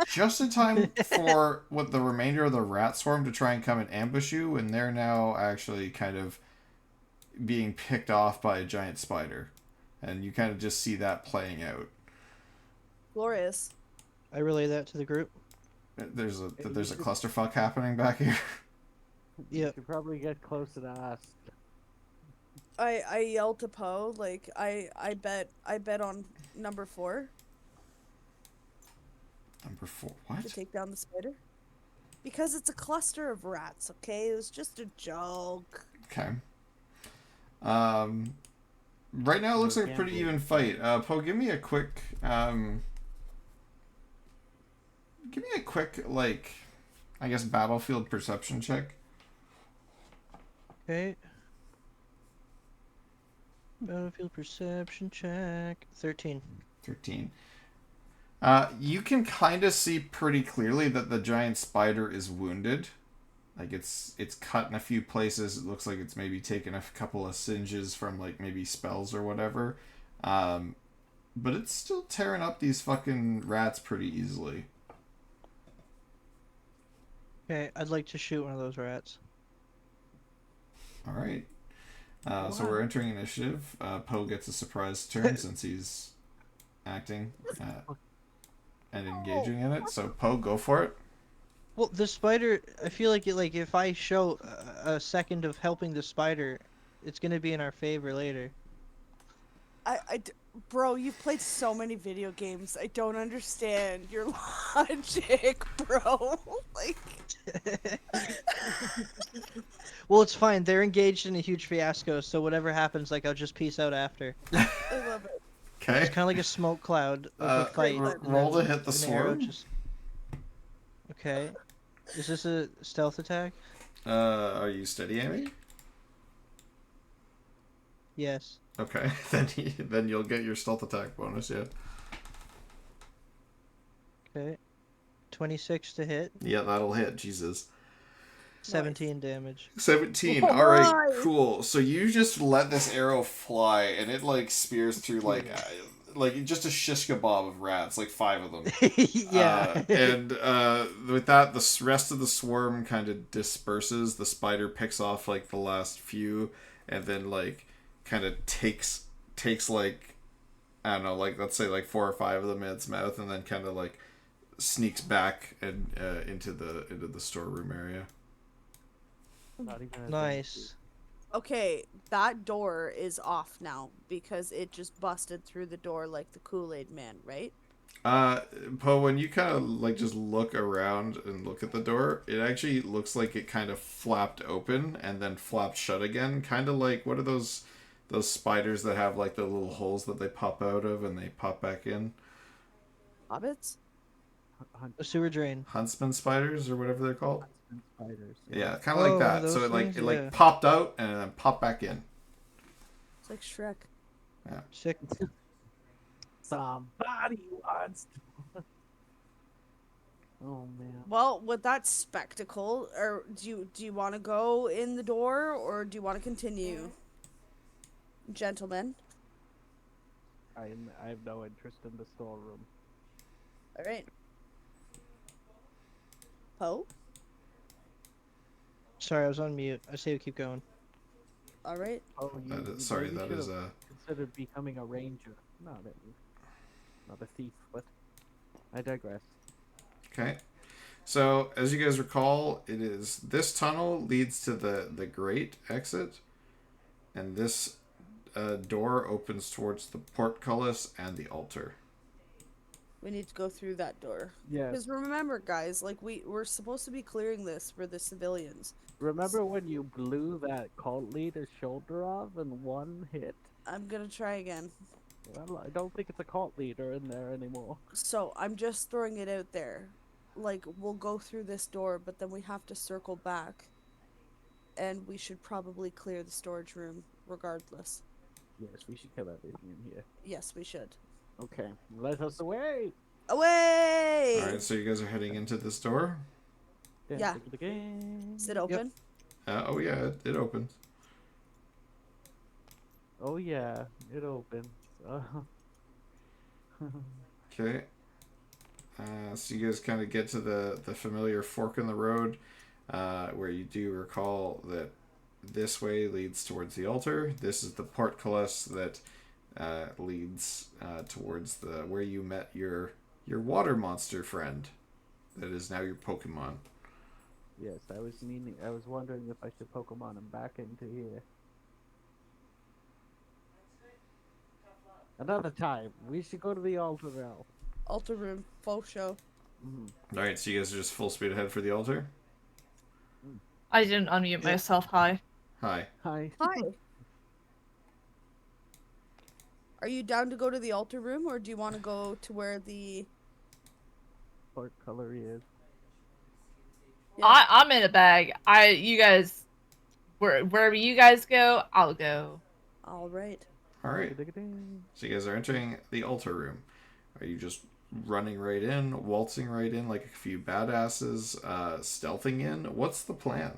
just in time for what the remainder of the rat swarm to try and come and ambush you, and they're now actually kind of being picked off by a giant spider. And you kind of just see that playing out. Glorious. I relay that to the group. There's a clusterfuck happening back here. You Yep. should probably get close to the us. I yelled to Poe, like I bet on number 4 Number 4. to What? take down the spider. Because it's a cluster of rats, okay? It was just a joke. Okay. Right now it looks like a pretty even fight. Poe, give me a quick like, I guess, battlefield perception check. Okay. Battlefield perception check. 13. 13. You can kind of see pretty clearly that the giant spider is wounded. Like it's cut in a few places. It looks like it's maybe taken a couple of singes from like maybe spells or whatever. But it's still tearing up these fucking rats pretty easily. Okay, I'd like to shoot one of those rats. All right. So we're entering initiative. Poe gets a surprise turn since he's acting and engaging in it. So Poe, go for it. Well, the spider, I feel like if I show a second of helping the spider, it's gonna be in our favor later. Bro, you've played so many video games. I don't understand your logic, bro. Like, Well, it's fine. They're engaged in a huge fiasco, so whatever happens, like I'll just peace out after. I love it. Okay. It's kind of like a smoke cloud of a fight. r- and roll then to hit the an arrow swarm. just- Okay. Is this a stealth attack? Are you steady aiming? Yes. Okay, then you'll get your stealth attack bonus. Yeah. Okay. 26 to hit. Yeah, that'll hit. Jesus. 17 damage. 17. All right, cool. So you just let this arrow fly, and it like spears through like just a shish kebab of rats, like 5 of them. Yeah. And with that, the rest of the swarm kind of disperses. The spider picks off like the last few, and then like kind of takes like I don't know, like let's say like 4 or 5 of them in its mouth, and then kind of like sneaks back and into the storeroom area. Not even a Nice. Okay, that door is off now because it just busted through the door like the Kool-Aid man, right? Uh, Poe, when you kind of like just look around and look at the door, it actually looks like it kind of flapped open and then flapped shut again. Kind of like what are those spiders that have like the little holes that they pop out of and they pop back in? Hobbits? hunt, A sewer drain. Huntsman spiders or whatever they're called. huntsman spiders. Yeah, kind of like Oh, one of that. So those it like things? it like Yeah. popped out and then popped back in. It's like Shrek. Sick. Somebody wants to. Oh man. Well, with that spectacle, or do you want to go in the door or do you want to continue, gentlemen? I have no interest in the storeroom. All right. Poe. Sorry, I was on mute. I say we keep going. All right. Oh, you, That you is, sorry, maybe that should is have considered becoming a ranger. Not a thief, but I digress. okay. So as you guys recall, it is this tunnel leads to the great exit, and this door opens towards the portcullis and the altar. We need to go through that door. Yes. Because remember, guys, like we're supposed to be clearing this for the civilians. Remember when you blew that cult leader's shoulder off in one hit? I'm gonna try again. Well, I don't think it's a cult leader in there anymore. So I'm just throwing it out there. Like we'll go through this door, but then we have to circle back. And we should probably clear the storage room regardless. Yes, we should kill everything in here. Yes, we should. Okay, let us away. Away! All right, so you guys are heading into this door. Yeah. Dance of the game. Is it open? Oh yeah, it opens. Oh yeah, it opens. Okay. So you guys kind of get to the familiar fork in the road, where you do recall that this way leads towards the altar. This is the portcullis that leads towards the where you met your water monster friend, that is now your Pokemon. Yes, I was wondering if I should Pokemon him back into here. Another time. We should go to the altar now. Altar room, faux show. All right, so you guys are just full speed ahead for the altar. I didn't unmute myself. Hi. Hi. Hi. Hi. Are you down to go to the altar room, or do you want to go to where the... What color he is? Yeah. I'm in a bag. You guys, wherever you guys go, I'll go. All right. All right. So you guys are entering the altar room. Are you just running right in, waltzing right in like a few badasses, stealthing in? What's the plan?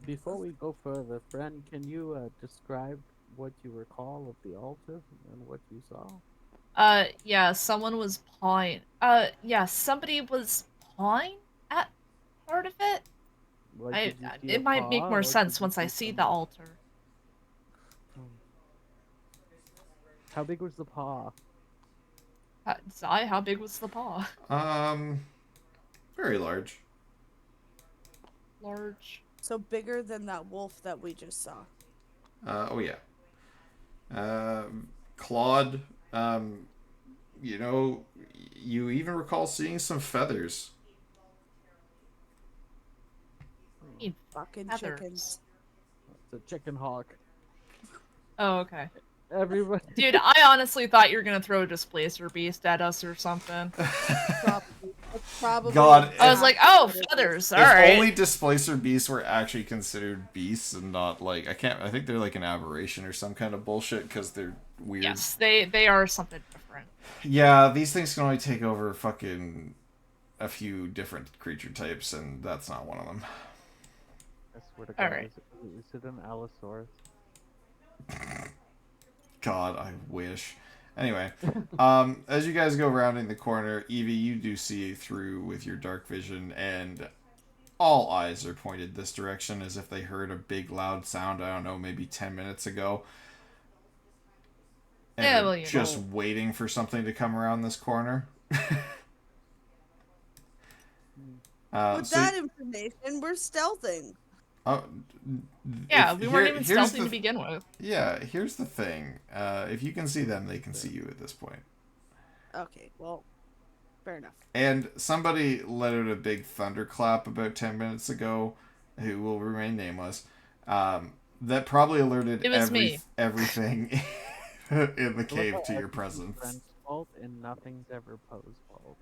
Before we go further, friend, can you describe what you recall of the altar and what you saw? Yeah, someone was pawing. Yeah, somebody was pawing at part of it. Like, did you see a It might make paw, more or sense did you once I see see some- the altar. How big was the paw? Zai, how big was the paw? Very large. Large. So bigger than that wolf that we just saw. Oh yeah. Clawed. You know, you even recall seeing some feathers. Need Fucking feathers. chickens. It's a chicken hawk. Oh, okay. Everybody. Dude, I honestly thought you were gonna throw a displacer beast at us or something. Probably. God, I was like, oh, feathers. All right. If only displacer beasts were actually considered beasts and not like I think they're like an aberration or some kind of bullshit because they're weird. Yes, they are something different. Yeah, these things can only take over fucking a few different creature types, and that's not one of them. I swear to God, Alright. is it an Allosaurus? God, I wish. Anyway, as you guys go rounding the corner, Evie, you do see through with your dark vision, and all eyes are pointed this direction as if they heard a big loud sound, I don't know, maybe 10 minutes ago. And Yeah, are well, you just know. waiting for something to come around this corner. Mm. With So that information, we're stealthing. uh, Yeah, if we weren't here even here's stealthing to the begin with. yeah, here's the thing. If you can see them, they can see you at this point. Okay, well, fair enough. And somebody let out a big thunderclap about 10 minutes ago, who will remain nameless. That probably alerted It was me. everything in the I love cave how to your everything's presence. Friend's fault and nothing's ever Poe's fault.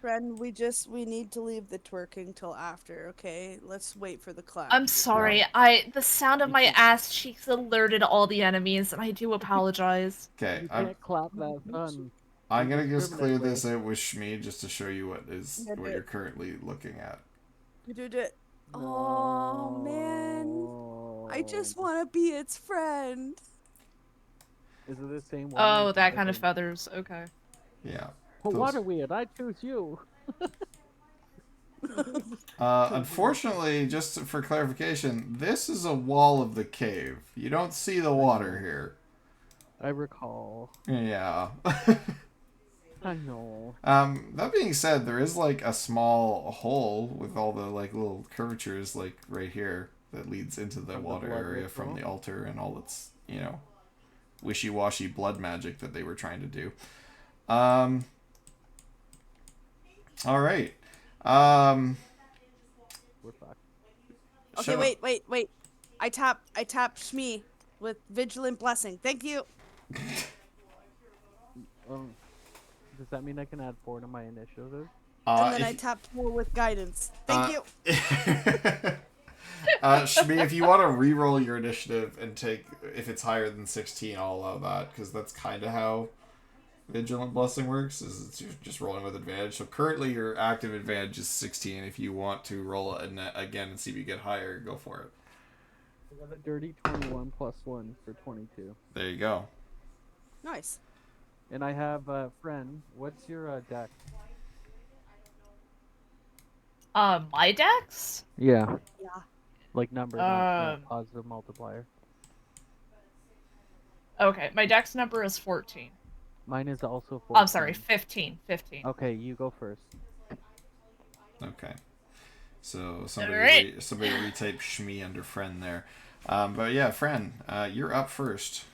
Friend, we need to leave the twerking till after, okay? Let's wait for the clap. I'm sorry. The sound of You my can't, ass cheeks alerted all the enemies, and I do apologize. Okay, you can't clap that fun. I'm You gonna just clear this discriminate. out with Shmi just to show you Yeah, do what you're it. currently looking at. Do it. Oh man, I No. just want to be its friend. Is it the same one? Or Oh, is it that kind of different? feathers. Okay. Yeah. Well, what Those. are we? And I choose you. Unfortunately, just for clarification, this is a wall of the cave. You don't see the water know. here. I recall. Yeah. I know. That being said, there is like a small hole with all the like little curvatures like right here that leads into the From the water blood area from ritual. the altar and all its, wishy-washy blood magic that they were trying to do. Um, all right. Um, We're fucked. Okay, shut up. wait. I tap Shmi with vigilant blessing. Thank you. Um, does that mean I can add 4 to my initiative? And then I If, tap 4 with guidance. Thank you. Shmi, if you want to re-roll your initiative and take, if it's higher than 16, I'll allow that, because that's kind of how Vigilant Blessing works, is it's you're just rolling with advantage. So currently your active advantage is 16. If you want to roll it again and see if you get higher, go for it. I got a dirty 21 plus 1 for 22. There you go. Nice. And I have a friend. What's your deck? My dex? Yeah. Yeah. Like number, not Um, positive multiplier. Okay, my dex number is 14. Mine is also 14. I'm sorry, 15. 15. Okay, you go first. Okay. So Alright. somebody retype Shmi under friend there. But yeah, friend, you're up first.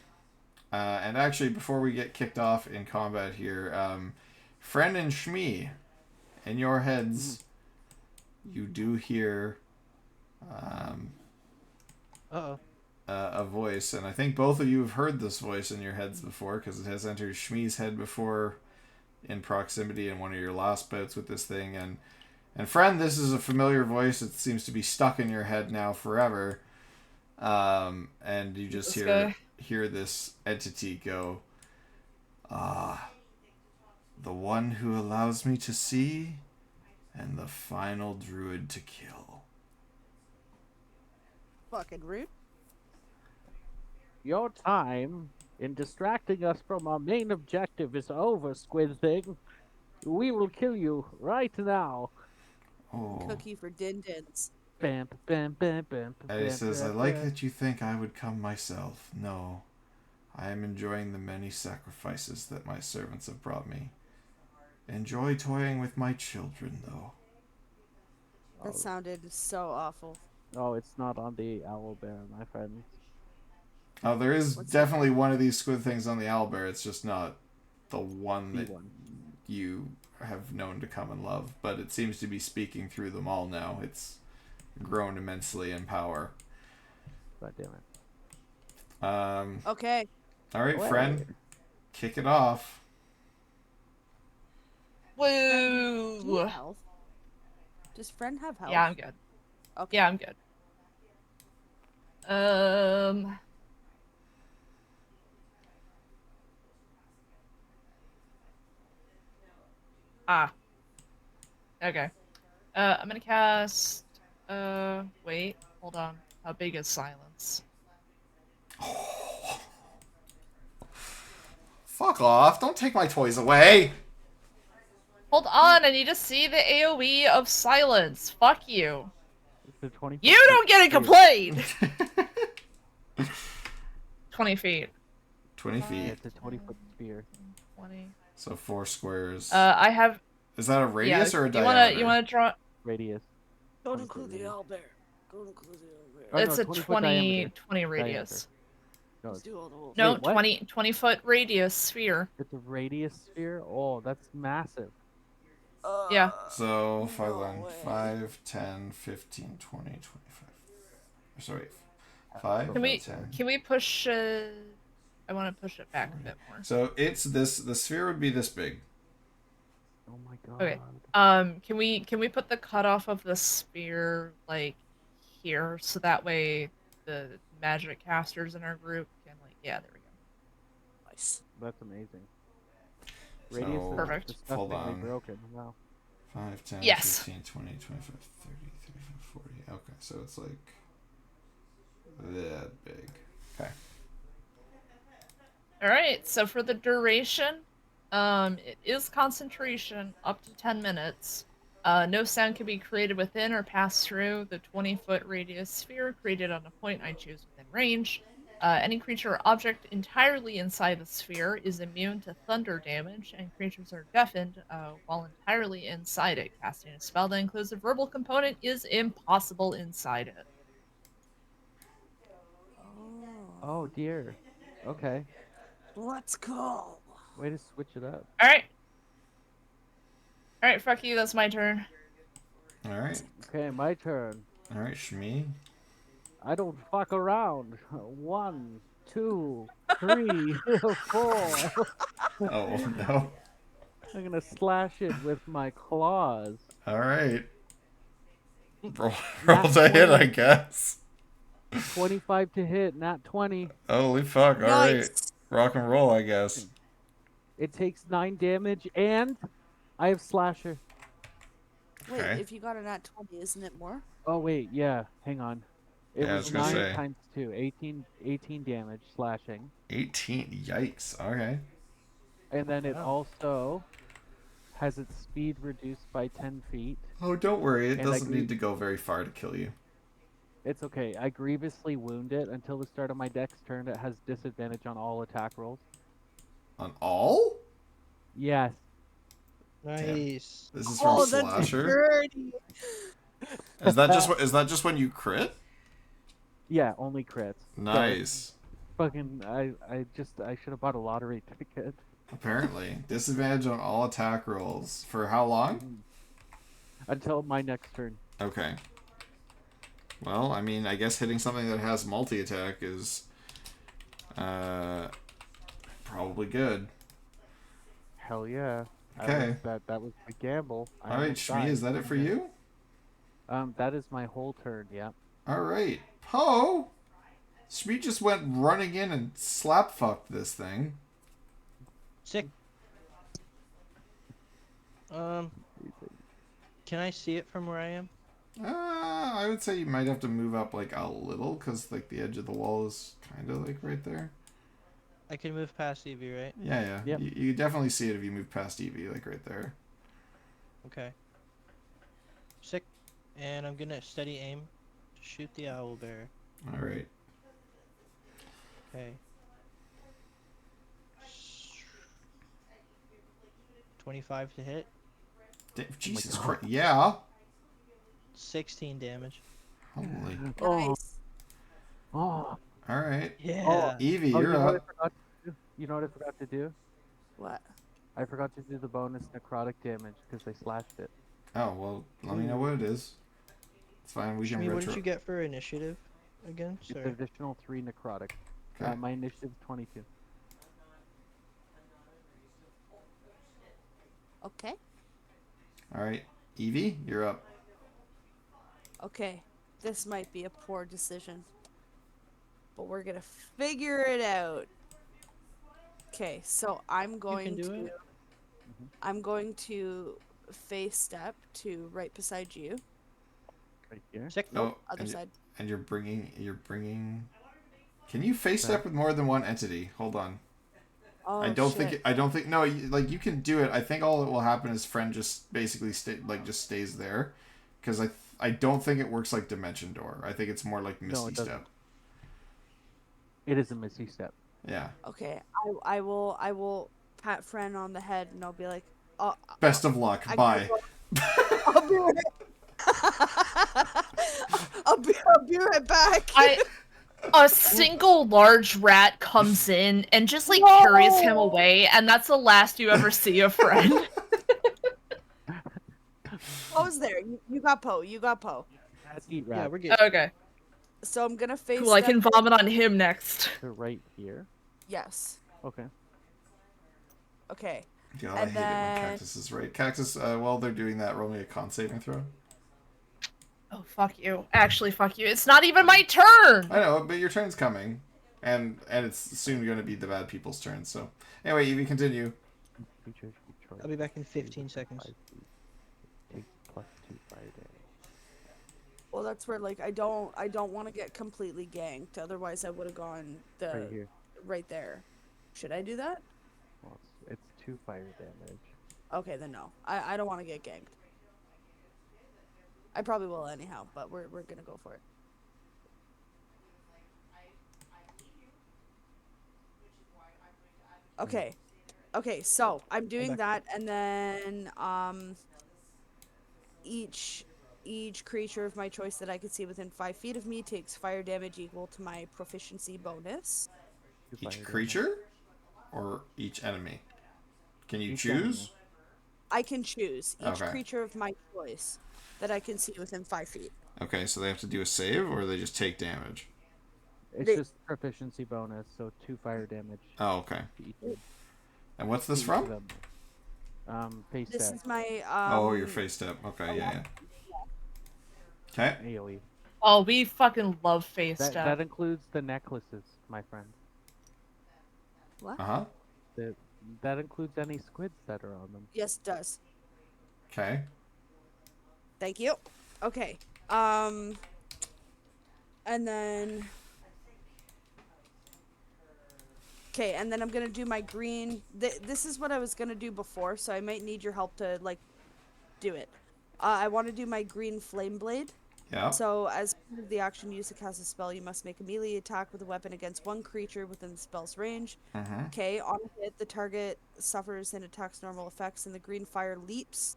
And actually, before we get kicked off in combat here, friend and Shmi, in your heads, you do hear Uh-oh. a voice, and I think both of you have heard this voice in your heads before because it has entered Shmi's head before in proximity in one of your last bouts with this thing. And friend, this is a familiar voice. It seems to be stuck in your head now forever. And you just This guy. hear this entity go, the one who allows me to see, and the final druid to kill. Fucking rude. Your time in distracting us from our main objective is over, Squid Thing. We will kill you right now. Oh. Cookie for Din Dins. Bam, bam, bam, bam, And he bam, says, I bam, like bam. that you think I would come myself. No. I am enjoying the many sacrifices that my servants have brought me. Enjoy toying with my children, though. That sounded so awful. Oh, it's not on the owl bear, my friends. Oh, there is What's definitely one of these squid things on the owlbear. It's just not the one The that one. you have known to come and love. But it seems to be speaking through them all now. It's grown immensely in power. God damn it. Okay. All right, Away. friend. Kick it off. Do you Woo! have health? Does friend have health? Yeah, I'm good. Okay. Yeah, I'm good. Ah. Okay. I'm gonna cast. Wait. Hold on. How big is silence? Fuck off. Don't take my toys away. Hold on. I need to see the AOE of silence. Fuck you. a 20 You don't get a complaint! 20 feet. 20 Yeah, feet. it's a 20-foot sphere. 20. So 4 squares. I have. Is that a Yeah. radius or a You diameter? wanna draw? Radius. Don't 20-foot include the radius. owlbear. Don't include the owlbear. Oh, no, It's a 20-foot diameter. 20 radius. No, Let's do all the whole No, Wait, what? 20-foot radius sphere. it's a radius sphere? Oh, that's massive. Yeah. So 5, no 11, way. 5, 10, 15, 20, 25. Sorry. 5, Can we 10. can we push? I want to push it back a bit more. So it's this. The sphere would be this big. Oh my god. Okay. Can we put the cutoff of the sphere like here so that way the magic casters in our group can like yeah, there we go. Nice. That's amazing. Radius So, is Perfect. hold disgustingly on. broken. Wow. 5, 10, Yes. 15, 20, 25, 30, 35, 40. Okay, so it's like that big. Okay. All right. So for the duration, it is concentration up to 10 minutes. No sound can be created within or pass through the 20-foot radius sphere created on a point I choose within range. Any creature or object entirely inside the sphere is immune to thunder damage, and creatures are deafened while entirely inside it. Casting a spell that includes a verbal component is impossible inside it. Oh dear. Okay. Let's go. Way to switch it up. All right. All right, fuck you. That's my turn. All right. Okay, my turn. All right, Shmi. I don't fuck around. 1, 2, 3, 4. Oh no. I'm gonna slash it with my claws. All right. Roll, Nat roll to hit, 20. I guess. 25 to hit, not 20. Holy fuck! All right. Nice. Rock and roll, I guess. It takes 9 damage, and I have slasher. Wait, Okay. if you got a nat 20, isn't it more? Oh wait, yeah. Hang on. It Yeah, I was was gonna 9 say. times 2, 18 damage slashing, 18. Yikes. Okay. and then it Wow. also has its speed reduced by 10 feet. Oh, don't worry. It And I doesn't agree- need to go very far to kill you. It's okay. I grievously wound it until the start of my dex turn. It has disadvantage on all attack rolls. On all? Yes. Nice. This is from Oh, that's Slasher. dirty. Is that just when you crit? Yeah, only crits. So, Nice. fucking, I should have bought a lottery ticket. Apparently. Disadvantage on all attack rolls. For how long? Until my next turn. Okay. Well, I mean, I guess hitting something that has multi-attack is probably good. Hell yeah. Okay. That was the gamble. I Alright, almost Shmi, died. is that it for you? That is my whole turn, yeah. Alright. Poe! Shmi just went running in and slap-fucked this thing. Sick. Can I see it from where I am? I would say you might have to move up, like, a little, because, like, the edge of the wall is kind of, like, right there. I can move past Evie, right? Yeah, yeah. Yep. You definitely see it if you move past Evie, like, right there. Okay. Sick. And I'm gonna steady aim to shoot the owlbear. Alright. Okay. 25 to hit. Jesus God. Christ. Yeah. 16 damage. Holy. Oh. Nice. Oh. Alright. Yeah. Evie, Oh, you're you know what I up. forgot to do? You know what I forgot to do? What? I forgot to do the bonus necrotic damage because they slashed it. Oh, well, let me know what it is. It's fine, we can Shmi, what retro. did you get for initiative again? It's an Sorry. additional 3 necrotic. Okay. My initiative's 22. Okay. Alright. Evie, you're up. Okay. This might be a poor decision. But we're gonna figure it out. Okay, so I'm going do to it. I'm going to face step to right beside you. Right here. Sick. Oh, Other and, side. and you're bringing. Can you face step with more than one entity? Hold on. Oh, I don't shit. think. No, like you can do it. I think all that will happen is friend just basically just stays there, because I don't think it works like Dimension Door. I think it's more like No, Misty it doesn't. Step. It is a Misty Step. Yeah. Okay, I will pat Fren on the head and I'll be like, Best of luck. I gotta Bye. go. I'll be right. I'll be right back. A single large rat comes in and just like No! carries him away, and that's the last you ever see of Fred. Poe's there. You got Poe. You got Poe. Cats eat Yeah, rats. we're good. Okay, So I'm gonna face cool. I can step- vomit on him next. They're right here. Yes. Okay. Okay. God, I And hate it when then- Cactus is right. Cactus, while they're doing that, roll me a con saving throw. Oh, fuck you. Actually, fuck you. It's not even my turn! I know, but your turn's coming. And it's soon going to be the bad people's turn, so. Anyway, you can continue. Creatures destroy I'll be back in 15 within seconds. 5 feet. Take +2 fire damage. Well, that's where like I don't want to get completely ganked. Otherwise, I would have gone Right here. right there. Should I do that? Well, it's 2 fire damage. Okay, then no. I don't want to get ganked. I probably will anyhow, but we're gonna go for it. Okay. Okay, so I'm doing that, and then each creature of my choice that I can see within 5 feet of me takes fire damage equal to my proficiency bonus. 2 fire Each damage. creature? Or each enemy? Can you Each choose? enemy. I can choose each Okay. creature of my choice that I can see within 5 feet. Okay, so they have to do a save, or they just take damage? It's They- just proficiency bonus, so 2 fire damage Oh, okay. to each, And what's to this each from? of them. Face This step, is my Oh, your face step. Okay, yeah. Okay. AoE. Oh, we fucking love face That step. includes the necklaces, my friend. What? Uh-huh. That includes any squids that are on them. Yes, it does. Okay. Thank you. Okay. And then. Okay, and then I'm gonna do my green. This is what I was gonna do before, so I might need your help to like do it. I want to do my green flame blade. Yeah. So, as part of the action used to cast a spell, you must make a melee attack with a weapon against one creature within the spell's range. Mm-hmm. Okay, on a hit, the target suffers and attacks normal effects, and the green fire leaps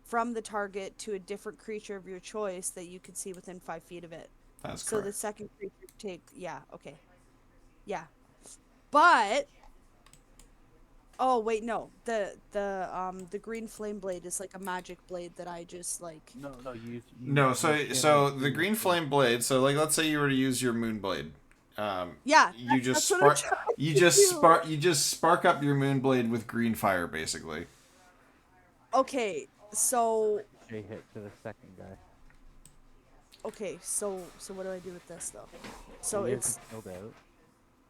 from the target to a different creature of your choice that you can see within 5 feet of it. That's So correct. the second creature yeah, okay. Yeah. But oh wait, no. The green flame blade is like a magic blade that I just like No, you No, you so can, so like, the do green this flame blade. So like, let's say you were to use your moon blade. Yeah, You just that's what I'm spark. trying You to just do. spark. You just spark up your moon blade with green fire, basically. Okay, so J hit to the second guy. so what do I do with this though? So You it's guys are filled out.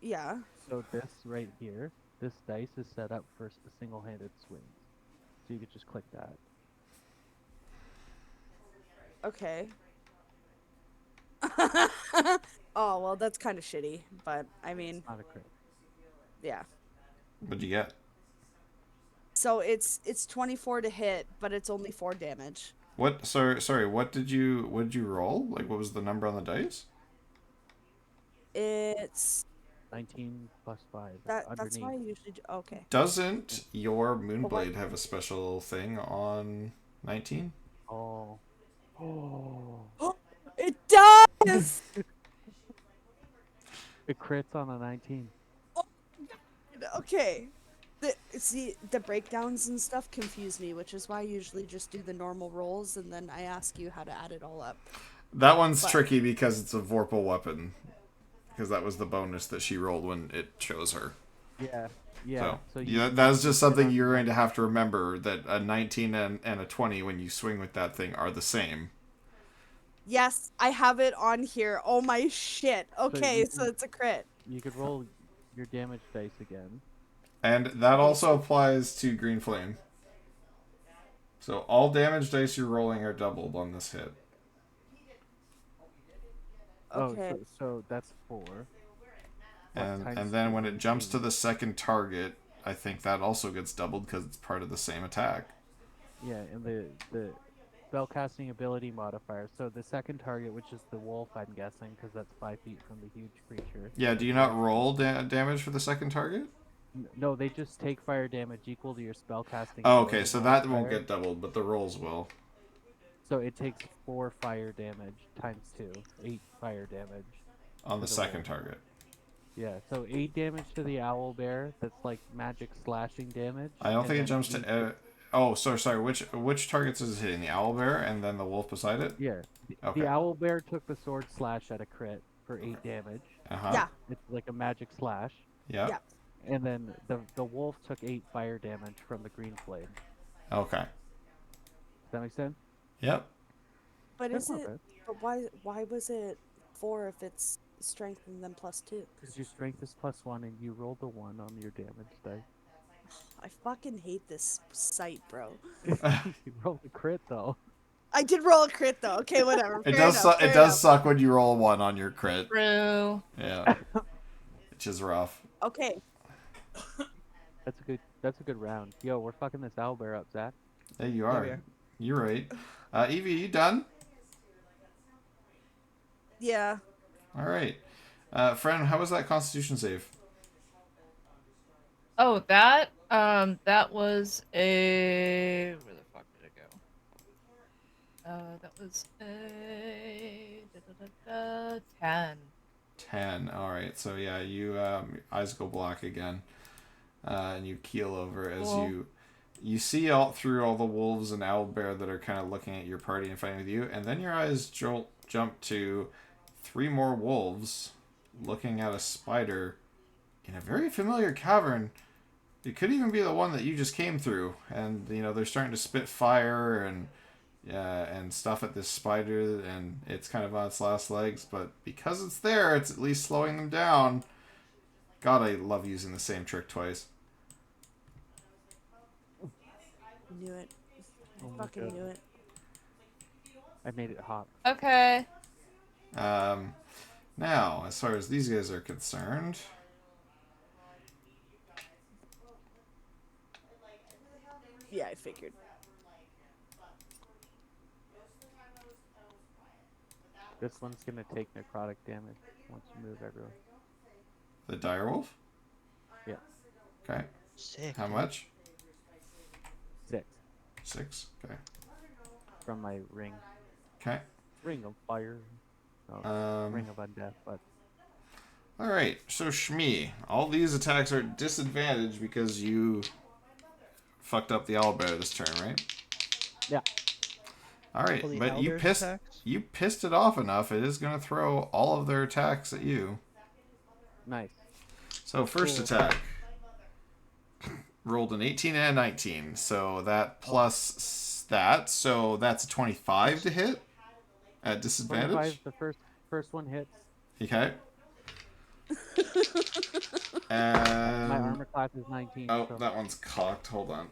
yeah. So this right here, this dice is set up for single-handed swings. So you could just click that. Okay. Oh, well, that's kind of shitty, but I mean, Not a crit. yeah. What'd you get? So it's 24 to hit, but it's only 4 damage. What? Sorry. What did you roll? Like, what was the number on the dice? It's 19 plus 5. that's underneath. why I usually do, okay. Doesn't your moon But what- blade have a special thing on 19? Oh. Oh. It does. It crits on a 19. Okay. The breakdowns and stuff confuse me, which is why I usually just do the normal rolls and then I ask you how to add it all up. That one's But- tricky because it's a Vorpal weapon. Because that was the bonus that she rolled when it chose her. Yeah. Yeah. So, you, yeah, that was just something you're going to have to remember, that a 19 and a 20, when you swing with that thing, are the same. Yes, I have it on here. Oh my shit. Okay, you so can- it's a crit. you could roll your damage dice again. And that also applies to Green Flame. So all damage dice you're rolling are doubled on this hit. Okay. Oh, so that's 4. And times then two when it jumps to is- the second target, I think that also gets doubled because it's part of the same attack. Yeah, and the spellcasting ability modifier. So the second target, which is the wolf, I'm guessing, because that's 5 feet from the huge creature. Yeah, do you not roll damage for the second target? No, they just take fire damage equal to your spellcasting Oh, okay, ability so that won't modifier. get doubled, but the rolls will. So it takes 4 fire damage times 2, 8 fire damage On to the the second wolf. target. Yeah, so 8 damage to the owl bear. That's like magic slashing damage. I don't and think it then jumps eight to... oh, sorry. Which targets is it hitting? The owlbear and then the wolf beside it? Yeah, Okay. the owl bear took the sword slash at a crit for 8 damage. Uh-huh. Yeah. It's like a magic slash. Yeah. Yeah. And then the wolf took 8 fire damage from the green flame. Okay. Does that make sense? Yep. But That's is not it? bad. But why was it 4 if it's strength and then +2? Because your strength is +1 and you rolled a 1 on your damage die. I fucking hate this site, bro. You rolled a crit though. I did roll a crit though. Okay, whatever. It Fair does. enough, It fair does enough. suck when you roll a 1 on your crit. True. Yeah. Which is rough. Okay. That's a good round. Yo, we're fucking this owlbear up, Zach. Hey, you we are. are. You're right. Evie, you done? Yeah. All right. Friend, how was that Constitution save? Oh, that was a, where the fuck did it go? That was a 10. 10. All right. So yeah, you eyes go black again, and you keel over as Cool. you see all through all the wolves and owlbear that are kind of looking at your party and fighting with you, and then your eyes jump to 3 more wolves looking at a spider in a very familiar cavern. It could even be the one that you just came through, and they're starting to spit fire and stuff at this spider, and it's kind of on its last legs, but because it's there, it's at least slowing them down. God, I love using the same trick twice. Knew it. Oh I my fucking God. knew it. I made it hot. Okay. Now, as far as these guys are concerned, Yeah, I figured. This one's gonna take necrotic damage once you move everyone. the direwolf. Yeah. Okay. Sick. How dude. much? 6 6. Okay. from my ring. Okay. Ring of fire. No, ring of undeath, but All right. So Shmi, all these attacks are disadvantaged because you fucked up the owlbear this turn, right? yeah. All right, Well, the but you elders pissed attacks? you pissed it off enough. It is going to throw all of their attacks at you. Nice. So first Cool. attack rolled an 18 and a 19. So that plus that, so that's a 25 to hit at 25, disadvantage. the first one hits. Okay. My And armor class is 19. oh, so that one's cocked. Hold on.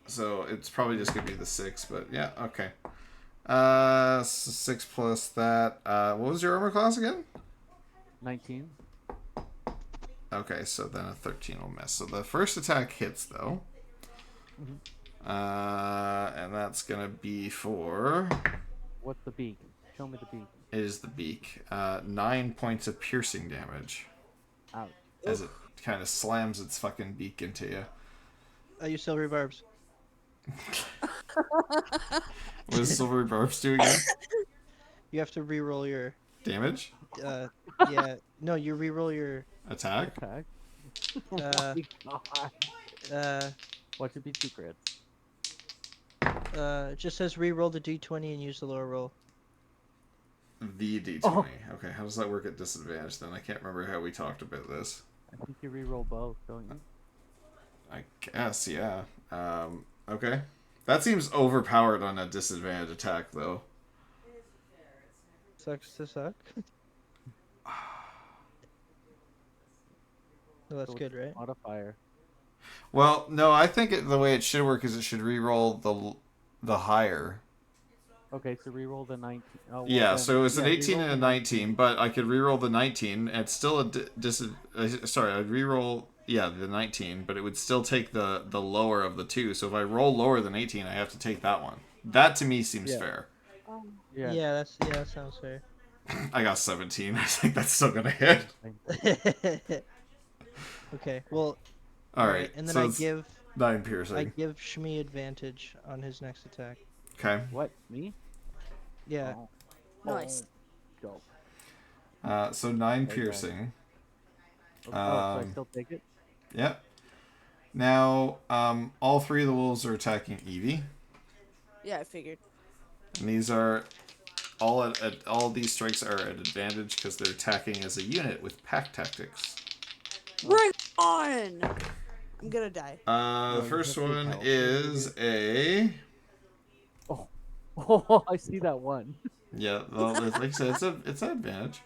So it's probably just gonna be the 6, but yeah, okay. 6 plus that. What was your armor class again? 19. Okay, so then a 13 will miss. So the first attack hits though. And that's gonna be for. What's the beak? Show me the beak. It is the beak. 9 points of piercing damage Ouch. as it kind of slams its fucking beak into you. I use silvery barbs. What does silvery barbs do again? You have to re-roll your. Damage? Yeah. No, you re-roll your. Attack? Attack. Uh, Oh my God. uh, What should be secrets? it just says re-roll the d20 and use the lower roll. The D20. Oh. Okay, how does that work at disadvantage then? I can't remember how we talked about this. I think you reroll both, don't you? I guess, yeah. Okay. That seems overpowered on a disadvantage attack, though. Sucks to suck. Well, that's So good, what's right? the modifier. Well, no, I think the way it should work is it should re-roll the higher. Okay, so reroll the 19. Oh, well Yeah, then, so it was an yeah, 18 reroll and a the 19, but I could re-roll the 19, and it's still sorry, I'd re-roll, yeah, the 19, but it would still take the lower of the two, so if I roll lower than 18, I have to take that one. That to me seems Yeah. fair. Yeah. Yeah, that sounds fair. I got 17. I think that's still gonna hit. Okay, well, All all right, right, and then so it's 9 I piercing. give Shmi advantage on his next attack. Okay. What? Me? Yeah, Oh. Nice. Dope. So 9 Okay, go ahead. piercing. So I Um, still take it? Yep. Now, all 3 of the wolves are attacking Evie, Yeah, I figured. and these are all these strikes are at advantage because they're attacking as a unit with pack tactics. Bring on! I'm gonna die. The Well, you first have good one health. is a Oh. Oh, I see that one. yeah. Well, like I said, it's an advantage.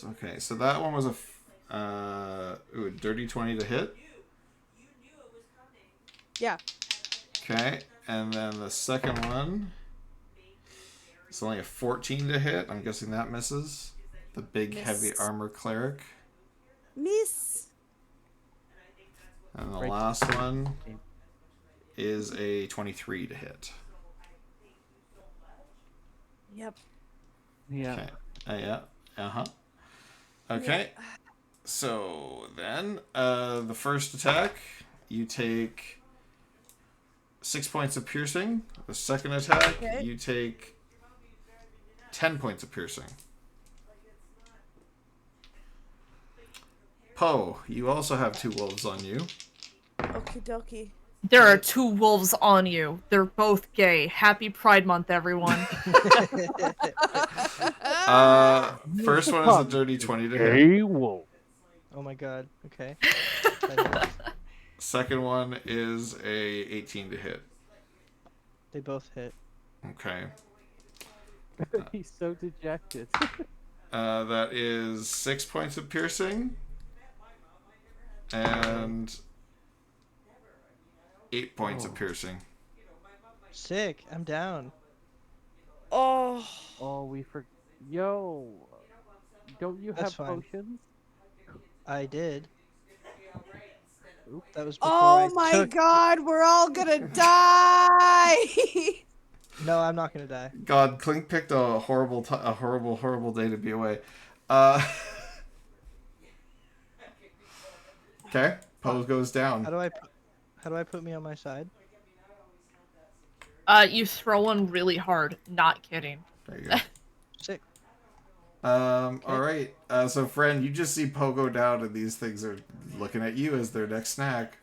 Okay, so that one was a dirty 20 to hit. Yeah. Okay, and then the second one is only a 14 to hit. I'm guessing that misses. The big heavy Miss. armor cleric. Miss. And the Right. last one is a 23 to hit. Yep. Yeah. Okay. Yeah. Uh-huh. Okay. So then, the first attack, you take 6 points of piercing. The second attack, Okay. you take 10 points of piercing. Poe, you also have 2 wolves on you. Okie dokie. There are 2 wolves on you. They're both gay. Happy Pride Month, everyone. First one is a dirty 20 to hit. Hey, wolf. Oh my god. Okay. That hits. Second one is a 18 to hit. They both hit. Okay. He's so dejected. That is 6 points of piercing. And 8 points of piercing. Sick. I'm down. Oh. Oh, we for yo. Don't you That's have fine. potions? I did. Oops. That was before Oh I my took. god, we're all gonna die! No, I'm not gonna die. God, Clink picked a horrible day to be away. Okay, Pose goes down. How do I put me on my side? You throw one really hard. Not kidding. There you go. Sick. All right. So, friend, you just see Poe go down, and these things are looking at you as their next snack.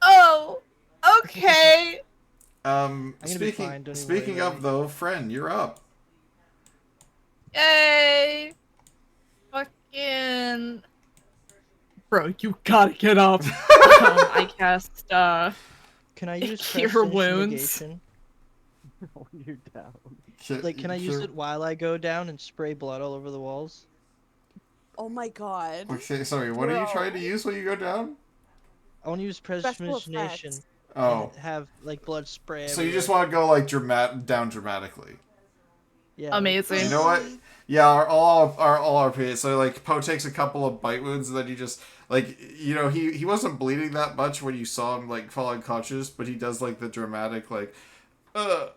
Oh, okay. gonna be Speaking fine, don't even speaking worry, of Lily. though, friend, you're up. Yay. Fucking. Bro, you gotta get up. I cast, Can I use Cure Prestige Wounds. Negation? When you're down. Like, can I use it while I go down and spray blood all over the walls? Oh my god. Okay, sorry. What are you trying to use when you go down? I want to use Special Prestidigitation effects. Oh, and have like blood spray. so you just everywhere. want to go like down dramatically. Yeah. Amazing. You know what? Yeah, all our PA. So like Poe takes a couple of bite wounds, and then he just like he wasn't bleeding that much when you saw him like fall unconscious, but he does like the dramatic like uh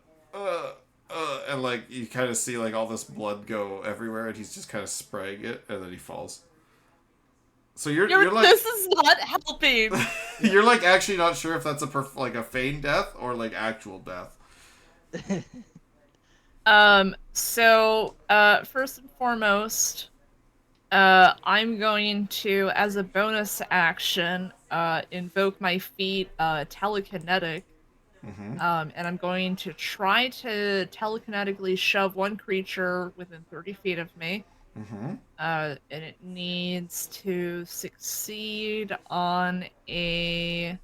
and like you kind of see like all this blood go everywhere, and he's just kind of spraying it, and then he falls. So you're like This is not helping. you're like actually not sure if that's like a feigned death or like actual death. So, first and foremost, I'm going to, as a bonus action, invoke my feat, telekinetic. Mm-hmm. And I'm going to try to telekinetically shove one creature within 30 feet of me. Mm-hmm. And it needs to succeed on a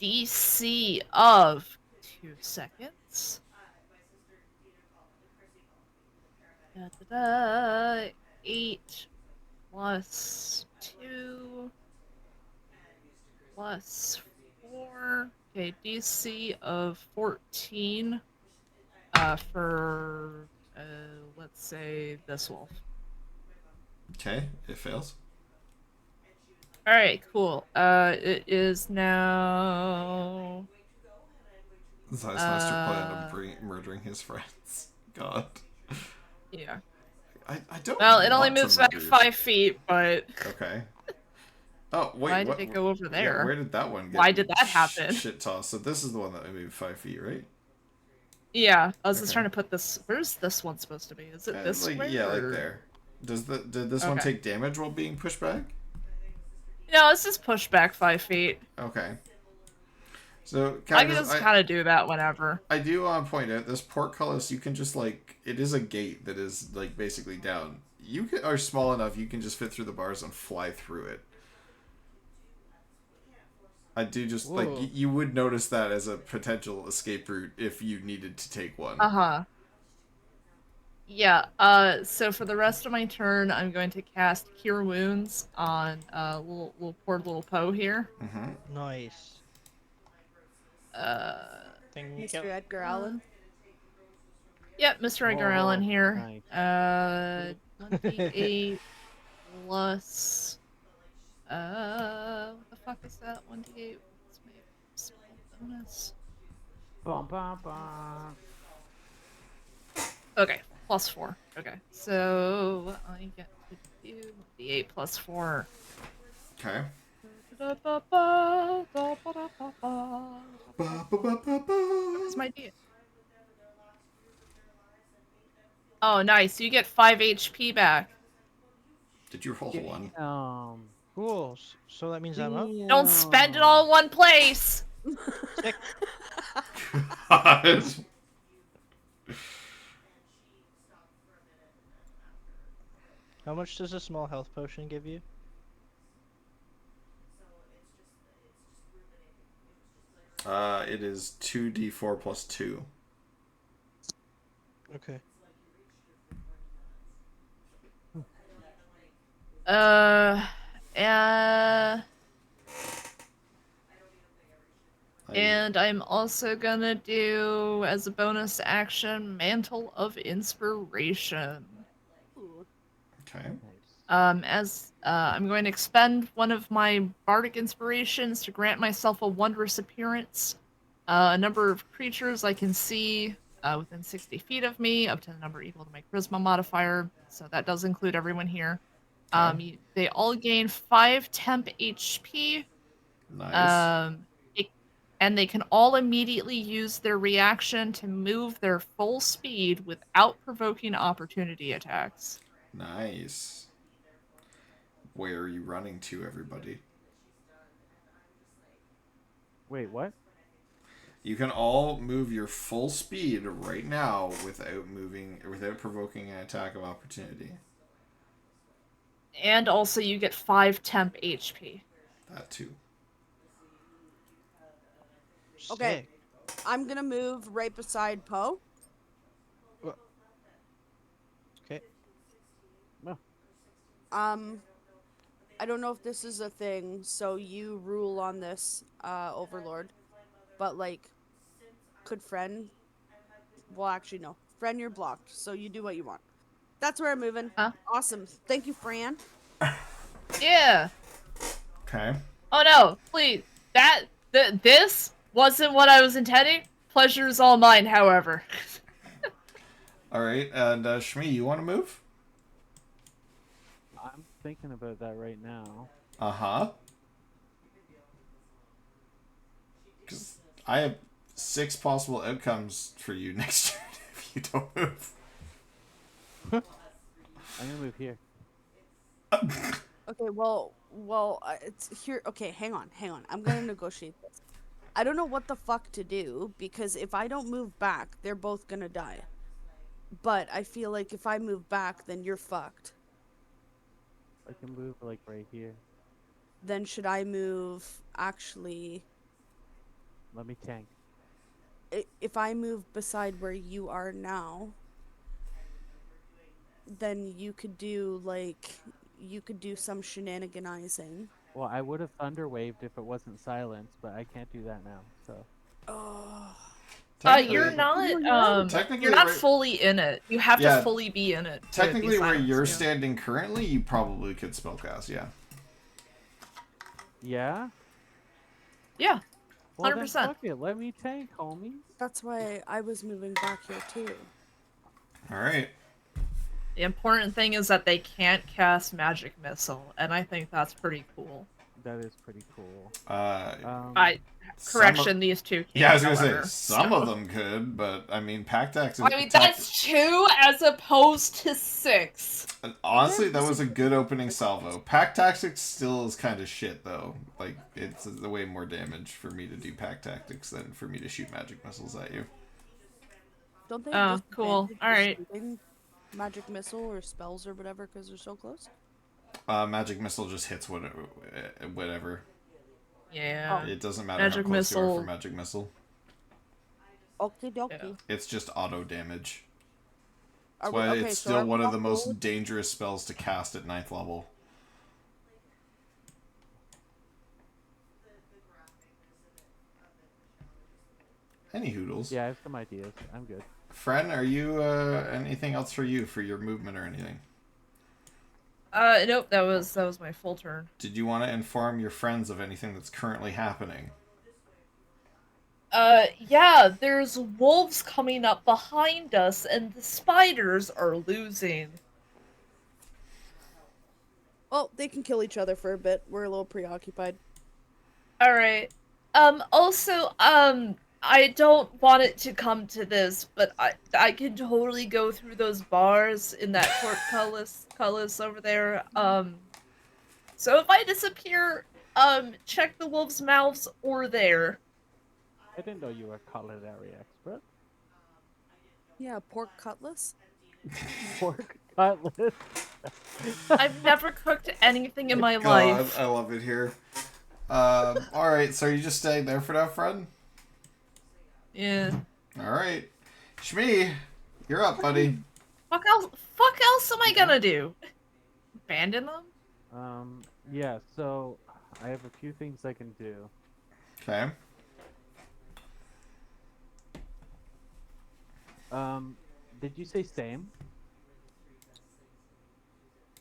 DC of 2 seconds. Da, da, da. 8 plus 2 plus 4. Okay, DC of 14 for, let's say, this wolf. Okay, it fails. All right, cool. It is now. This Ice Master planned on murdering his friends. God. Yeah. I don't Well, it only want to moves back murder your 5 feet, but Okay. Oh, wait, why did what? it go over Yeah, there? where did that one get Why did that happen? shit tossed? So this is the one that moved 5 feet, right? Yeah, I was just Okay. trying to put this. Where's this one supposed to be? Is it this way? Yeah, like Or... there. Did this one Okay. take damage while being pushed back? No, let's just push back 5 feet. Okay. So, I can kind of, just kind of do that whenever. I do want to point out this portcullis. You can just like it is a gate that is like basically down. Are small enough. You can just fit through the bars and fly through it. I do just like Whoa. you would notice that as a potential escape route if you needed to take one. Uh-huh. Yeah, so for the rest of my turn, I'm going to cast Cure Wounds on, poor little Poe here. Mm-hmm. Nice. Uh, Thank Mr. you. Edgar Allan. Yep, Mr. Edgar Allan Oh, here. nice. 1d8 plus, what the fuck is that? 1d8, what's my spell bonus? Bum, bum, bum. Okay, plus 4. Okay, so I get to do 1d8 plus 4. Okay. Where's my D? Oh, nice. You get 5 HP back. Did you roll one? Cool. So that means I'm up. Don't spend it all in one place. Sick. God. How much does a small health potion give you? It is 2d4 plus 2. Okay. Uh, and I'm also gonna do, as a bonus action, Mantle of Inspiration. Ooh. Okay. I'm going to expend one of my bardic inspirations to grant myself a wondrous appearance. A number of creatures I can see within 60 feet of me, up to the number equal to my charisma modifier. So that does include everyone here. Okay. They all gain 5 temp HP. Nice. And they can all immediately use their reaction to move their full speed without provoking opportunity attacks. Nice. Where are you running to, everybody? Wait, what? You can all move your full speed right now without provoking an attack of opportunity. And also you get 5 temp HP. That too. Okay. Sick. I'm gonna move right beside Poe. Okay. I don't know if this is a thing, so you rule on this, Overlord. But like, could friend? Well, actually, no. Friend, you're blocked, so you do what you want. That's where I'm moving. Huh? Awesome. Thank you, Fran. Yeah. Okay. Oh no, please. This wasn't what I was intending. Pleasure is all mine, however. All right, and Shmi, you want to move? I'm thinking about that right now. Uh-huh. Because I have 6 possible outcomes for you next turn if you don't move. I'm gonna move here. Okay, well, it's here. Okay, hang on. I'm gonna negotiate this. I don't know what the fuck to do because if I don't move back, they're both gonna die. But I feel like if I move back, then you're fucked. I can move like right here. Then should I move? Actually, Let me tank. if I move beside where you are now, then you could do some shenaniganizing. Well, I would have thunder waved if it wasn't silenced, but I can't do that now. So Oh. You're not technically, you're not right, fully in it. You have Yeah. to fully be in it. to be technically where silenced, you're yeah. standing currently, you probably could spellcast, yeah. Yeah? Yeah, Well then 100%. fuck it. Let me tank, homie. That's why I was moving back here too. All right. The important thing is that they can't cast magic missile, and I think that's pretty cool. That is pretty cool. Uh, Um, I some of, correction, these two yeah, I can't, was gonna say however. some of So them could, but I mean, pack tactics. I mean that's 2 as opposed to 6. Well, they're Honestly, that was a good basically opening salvo. Pack tactics still is kind of shit though. Like it's way more damage for me to do pack tactics than for me to shoot magic missiles at you. don't they have Oh, cool. disadvantage All for right. shooting magic missile or spells or whatever because they're so close? Magic missile just hits whatever. Oh, Yeah. It doesn't matter how Magic close you are for missile. magic missile. okie Yeah. dokie. It's just auto damage. Are That's we why okay? it's So are still we one of all the cool with most dangerous spells to cast at 9th level. Any hoodles. yeah, I have some ideas. I'm good. Fren, are you anything else for you for your movement or anything? Nope, that was my full turn. Did you want to inform your friends of anything that's currently happening? Yeah, there's wolves coming up behind us, and the spiders are losing. Well, they can kill each other for a bit. We're a little preoccupied. Alright. Also, I don't want it to come to this, but I can totally go through those bars in that portcullis over there. So if I disappear, check the wolves' mouths or there. I didn't know you were a culinary expert. Yeah, pork cutlass. Pork cutlet. I've never cooked anything in my God, life. I love it here. Alright, so you just staying there for now, Fred? Yeah. Alright. Shmee, you're up, buddy. Fuck else am I gonna do? Abandon them? Yeah, so I have a few things I can do. Okay. Did you say same?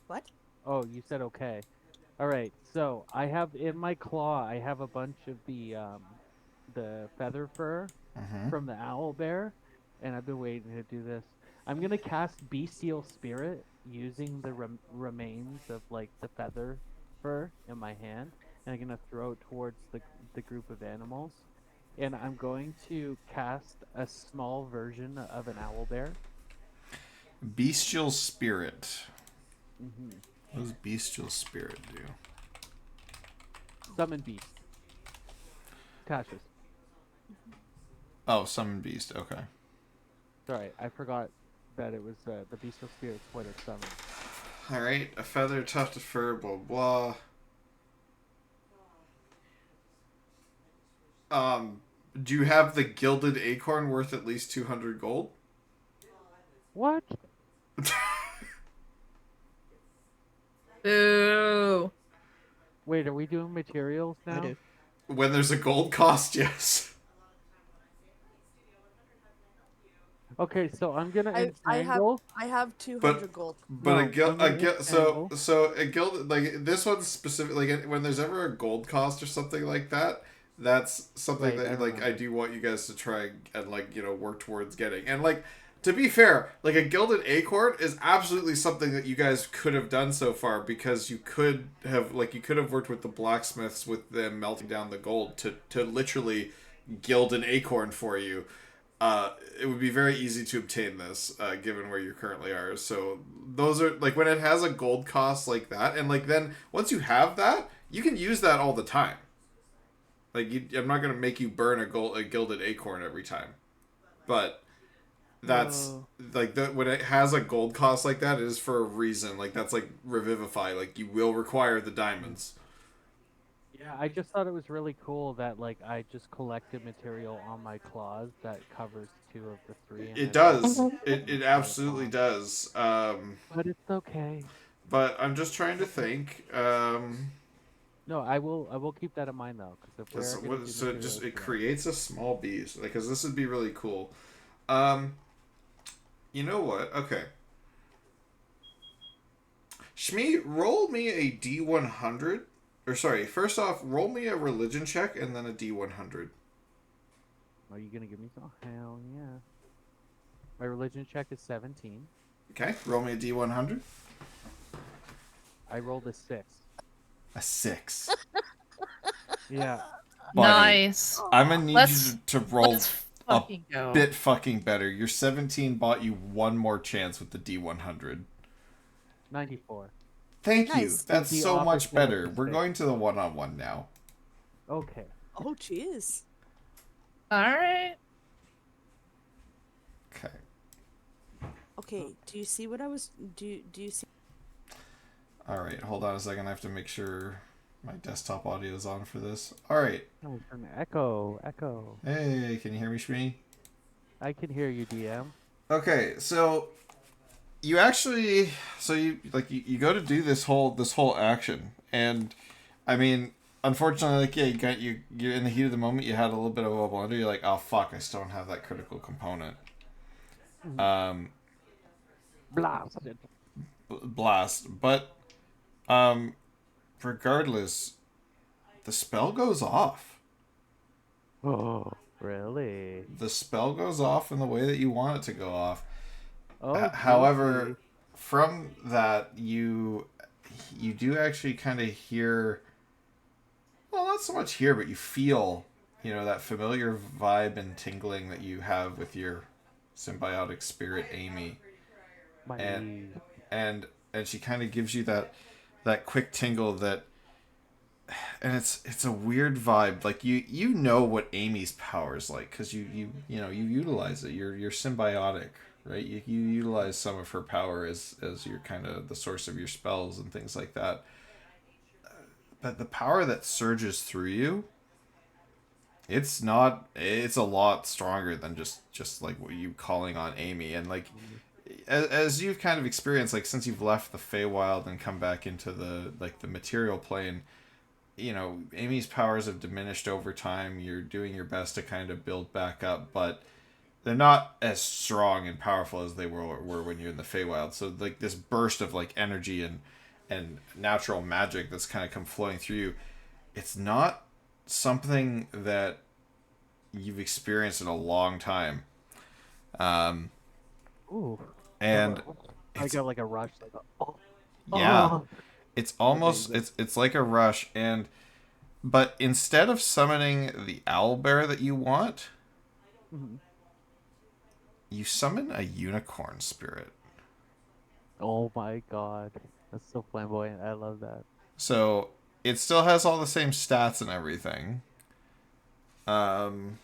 What? Oh, you said okay. All right. So I have in my claw, I have a bunch of the feather fur Mm-hmm. from the owl bear, and I've been waiting to do this. I'm gonna cast Bestial Spirit using the remains of like the feather fur in my hand, and I'm gonna throw it towards the group of animals. And I'm going to cast a small version of an owl bear. Bestial Spirit. Mm-hmm. What does Bestial Spirit do? Summon beast. Tasha's. Oh, Summon Beast. Okay. Sorry, I forgot that it was the bestial spirit's what it summoned. Alright, a feather, tufted fur, blah blah. Do you have the gilded acorn worth at least 200 gold? What? Boo. Wait, are we doing materials now? I do. When there's a gold cost, yes. Okay, so I'm gonna I have entangle. I have 200 gold. But No, a guild, I'm gonna entangle. so a guild, like this one's specific. Like when there's ever a gold cost or something like that, that's something Right, I that like I remember. do want you guys to try and like work towards getting. And like to be fair, like a gilded acorn is absolutely something that you guys could have done so far because you could have worked with the blacksmiths with them melting down the gold to literally gild an acorn for you. It would be very easy to obtain this, given where you currently are. So those are like when it has a gold cost like that, and like then once you have that, you can use that all the time. Like I'm not gonna make you burn a gilded acorn every time, but that's Whoa. like when it has a gold cost like that, it is for a reason. Like that's like revivify. Like you will require the diamonds. Yeah, I just thought it was really cool that like I just collected material on my claws that covers 2 of the 3. And It then I does. can It try it absolutely on. does. But it's okay. But I'm just trying to think. No, I will keep that in mind though, because if we're gonna do So it just materials, it yeah. creates a small beast, like, because this would be really cool. You know what? Okay. Shmi, roll me a D100 or sorry, first off, roll me a religion check and then a D100. Are you gonna give me some? Hell yeah. My religion check is 17. Okay, roll me a D100. I rolled a 6. A 6. Yeah. Buddy, Nice. I'm gonna need Let's you to roll let's a fucking go. bit fucking better. Your 17 bought you one more chance with the D100. 94. Thank you. Nice. That's The so much opposite of better. the We're six. going to the one-on-one now. Okay. Oh, jeez. All right. Okay. Okay, do you see what I was... Do you see... All right, hold on a second. I have to make sure my desktop audio is on for this. All right. Oh, turn the echo. Echo. Hey, can you hear me, Shmi? I can hear you, DM. Okay, so you actually, you go to do this whole action, and I mean, unfortunately, like, yeah, you're in the heat of the moment. You had a little bit of a blunder. You're like, oh fuck, I still don't have that critical component. Blasted. Blast, but regardless, the spell goes off. Oh, really? The spell goes off in the way that you want it to go off. Oh, However, juicy. from that, you do actually kind of hear, well, not so much hear, but you feel, that familiar vibe and tingling that you have with your symbiotic spirit, Amy, My and and she kind of gives you that quick tingle that, and it's a weird vibe. Like you know what Amy's power is like, because you utilize it. You're symbiotic, right? You utilize some of her power as your kind of the source of your spells and things like that. But the power that surges through you, it's a lot stronger than just like what you calling on Amy. And like as you've kind of experienced, like since you've left the Feywild and come back into the material plane, Amy's powers have diminished over time. You're doing your best to kind of build back up, but they're not as strong and powerful as they were when you're in the Feywild. So like this burst of like energy and natural magic that's kind of come flowing through you, it's not something that you've experienced in a long time. Ooh. And I it's, got like a rush. Like, oh. yeah, Oh. it's almost Amazing. it's like a rush. But instead of summoning the owlbear that you want, Mhm. you summon a unicorn spirit. Oh my god. That's so flamboyant. I love that. So it still has all the same stats and everything. Um,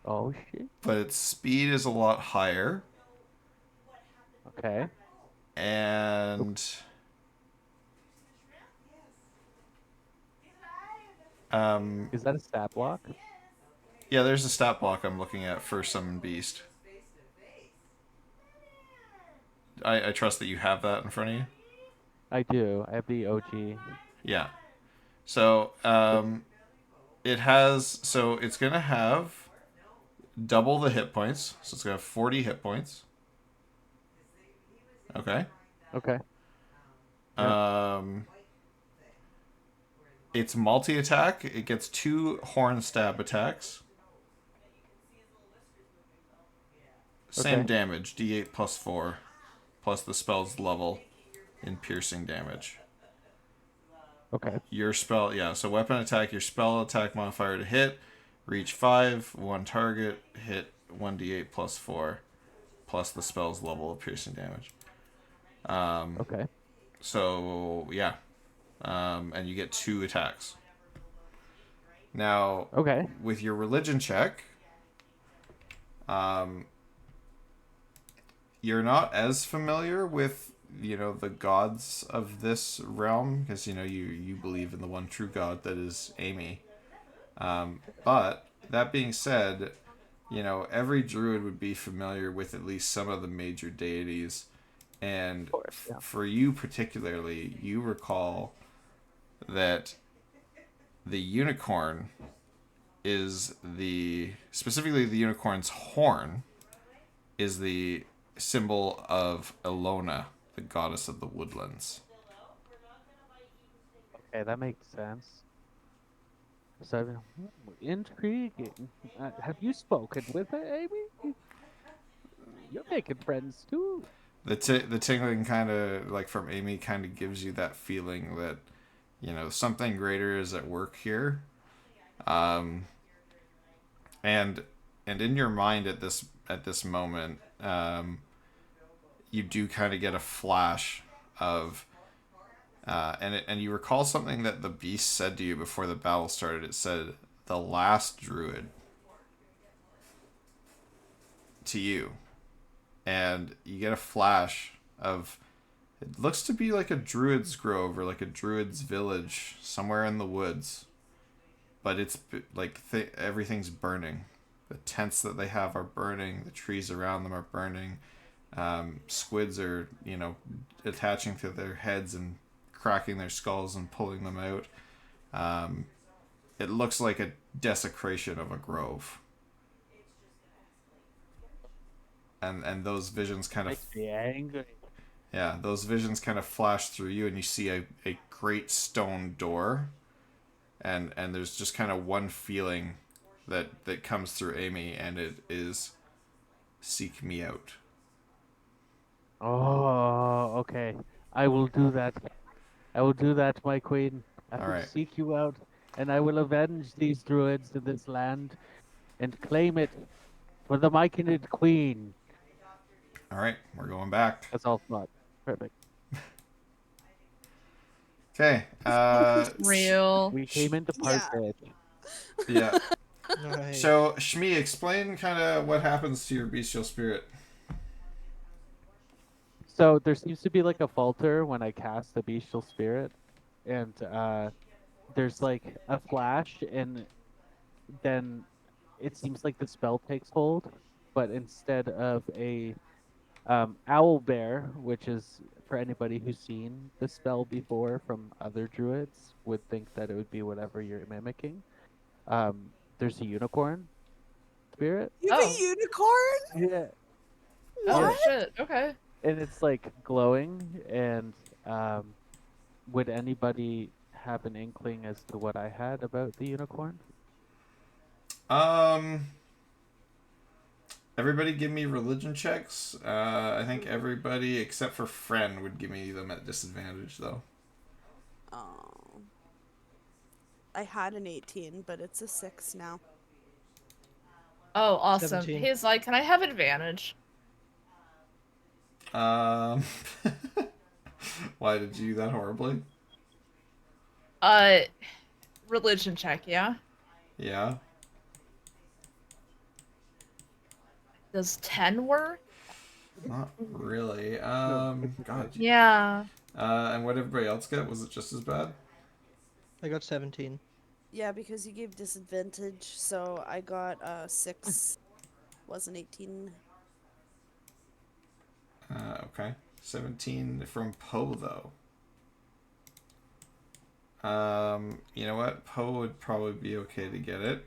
Oh shit. but its speed is a lot higher. Okay. And Is that a stat block? yeah, there's a stat block I'm looking at for Summon Beast. I trust that you have that in front of you. I do. I have the OG. Yeah. So it's gonna have double the hit points. So it's gonna have 40 hit points. Okay. Okay. Yep. It's multi-attack. It gets 2 horn stab attacks. Same Okay. damage, d8 plus 4, plus the spell's level in piercing damage. Okay. Your spell, yeah, so weapon attack, your spell attack modifier to hit, reach 5, 1 target, hit 1d8 plus 4, plus the spell's level of piercing damage. Okay. So, yeah. And you get 2 attacks. Now, Okay. with your religion check, you're not as familiar with the gods of this realm, because you believe in the one true god that is Amy. But that being said, every druid would be familiar with at least some of the major deities, and Of course. Yeah. for you particularly, you recall that the unicorn is specifically the unicorn's horn is the symbol of Elona, the goddess of the woodlands. Okay, that makes sense. So, intriguing. Have you spoken with her, Amy? You're making friends too. The tingling kind of like from Amy kind of gives you that feeling that something greater is at work here. Um, and in your mind at this moment, you do kind of get a flash of and you recall something that the beast said to you before the battle started. It said the last druid to you, and you get a flash of it looks to be like a druid's grove or like a druid's village somewhere in the woods, but it's like everything's burning. The tents that they have are burning. The trees around them are burning. Squids are, attaching to their heads and cracking their skulls and pulling them out. It looks like a desecration of a grove. And those visions kind of Makes me angry. yeah, those visions kind of flash through you, and you see a great stone door, and there's just kind of one feeling that comes through Amy, and it is seek me out. Oh, okay. I will do that. I will do that, my queen. I All will right. seek you out, and I will avenge these druids in this land and claim it for the Myconid queen. All right, we're going back. That's all thought. Perfect. Okay. Real. We came into Yeah. Partridge. Yeah. Alright. So, Shmi, explain kind of what happens to your bestial spirit. So there seems to be like a falter when I cast the bestial spirit, and there's like a flash, and then it seems like the spell takes hold, but instead of a owl bear, which is for anybody who's seen the spell before from other druids, would think that it would be whatever you're mimicking. There's a unicorn spirit. You have Oh. a unicorn? Yeah, Oh yeah, What? shit. Okay. and it's like glowing. And would anybody have an inkling as to what I had about the unicorn? Um, Everybody give me religion checks. I think everybody except for Friend would give me them at disadvantage, though. Oh. I had an 18, but it's a 6 now. Oh, awesome. 17. He's like, can I have advantage? Um, why did you do that horribly? Uh, religion check, yeah? Yeah. Does 10 work? Not really. God. Yeah. And what everybody else get? Was it just as bad? I got 17. Yeah, because you gave disadvantage, so I got 6. Wasn't 18. Okay. 17 from Poe, though. You know what? Poe would probably be okay to get it.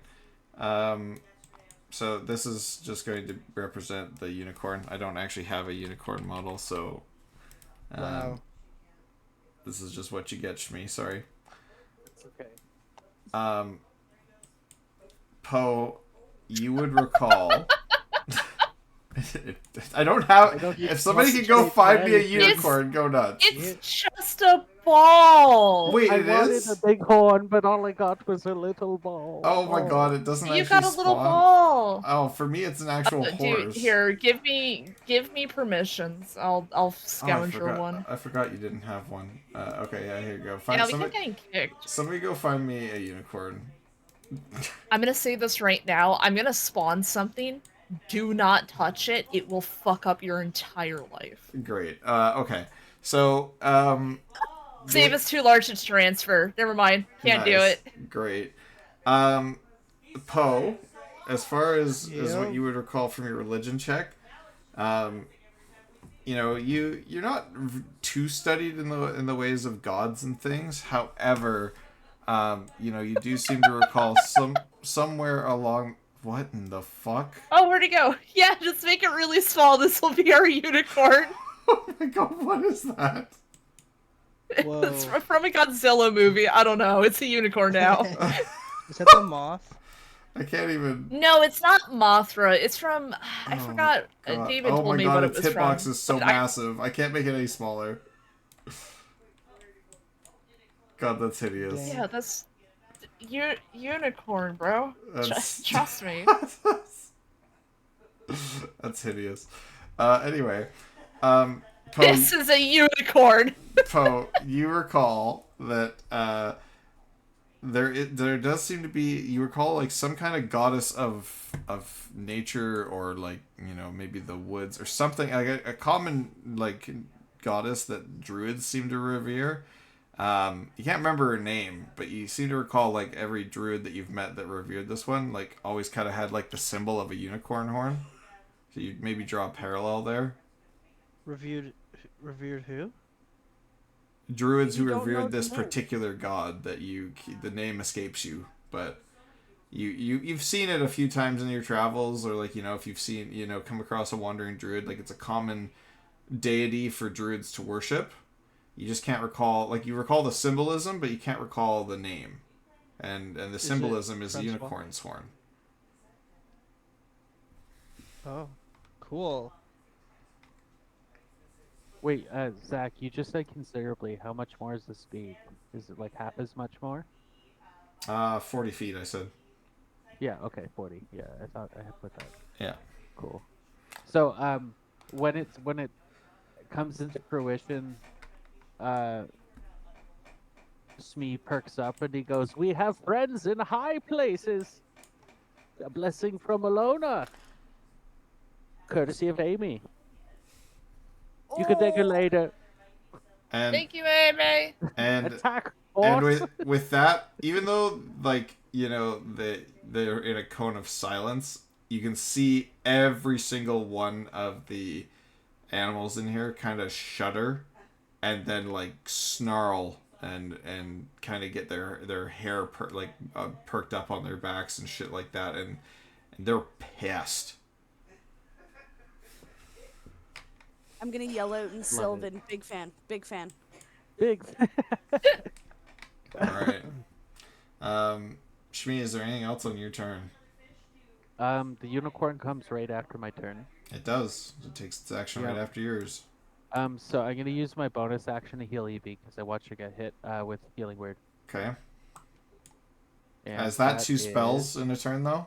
So this is just going to represent the unicorn. I don't actually have a unicorn model, so Wow. this is just what you get, Shmi. Sorry. It's okay. Poe, you would recall. I don't have. I don't If somebody need could go to find me a anything. unicorn, go nuts. It's just a ball. Wait, I it wanted is? a big horn, but all I got was a little ball. Oh my god, it doesn't You actually got a little spawn. ball. Oh, for me, it's an actual Dude, horse. here, give me permissions. I'll Oh, scourge your one. I forgot you didn't have one. Okay, yeah, here you go. Find Yeah, we somebody. kept getting kicked. Somebody go find me a unicorn. I'm gonna say this right now. I'm gonna spawn something. Do not touch it. It will fuck up your entire life. Great. Okay. So, Save is too large to transfer. Never mind. Can't do nice. it. Great. Poe, as far as what Yeah. you would recall from your religion check, you're not too studied in the ways of gods and things. However, you do seem to recall somewhere along. What in the fuck? Oh, where'd it go? Yeah, just make it really small. This will be our unicorn. Oh my god, what is that? It's Whoa. from a Godzilla movie. I don't know. It's a unicorn now. Is that the moth? I can't even. No, it's not Mothra. It's from I Oh forgot. god. David Oh told my me god, what it its was from. hitbox is so But I massive. I can't make it any smaller. God, that's hideous. Dang. yeah, that's unicorn, bro. That's Trust me. that's hideous. Anyway, Poe, This is a unicorn. Poe, you recall that there does seem to be, you recall like some kind of goddess of nature, or like, you know, maybe the woods or something, like a common like goddess that druids seem to revere. You can't remember her name, but you seem to recall like every druid that you've met that revered this one like always kind of had like the symbol of a unicorn horn. So you maybe draw a parallel there. Reviewed who? Druids who You don't know revered the this name. particular god that the name escapes you, but you've seen it a few times in your travels, or like, you know, if you've seen, you know, come across a wandering druid, like it's a common deity for druids to worship. You just can't recall, like, you recall the symbolism, but you can't recall the name. And the Is it symbolism is the Francois? unicorn's horn. Oh, cool. Wait, Zach, you just said considerably. How much more is the speed? Is it like half as much more? 40 feet, I said. Yeah, okay, 40. Yeah, I thought I had put that. Yeah. Cool. So, when it comes into fruition, uh, Smee perks up and he goes, "We have friends in high places. A blessing from Alona, courtesy of Amy. You can take her Oh, later. And Thank you, Amy. and Attack and horse." with that, even though, like, you know, they're in a cone of silence, you can see every single one of the animals in here kind of shudder and then like snarl and kind of get their hair perked up on their backs and shit like that, and they're pissed. I'm gonna yell out in Love it. Sylvan. Big fan. Big fan. Big. All right. Shmi, is there anything else on your turn? The unicorn comes right after my turn. It does. It takes its action right Yeah. after yours. So I'm gonna use my bonus action to heal Evie because I watched her get hit with healing word. Okay. And Is that two is- spells in a turn though?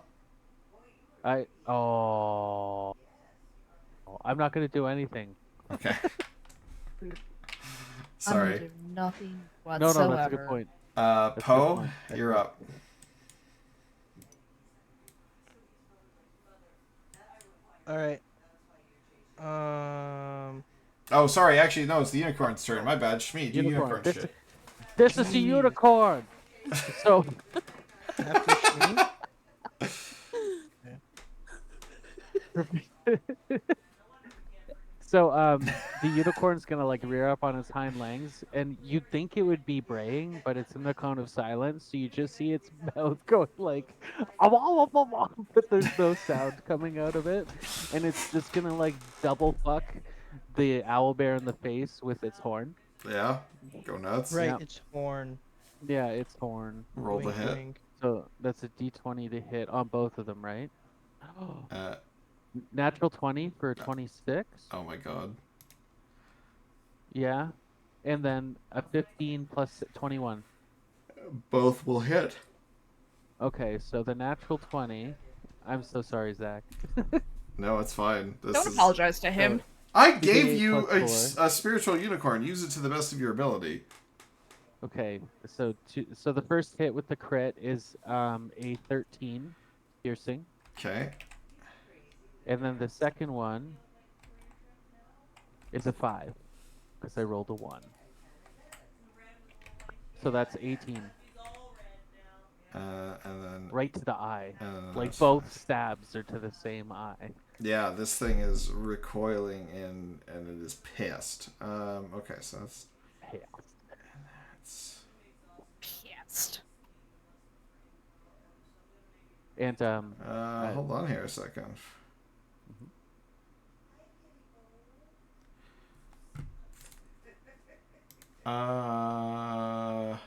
I'm not gonna do anything. Okay. I'm gonna Sorry. do nothing No, whatsoever. that's a good point. That's a good Poe, point. you're up. All right. Oh, sorry. Actually, no. It's the unicorn's turn. My bad. Shmi, do unicorn This, shit. this is a Jeez. unicorn. So After Shmi? So the unicorn's gonna like rear up on its hind legs, and you'd think it would be braying, but it's in the cone of silence, so you just see its mouth going like, but there's no sound coming out of it, and it's just gonna like double fuck the owl bear in the face with its horn. Yeah. Go nuts. Right, Yeah. it's horn. Yeah, its horn. Roll the Wink, hit. wink. So that's a D20 to hit on both of them, right? Uh, Natural 20 for 26. oh my god. Yeah. And then a 15 plus 21. Both will hit. Okay, so the natural 20. I'm so sorry, Zach. No, it's fine. This Don't is. apologize to him. I D8 gave you plus a spiritual unicorn. Use it to the best of your ability. Okay, so so the first hit with the crit is a 13 piercing, Okay. and then the second one is a 5 because I rolled a 1. So that's 18 And then. right to the eye. And then Like that's both fine. stabs are to the same eye. Yeah, this thing is recoiling and it is pissed. Okay, so that's. Yeah. Pissed. And Hold on here a second. Uh,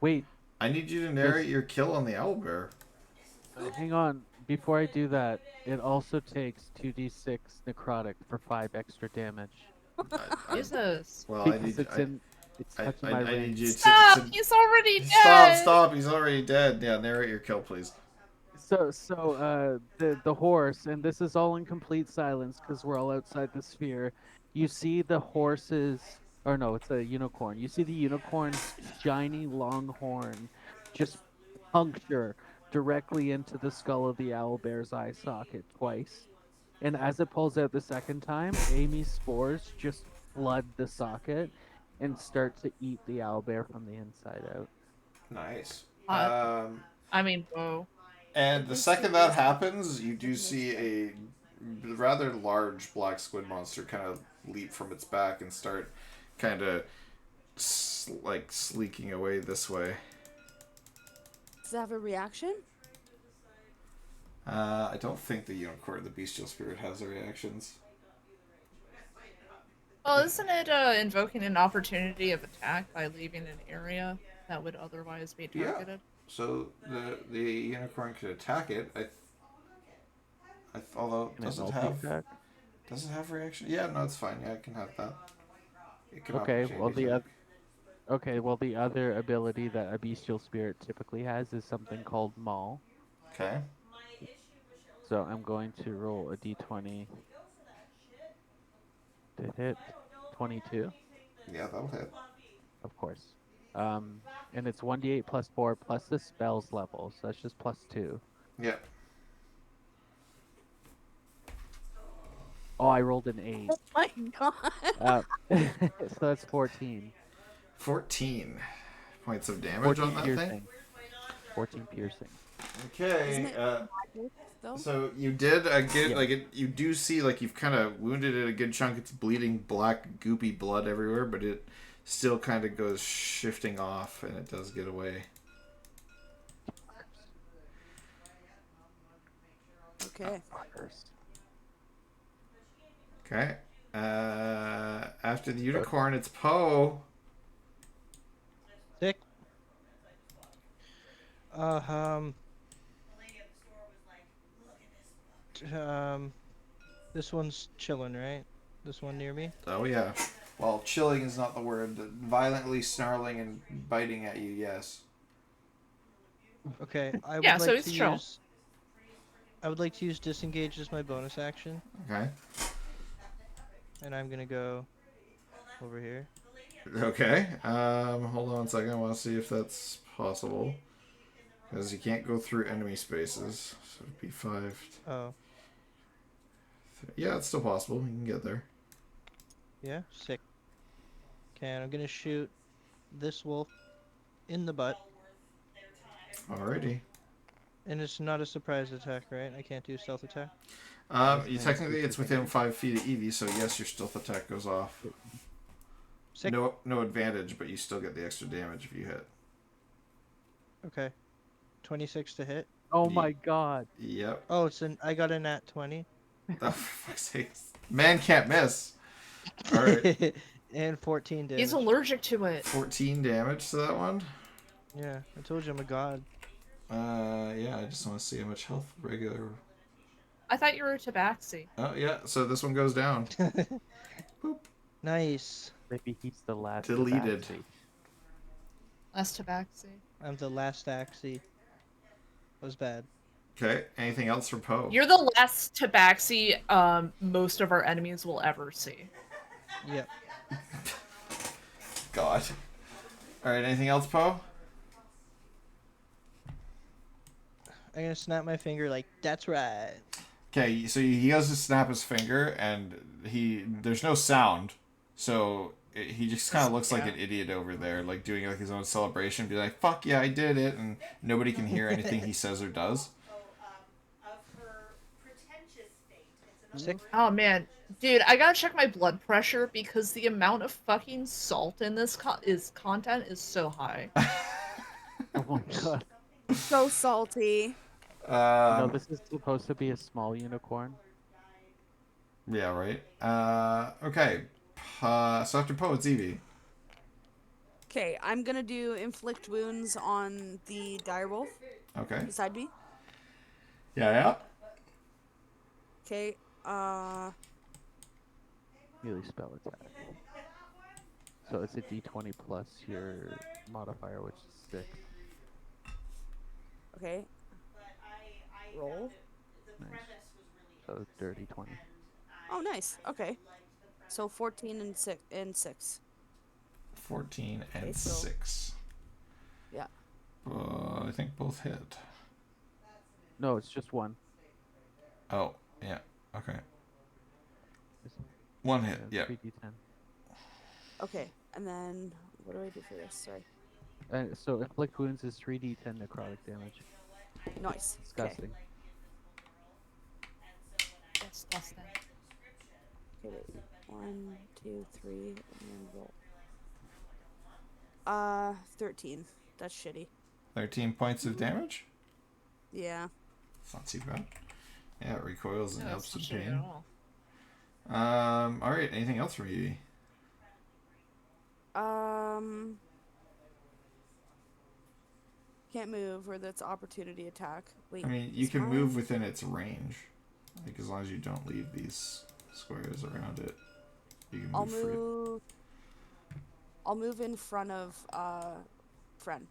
Wait, I need you to narrate does your kill on the owlbear. hang on. Before I do that, it also takes 2d6 necrotic for 5 extra damage I, I, Jesus. well, because it's touching my I need ring. you Stop! to He's already stop, dead! stop. He's already dead. Yeah, narrate your kill, please. The horse, and this is all in complete silence because we're all outside the sphere. You see the horse's, or no, it's a unicorn. You see the unicorn's shiny long horn just puncture directly into the skull of the owlbear's eye socket twice. And as it pulls out the second time, Amy's spores just flood the socket and start to eat the owlbear from the inside out. Nice. Hot. I mean, whoa. And Did the they second say that yes? happens, you do see a rather large black squid monster kind of leap from its back and start kind of like sleeking away this way. Does it have a reaction? I don't think the unicorn, the bestial spirit, has reactions. Well, isn't it invoking an opportunity of attack by leaving an area that would otherwise be Yeah. targeted? So the unicorn could attack it. Although Can it multi-attack? does it have reaction? Yeah, no, it's fine. Yeah, I can have that. It can Okay, well opportunity attack. the other ability that a bestial spirit typically has is something called Maul. Okay. So I'm going to roll a d20 to hit 22, Yeah, that'll hit. of course. Um, and it's 1d8 plus 4 plus the spell's level, so that's just plus 2. Yeah. Oh, I rolled an 8. Oh my god. So that's 14. 14 points of damage 14 on that thing. piercing. 14 piercing. Isn't Okay. it magic though? So you did a good Yeah. like it. You do see like you've kind of wounded it a good chunk. It's bleeding black, goopy blood everywhere, but it still kind of goes shifting off, and it does get away. Okay. Fuckers. Okay. After the unicorn, it's Poe. Sick. Um. This one's chilling, right? This one near me. Oh yeah. Well, chilling is not the word. Violently snarling and biting at you. Yes. Okay, I would Yeah, so like it's to chill. use. I would like to use disengage as my bonus action, Okay. and I'm gonna go over here. Okay. Hold on a second. I want to see if that's possible. Because you can't go through enemy spaces. So it'd be 5. Oh, Yeah, it's still possible. You can get there. yeah, sick. Okay, and I'm gonna shoot this wolf in the butt, Alrighty. and it's not a surprise attack, right? I can't do stealth attack. You technically it's within 5 feet of Evie, so yes, your stealth attack goes off. Sick. No advantage, but you still get the extra damage if you hit. Okay, 26 to hit. Oh my god. Yep. Oh, I got a nat 20. Oh, for fuck's sake. Man can't miss. Alright. And 14 damage. He's allergic to it. 14 damage to that one. Yeah, I told you I'm a god. Yeah, I just want to see how much health regular. I thought you were a tabaxi. Oh, yeah, so this one goes down. Nice. Maybe he's the last. Deleted. Tabaxi. Less tabaxi. I'm the last axie. Was bad. Okay, anything else for Poe? You're the last tabaxi most of our enemies will ever see. Yep. God. Alright, anything else, Poe? I'm gonna snap my finger like, that's right. Okay, so he goes to snap his finger, and there's no sound, so he just kind of looks like an idiot over there, like doing like his own celebration, be like, "Fuck yeah, I did it," and nobody can hear anything he says or does. Sick. Oh man, dude, I gotta check my blood pressure because the amount of fucking salt in this content is so high. Oh my god. So salty. No, this is supposed to be a small unicorn. Yeah, right. Okay. So after Poe, it's Evie. Okay, I'm gonna do inflict wounds on the direwolf Okay. beside me. Yeah. Okay, Melee spell attack. So it's a d20 plus your modifier, which is 6. okay. Roll. Nice. So dirty 20. Oh, nice. Okay. So 14 and 6. 14 Okay, and so 6. yeah. I think both hit. No, it's just one. Oh, yeah. Okay. It's, One hit. Yeah. 3d10. Okay, and then what do I do for this? Sorry. So inflict wounds is 3d10 necrotic damage. Nice. Okay. Disgusting. Disgusting. Okay, wait. 1, 2, 3, and then roll. 13. That's shitty. 13 points of damage? Yeah. It's not too bad. Yeah, it recoils and No, yelps that's in not shitty at pain. all. Alright, anything else from you? Can't move, or that's opportunity attack. Wait. I mean, you is can mine- move within its range. Like, as long as you don't leave these squares around it, you can I'll move free. move. I'll move in front of friend.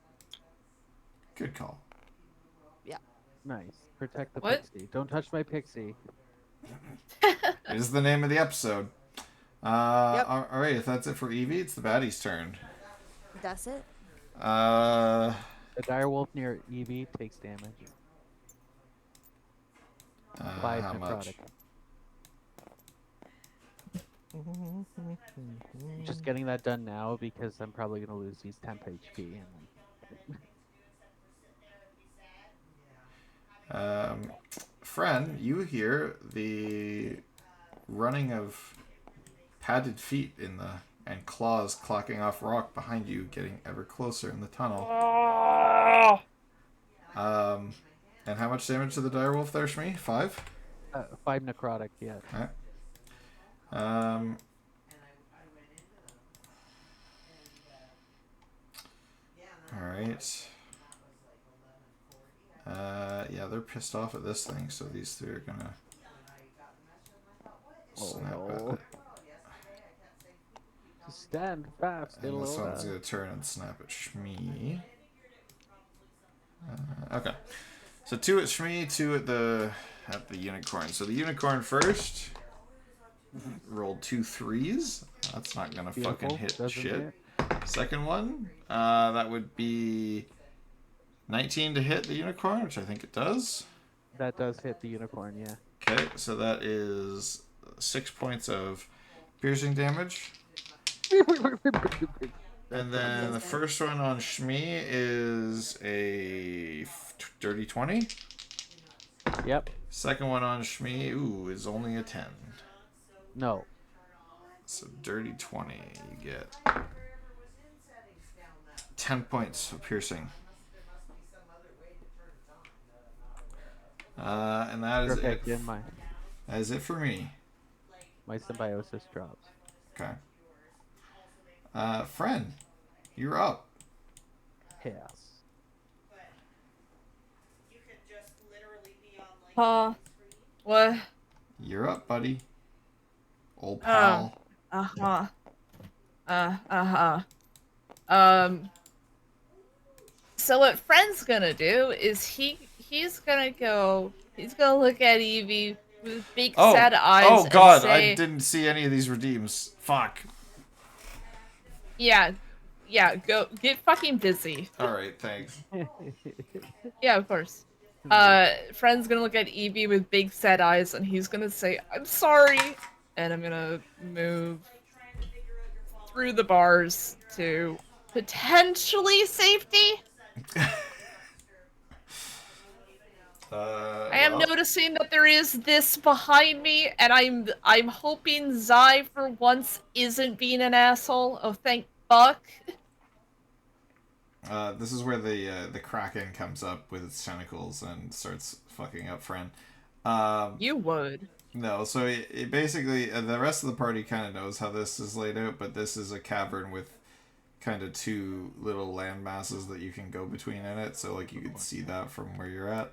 Good call. Yeah. Nice. Protect the What? pixie. Don't touch my pixie. It is the name of the episode. Yep. Alright, if that's it for Evie, it's the baddie's turn. That's it. The direwolf near Evie takes damage. 5 How much? necrotic. Just getting that done now because I'm probably gonna lose these temp HP. Friend, you hear the running of padded feet in the and claws clocking off rock behind you, getting ever closer in the tunnel. And how much damage to the direwolf there, Shmi? 5? 5 necrotic, yeah. Alright. Alright. Yeah, they're pissed off at this thing, so these three are gonna snap no. at it. Stand fast, And this Ilona. one's gonna turn and snap at Shmi. Okay. So 2 at Shmi, 2 at the unicorn. So the unicorn first rolled 2 3s. That's not gonna fucking Beautiful. hit Doesn't shit. hit. Second one, that would be 19 to hit the unicorn, which I think it does. That does hit the unicorn, yeah. Okay, so that is 6 points of piercing damage. And then the first one on Shmi is a dirty 20. Yep. Second one on Shmi, is only a 10. No. So dirty 20, you get 10 points of piercing. And that is Perfect. it. In That is it for me. my symbiosis drops. Okay. Friend, you're up. Chaos. What? You're up, buddy. Old pal. Uh-huh. Um, so what Friend's gonna do is he's gonna look at Evie with big sad eyes Oh god, and say, I didn't see any of these redeems. Fuck. yeah, go get fucking busy. Alright, thanks. Yeah, of course. Friend's gonna look at Evie with big sad eyes and he's gonna say, I'm sorry, and I'm gonna move through the bars to potentially safety. I am noticing that there is this behind me, and I'm hoping Zai for once isn't being an asshole. Oh, thank fuck. This is where the Kraken comes up with its tentacles and starts fucking up Friend. You would. No, so it basically the rest of the party kind of knows how this is laid out, but this is a cavern with kind of two little land masses that you can go between in it, so like you can see that from where you're at.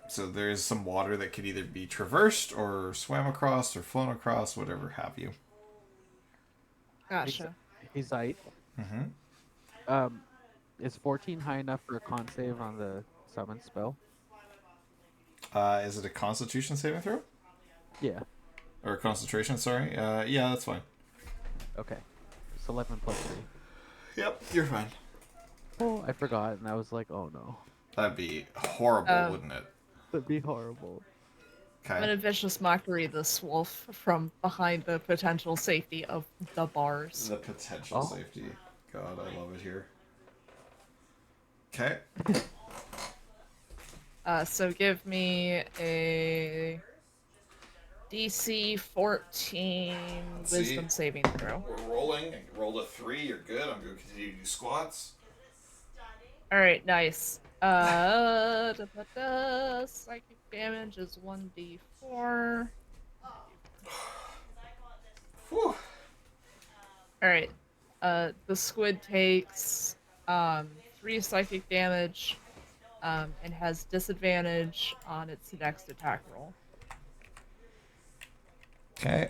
So there is some water that could either be traversed or swam across or flown across, whatever have you. He's Gotcha. he's height. Mm-hmm. Um, is 14 high enough for a con save on the summon spell? Is it a Constitution saving throw Yeah. or a concentration? Sorry. Yeah, that's fine. Okay. It's 11 plus 3. Yep, you're fine. Oh, I forgot, and I was like, oh no, That'd be horrible, Um, wouldn't it? that'd be horrible. I'm Okay. gonna vicious mockery this wolf from behind the potential safety of the bars. The potential Oh. safety. God, I love it here. Okay. So give me a DC 14 Let's Wisdom see. saving throw. We're rolling. Roll a 3. You're good. I'm going to continue to do squats. All right, nice. Psychic damage is 1d4. Whew. All right. The squid takes 3 psychic damage, and has disadvantage on its next attack roll. Okay.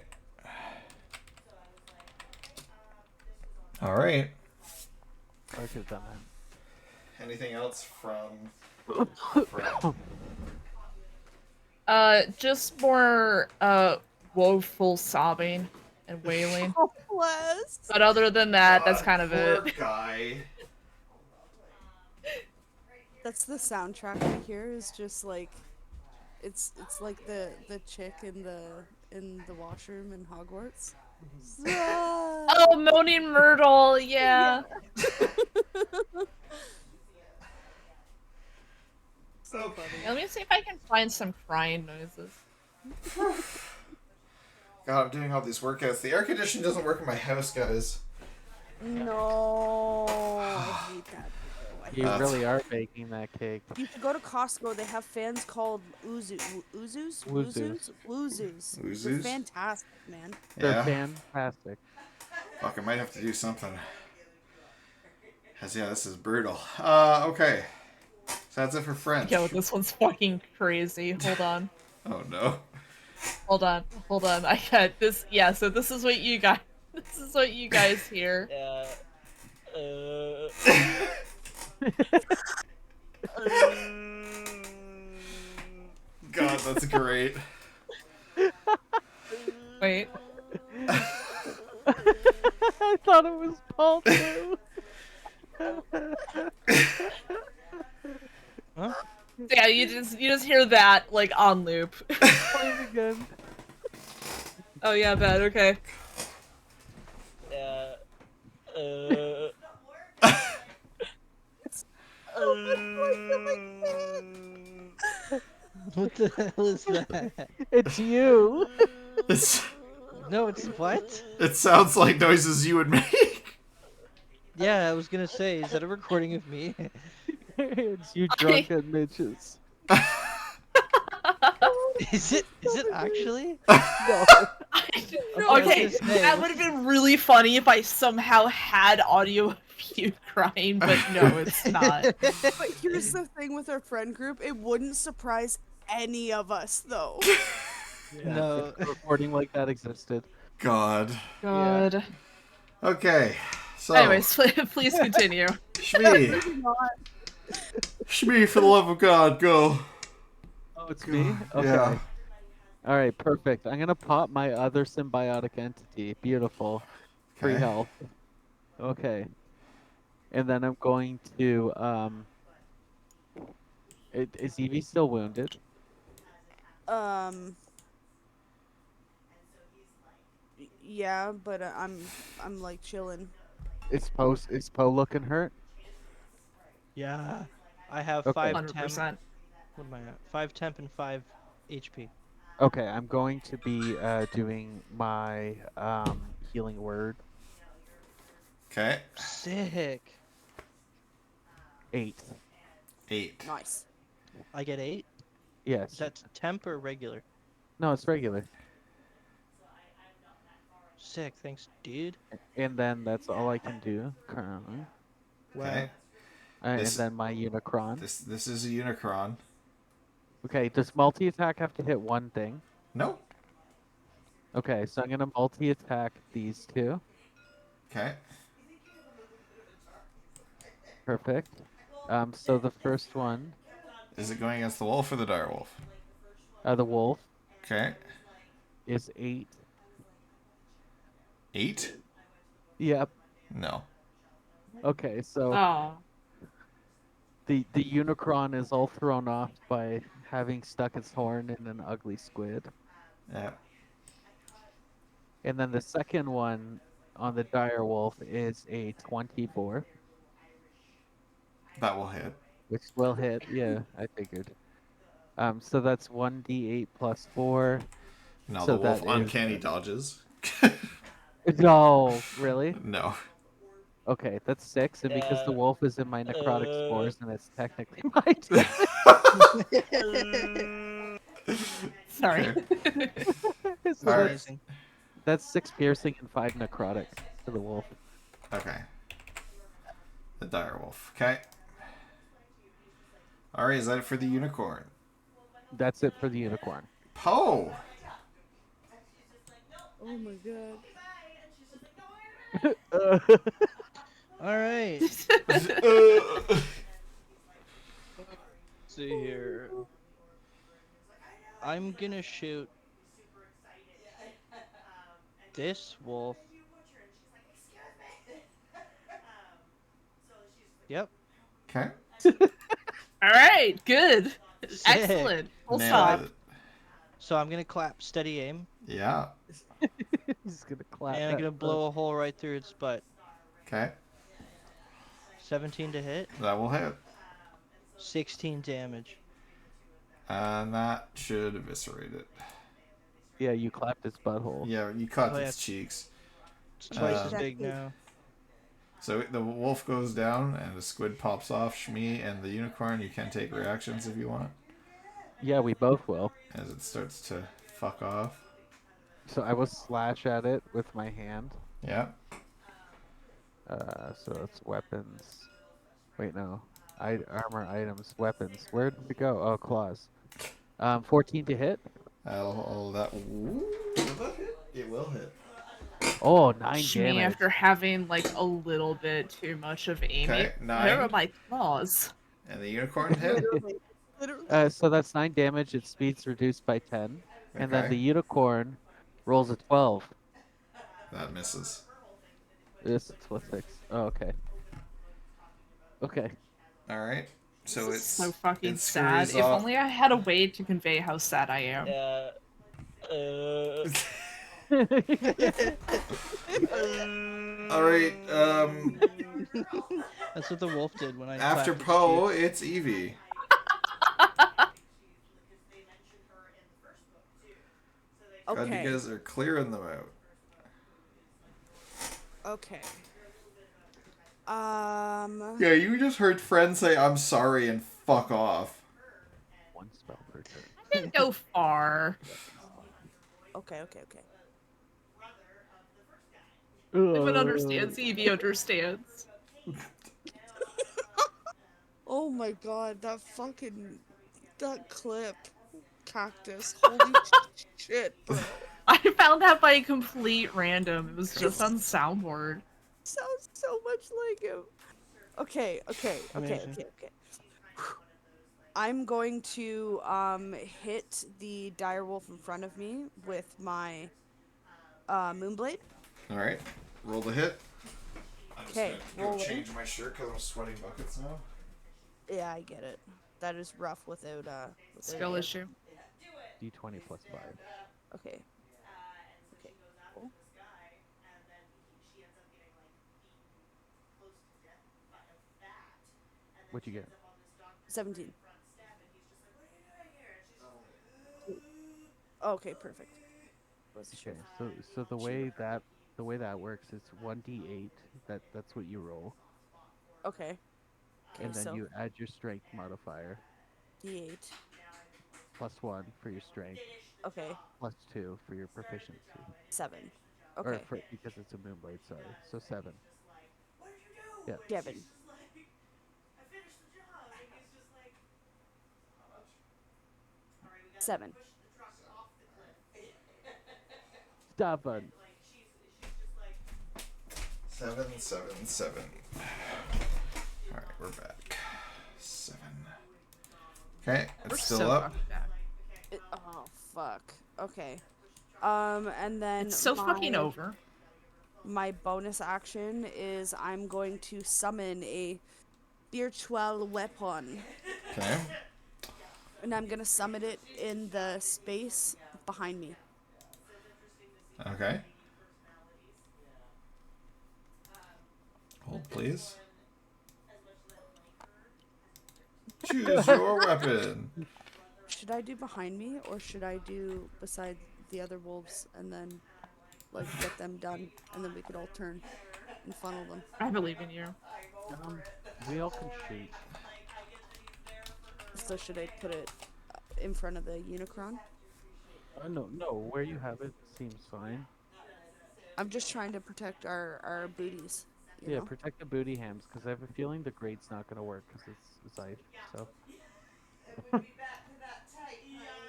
All right. I could have done Anything else from? that. Just more woeful sobbing and wailing. Bless. But other than that, that's kind of poor it. guy. That's the soundtrack I hear. Is just like, it's like the chick in the washroom in Hogwarts. Oh, Moaning Myrtle, yeah. So funny. Let me see if I can find some crying noises. God, I'm doing all these workouts. The air conditioning doesn't work in my house, guys. No, I hate that. I hate You That's- really are baking that cake. You should go to Costco. They have fans called Uzus. Wuzus. They're Wuzus? fantastic, man. They're Yeah. fantastic. Fuck, I might have to do something. Cause yeah, this is brutal. Okay. So that's it for French. Yo, this one's fucking crazy. Hold on. Oh no. Hold on. I got this. Yeah, so this is what you guys. This is what you guys hear. God, that's great. Wait. I thought it was Paul too. Huh? Yeah, you just hear that like on loop. Play it again. Oh yeah, bad. Okay. What the hell is that? It's you. It's, No, it's what? it sounds like noises you would make. Yeah, I was gonna say, is that a recording of me? It's you drunken bitches. Is it actually? No. Okay, I was gonna say, that would have been really funny if I somehow had audio of you crying, but no, it's not. But here's the thing with our friend group: it wouldn't surprise any of us, though. No. If a recording like that existed. God. God. Okay. So Anyways, please continue. Shmee. Shmee, for the love of God, go. Oh, it's me? Okay. Yeah. All right, perfect. I'm going to pop my other symbiotic entity. Beautiful. Free Okay. health. Okay. And then I'm going to is Evie still wounded? Yeah, but I'm like chilling. Is Poe looking hurt? Yeah. I have Okay. 5 temp. 100%. What am I at? 5 temp and 5 HP. Okay, I'm going to be doing my healing word. Okay. Sick. 8. 8. Nice. I get 8? Yes. Is that temp or regular? No, it's regular. Sick. Thanks, dude. And then that's all I can do currently. Okay. Wow. And This then my Unicron. this is a Unicron. Okay, does multi-attack have to hit one thing? No. Okay, so I'm gonna multi-attack these two. Okay. Perfect. So the first one, Is it going against the wolf or the dire wolf? the wolf, Okay. is 8. 8? Yep. No. Okay, so Oh. the Unicron is all thrown off by having stuck its horn in an ugly squid. Yeah. And then the second one on the dire wolf is a 24, That will hit. which will hit. Yeah, I figured. So that's 1d8 plus 4. No, the So wolf that is uncanny dodges. no, really? No. Okay, that's 6, and because the Uh, wolf is in my necrotic uh, spores, and it's technically my damage. Sorry. Okay. So All right. amazing. that's 6 piercing and 5 necrotic to the wolf. Okay. The dire wolf. Okay. All right. Is that it for the unicorn? That's it for the unicorn. Poe. Oh my god. All right. Uh, See here. I'm gonna shoot this wolf. Yep. okay. All right, good. Sick. Excellent. Full Nailed stop. it. So I'm gonna clap steady aim, Yeah. He's gonna clap and I'm that gonna butt. blow a hole right through its butt. Okay. 17 to hit, That will hit. 16 damage. And that should eviscerate it. Yeah, you clapped his butthole. Yeah, you caught Oh, yeah. its cheeks. It's twice as Exactly. big now. So the wolf goes down and the squid pops off. Shmi and the unicorn, you can take reactions if you want Yeah, we both will. as it starts to fuck off. So I will slash at it with my hand. Yeah. So it's weapons. Wait, no. Armor items, weapons. Where did it go? Oh, claws. 14 to hit. All that. Ooh, will that hit? It will hit. Oh, 9 Shmi, damage. after having like a little bit too much of Amy. Okay, Where 9. are my claws? And the unicorn hit. Literally. Literally. So that's 9 damage. Its speed's reduced by 10. And then Okay. the unicorn rolls a 12. That misses. This is plus 6. Oh, okay. Okay. All right. So This is it's so fucking it sad. scurries If off. only I had a way to convey how sad I am. All right. That's what the wolf did when I After clapped its Poe, cheeks. it's Evie. God, Okay. you guys are clearing them out. Okay. Yeah, you just heard friend say "I'm sorry" and fuck off. 1 spell per turn. I didn't go far. Okay, okay, okay. Everyone understands. Evie understands. Oh my god, that clip. Cactus. Holy shit, bro. I found that by complete random. It was just on soundboard. Sounds so much like him. Okay, okay, okay, Amazing. okay, okay. I'm going to hit the direwolf in front of me with my moonblade. All right, roll the hit. I'm just Okay, gonna roll go it. change my shirt because I'm sweating buckets now. Yeah, I get it. That is rough without Skill air. issue. D20 plus 5. Okay. Okay. Cool. What'd you get? 17. Okay, perfect. Wasn't sure. Okay, so the way that works is 1d8. That's what you roll, Okay. Okay, and then so you add your strength modifier D8. plus 1 for your strength, Okay, plus 2 for your proficiency. 7. or Okay. because it's a moonblade. Sorry, so 7. Yeah, 7. Seven. 7. 777. All right, we're back. 7. Okay, We're it's still so up. fucking bad. Oh fuck. Okay. And then It's so fucking my over. my bonus action is I'm going to summon a spiritual weapon, Okay. and I'm gonna summon it in the space behind me. Okay. Hold, please. Choose your weapon. Should I do behind me or should I do beside the other wolves and then like get them done and then we could all turn and funnel them? I believe in you. we all can shoot. So should I put it in front of the Unicron? No, no, where you have it seems fine. I'm just trying to protect our booties, you Yeah, know? protect the booty hams because I have a feeling the grade's not gonna work because it's Zyph. So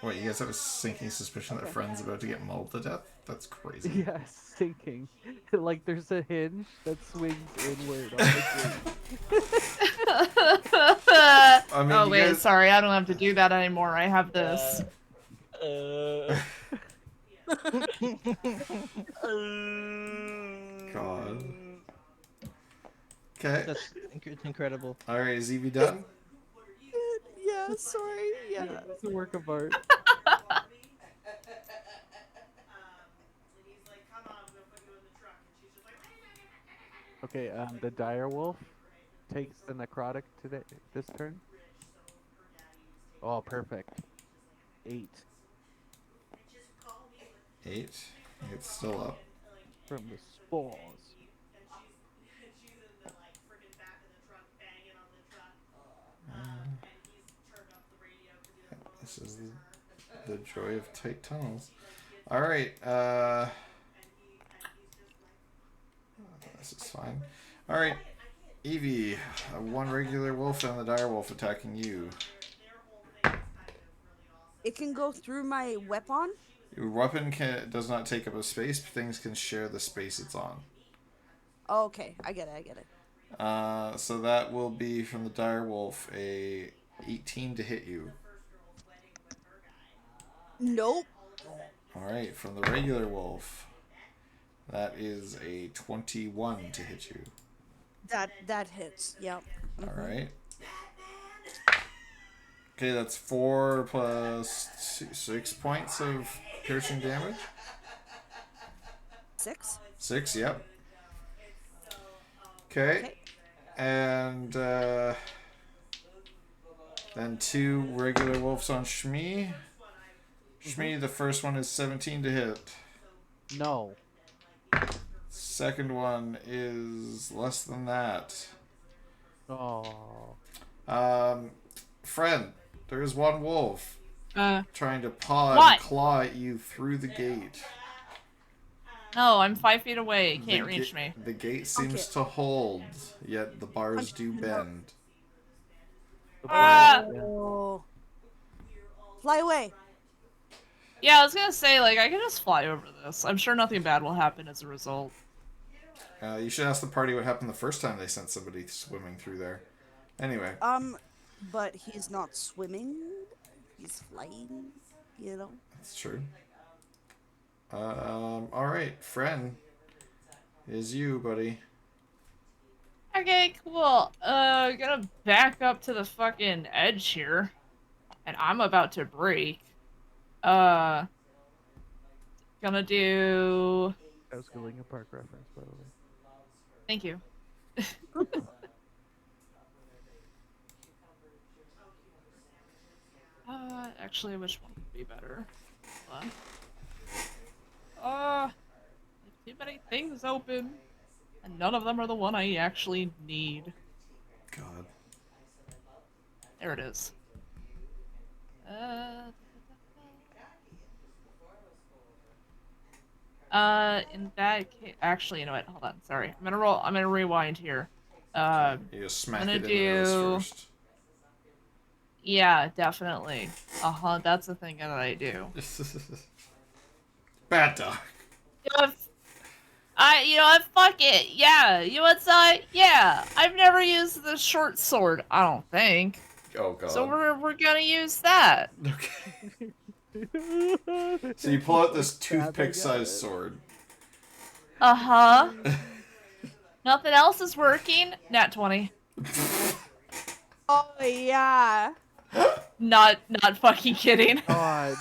What, you guys have a sinking suspicion that Okay. Friend's about to get mauled to death? That's crazy. yeah, sinking. Like there's a hinge that swings inward on the grade. I mean, Oh you wait, guys- sorry, I don't have to do that anymore. I have this. God. Okay. It's incredible. All right, is Evie done? Yeah, sorry. Yeah. It's a work of art. Okay, the dire wolf takes the necrotic today this turn. Oh, perfect. 8 8. It's still up. from the spores. This is the joy of tight tunnels. All right. This is fine. All right, Evie, one regular wolf and the dire wolf attacking you. It can go through my weapon? Your weapon does not take up a space. Things can share the space it's on. Oh, okay, I get it. So that will be from the dire wolf a 18 to hit you. Nope. All right, from the regular wolf, that is a 21 to hit you. That hits. Yep. All right. Okay, that's 4 plus 6 points of piercing damage. 6. 6, yep. Okay. Okay. And then 2 regular wolves on Shmi. Shmi, the first one is 17 to hit. No. Second one is less than that. Oh. Friend, there is one wolf trying to paw What? and claw at you through the gate. No, I'm 5 feet away. It The can't reach me. The gate seems to hold, yet the bars do bend. The Ah! bars- yeah. Oh. Fly away. Yeah, I was gonna say, like, I can just fly over this. I'm sure nothing bad will happen as a result. You should ask the party what happened the first time they sent somebody swimming through there. Anyway. But he's not swimming. He's flying, you know. That's true. Alright, friend. Is you, buddy. Okay, cool. Gonna back up to the fucking edge here. And I'm about to break. Gonna do... That was Galinga Park reference, by the way. Thank you. Actually, which one would be better? Hold on. Too many things open. And none of them are the one I actually need. God. There it is. In that case, actually, you know what? Hold on. Sorry. I'm gonna rewind here. Okay. I'm You just smack gonna it in the nose do. first. Yeah, definitely. That's the thing that I do. Bad dog. You know, you know what? Fuck it. Yeah. You know what's yeah. I've never used the short sword. I don't think. Oh So god. we're gonna use that. Okay. So you pull out Like this stabbing at toothpick-sized it. sword. Uh huh. Nothing else is working. Nat 20. Oh yeah. Not fucking kidding. God.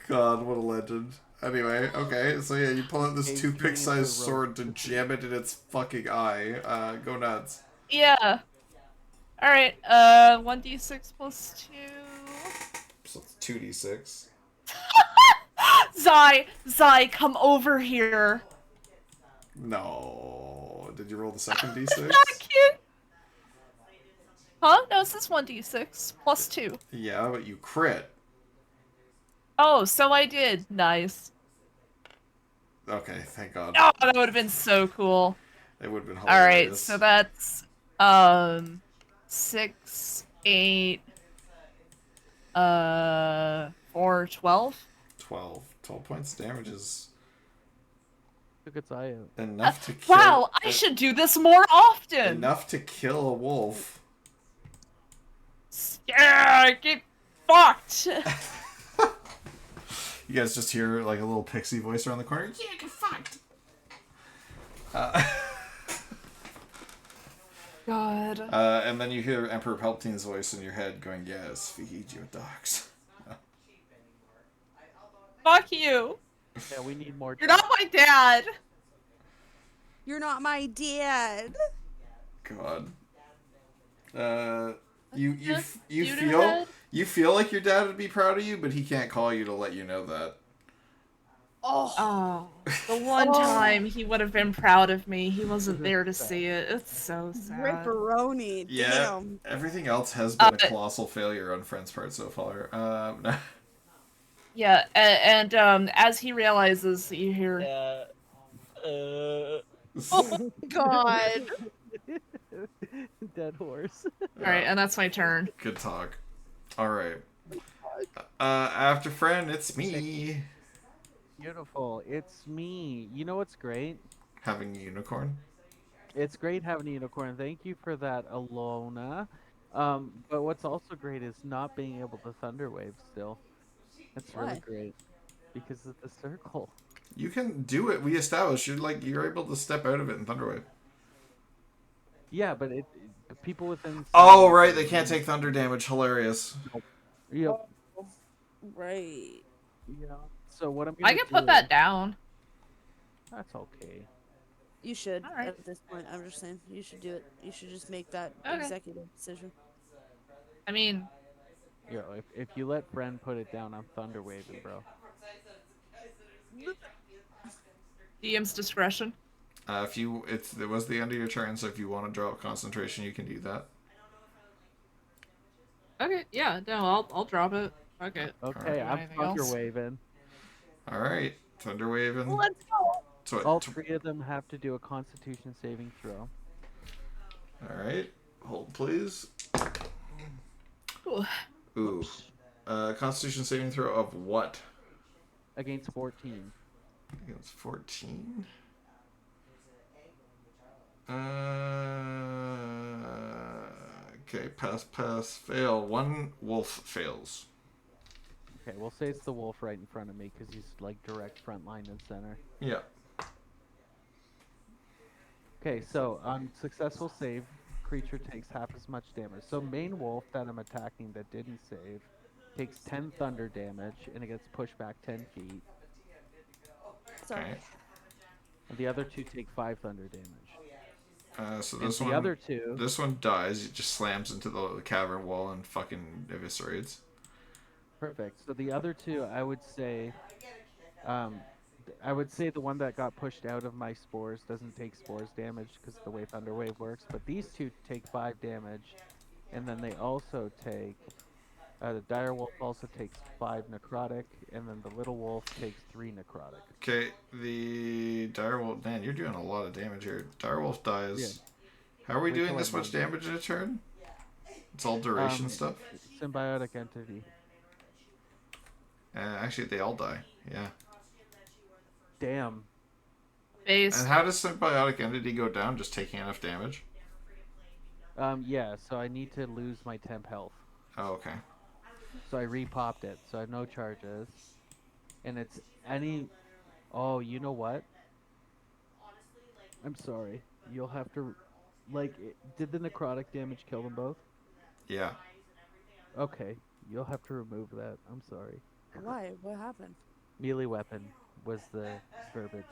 God, what a legend. Anyway, okay, so yeah, you pull out this Cage me in the toothpick-sized rope. sword to jam it in its fucking eye. Go nuts. Yeah. All right. 1d6 plus 2. So it's 2d6. Zai, come over here. No. Did you roll the second I'm not d6? kidding. Huh? No, it's this 1d6 plus 2. Yeah, but you crit. Oh, so I did. Nice. Okay, thank God. Oh, that would have been so cool. It would have been All right, hilarious. so that's um 6, 8, 4, 12. 12. 12 points of damage is Took its eye out. enough to kill... Wow, I should do this more often. Enough to kill a wolf. Yeah, get fucked. You guys just hear like a little pixie voice around the corner. Yeah, get fucked. God. And then you hear Emperor Palpatine's voice in your head going, "Yes, feed your dogs." Fuck you. Yeah, we need more. You're not my dad. You're not my dad. God. You You feel dad? you feel like your dad would be proud of you, but he can't call you to let you know that. Oh. Oh, the one Oh. time he would have been proud of me. He wasn't there to see it. It's so sad. Ripperoni. Yeah. Damn. Everything else has been a colossal failure on Friend's part so far. No. Yeah, and as he realizes, you hear. Oh God. Dead horse. All right, and that's my turn. Good talk. All right. After Friend, it's me. Beautiful. It's me. You know what's great? Having a unicorn. It's great having a unicorn. Thank you for that, Alona. But what's also great is not being able to thunderwave still. That's really Why? great because of the circle. You can do it. We established you're able to step out of it in Thunderwave. Yeah, but the people within. Oh sound- right, they can't take thunder damage. Hilarious. Yep. Right. Yeah. So what I'm I gonna can put do- that down. That's okay. You should. All right. At this point, I'm just saying you should do it. You should just make that Okay. executive decision. I mean, You know, if you let Friend put it down, I'm thunderwaving, bro. DM's discretion. If you it was the end of your turn, so if you want to drop concentration, you can do that. Okay, yeah, no, I'll drop it. Fuck it. Okay, I'm Anything else? thunderwaving. All right, thunder waving. Let's go. So All three of them have to do a Constitution saving throw. all right, hold please. Ooh. Ooh, Constitution saving throw of what? Against 14. Against 14. Okay, pass, fail. One wolf fails. Okay, we'll say it's the wolf right in front of me because he's like direct front line and center. Yeah. Okay, so on successful save, creature takes half as much damage. So main wolf that I'm attacking that didn't save takes 10 thunder damage and it gets pushed back 10 feet. Sorry. Okay. And the other two take 5 thunder damage. So And this the one, other two, this one dies. It just slams into the cavern wall and fucking eviscerates. perfect. So the other two, I would say the one that got pushed out of my spores doesn't take spores damage because of the way Thunderwave works. But these two take 5 damage, and then they also take The dire wolf also takes 5 necrotic, and then the little wolf takes 3 necrotic. Okay, the direwolf. Man, you're doing a lot of damage here. Direwolf Yeah. dies. How are we Wait doing till I this much mumble. damage in a turn? It's all duration stuff. Symbiotic entity. Actually, they all die. Yeah. Damn. And Based. how does symbiotic entity go down? Just taking enough damage? Yeah. So I need to lose my temp health. Oh, okay. So I repopped it. So I have no charges, and it's any. Oh, you know what? I'm sorry. You'll have to, did the necrotic damage kill them both? Yeah. Okay. You'll have to remove that. I'm sorry. Why? What happened? Melee weapon was the verbiage.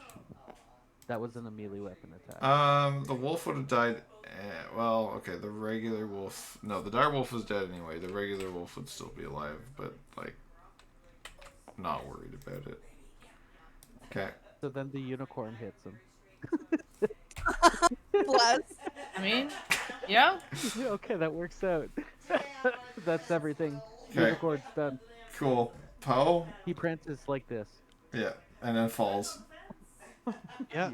That wasn't a melee weapon attack. The wolf would have died. Well, okay, the regular wolf. No, the dire wolf was dead anyway. The regular wolf would still be alive, but, like, not worried about it. Okay. So then the unicorn hits him. Bless. I mean, yeah. Okay, that works out. That's everything. Okay. Unicorn's done. Cool. Poe? He prances like this. Yeah. And then falls. Yeah.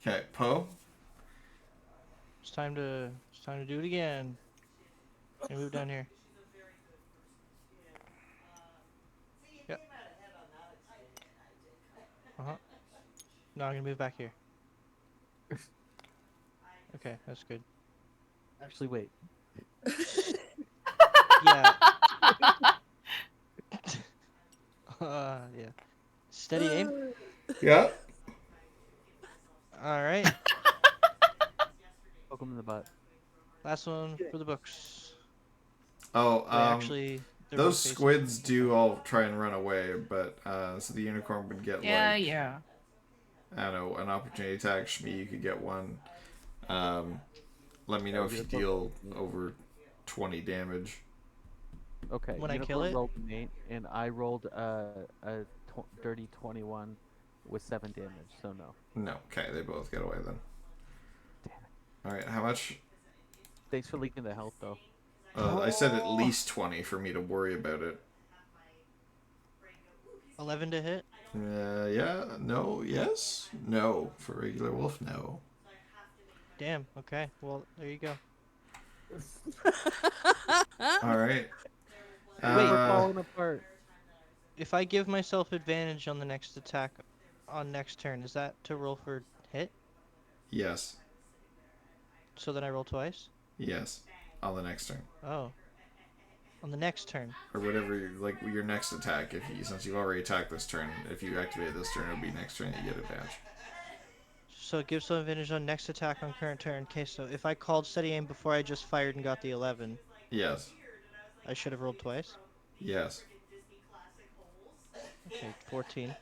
Okay, Poe? It's time to do it again. And move down here. Yep. No, I'm gonna move back here. Okay, that's good. Actually, wait. Yeah. Yeah. Steady aim. Yeah. All right. Poke him in the butt. Last one for the books. Oh, Wait, actually, they're both those facing- squids do all try and run away, but, so the unicorn would get, Yeah, yeah. I don't know, an opportunity attack. Shmi, you could get one. Let me know if you Beautiful. deal over 20 damage. Okay. When I unicorn kill it? rolled an 8, and I rolled dirty 21 with 7 damage, so no. No. Okay, they both get away then. Alright, how much? Thanks for leaking the health, though. I said at least 20 for me to worry about it. 11 to hit. Yeah, no, yes? No. For regular wolf, no. Damn. Okay. Well, there you go. Alright. Wait, we're falling apart. If I give myself advantage on the next attack on next turn, is that to roll for hit? Yes. So then I roll twice? Yes. On the next turn. Oh. On the next turn. Or whatever, like, your next attack. Since you've already attacked this turn, if you activate this turn, it'll be next turn you get advantage. So it gives some advantage on next attack on current turn. Okay, so if I called steady aim before I just fired and got the 11, Yes. I should have rolled twice? Yes. Okay, 14.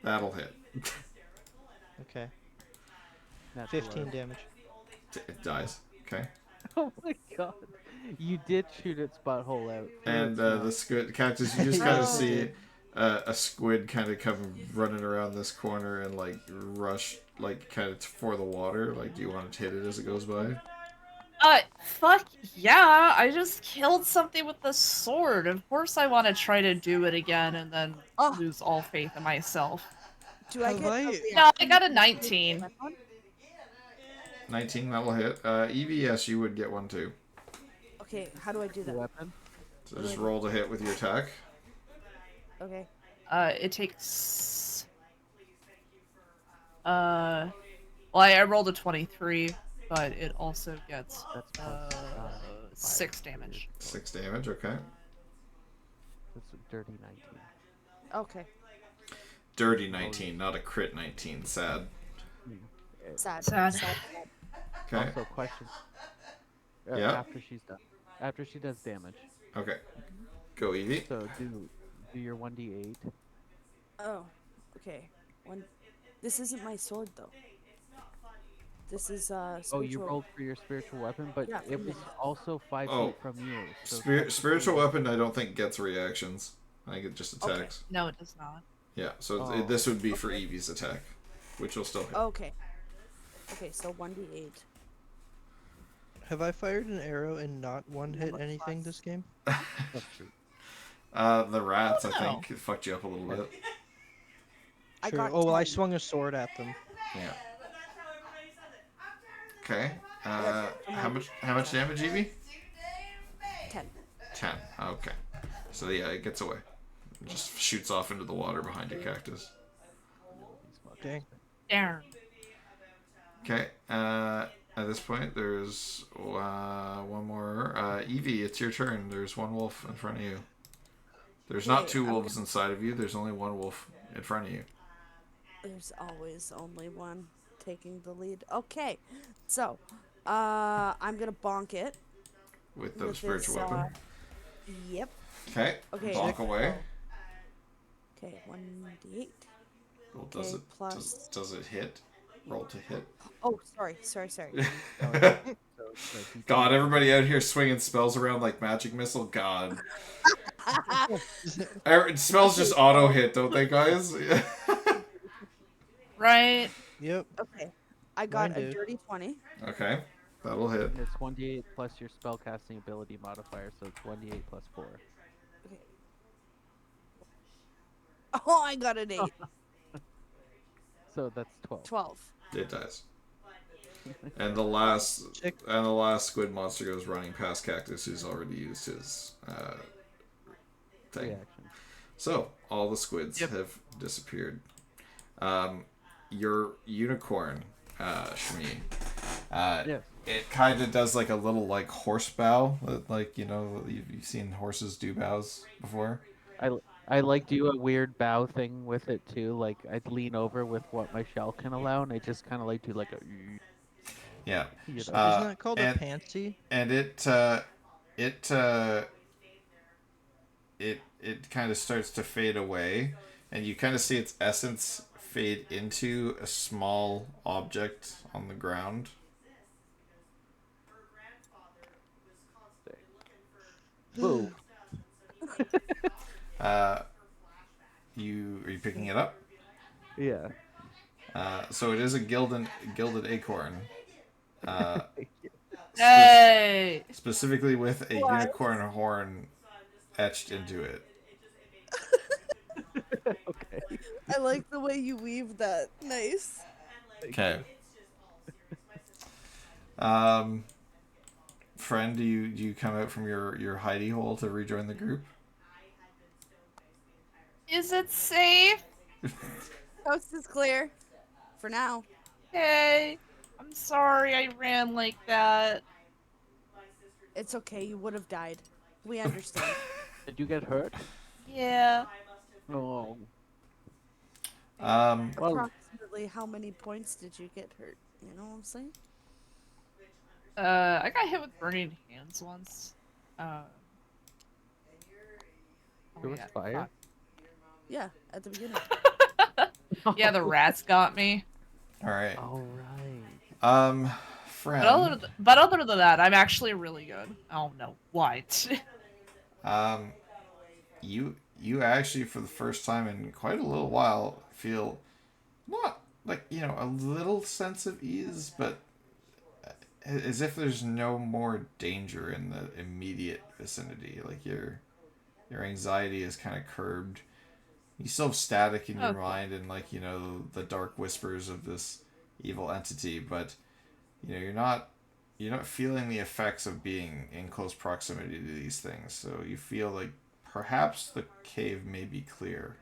That'll hit. Okay, Natural 15 life. damage. It dies. Okay. Oh my god. You did shoot its butthole out. And the squid cactus, you just kind of see a squid kind of come running around this corner and like rush like kind of for the water. Like, do you want to hit it as it goes by? Fuck yeah! I just killed something with the sword. Of course I want to try to do it again and then Oh. lose all faith in myself. Do I Have get? I- a No, I reaction got a to 19. that one? 19, that'll hit. Evie, yes, you would get one too. Okay, how do I do The that? weapon. So just roll to hit with your attack. Okay. It takes... well, I rolled a 23, but it also gets, That's plus, 6 damage. 6 damage, okay. That's a dirty 19. Okay. Dirty 19, not a crit 19. Sad. Sad. Sad. Okay. Also, question. Yeah. After she's done. After she does damage. Okay. Go, Evie. So do your 1d8. Oh. Okay. One. This isn't my sword though. This is Oh, you spiritual- rolled for your spiritual weapon, but Yeah, it from was me. also 5 Oh. feet from you. So Spiritual technically- weapon, I don't think gets reactions. I think it just Okay. attacks. No, it does not. Yeah, so Oh. this would be for Evie's attack, which will still hit. Okay. Okay, so 1d8. Have I fired an arrow and not one hit Number anything plus. this game? Oh shoot. The rats, I no. think, fucked you up a little bit. I True. got Oh well, I 10. swung a sword at them. Yeah. Okay. Yep, for How my much damage, Evie? 10. 10. Okay. So yeah, it gets away. It just shoots off into the water behind your cactus. These fuckers. Dang. Darn. Okay. At this point, there's one more. Evie, it's your turn. There's one wolf in front of you. There's not Okay, two I'm wolves inside of you. There's only one wolf in front of you. There's always only one taking the lead. Okay, so I'm gonna bonk it With the with spiritual this. weapon. Yep. Okay. Okay. Bonk away. Okay, 1d8. Well, does Okay, it plus. does it hit? Roll to hit. Oh, sorry. Oh, yeah. So it's a God, D10. everybody out here swinging spells around like magic missile. God, spells just auto hit, don't they, guys? Right. Yep. Okay, I Mine got a do. dirty 20. Okay, that'll hit. And it's 1d8 plus your spellcasting ability modifier, so it's 1d8 plus 4. Okay. Oh, I got an 8. So that's 12. 12. It dies. And the last Check. squid monster goes running past Cactus, who's already used his thing. Reaction. So all the squids Yep. have disappeared. Your unicorn, Shmi. Yes. It kind of does like a little like horse bow, like you've seen horses do bows before. I like do a weird bow thing with it too. Like I'd lean over with what my shell can allow, and I just kind of like do like a, Yeah, you know. Isn't that called and a pansy? and it kind of starts to fade away, and you kind of see its essence fade into a small object on the ground. Boo. Are you picking it up? Yeah. So it is a gilded acorn. Hey. Specifically with a What? unicorn horn etched into it. Okay. I like the way you weave that. Nice. Okay. Friend, do you come out from your hidey hole to rejoin the group? Is it safe? Coast is clear. For now. Hey. I'm sorry I ran like that. It's okay, you would have died. We understand. Did you get hurt? Yeah. No. Um, Well, Approximately how many points did you get hurt? You know what I'm saying? I got hit with burning hands once. Oh, there was yeah, fire. Yeah, at the beginning. fuck. Yeah, the rats got me. all right. All right. Friend. But other than that, I'm actually really good. Oh no, what? You actually for the first time in quite a little while feel not like a little sense of ease, but as if there's no more danger in the immediate vicinity. Like your anxiety is kind of curbed. You still have static in your Okay. mind and the dark whispers of this evil entity, but you're not feeling the effects of being in close proximity to these things. So you feel like perhaps the cave may be clear.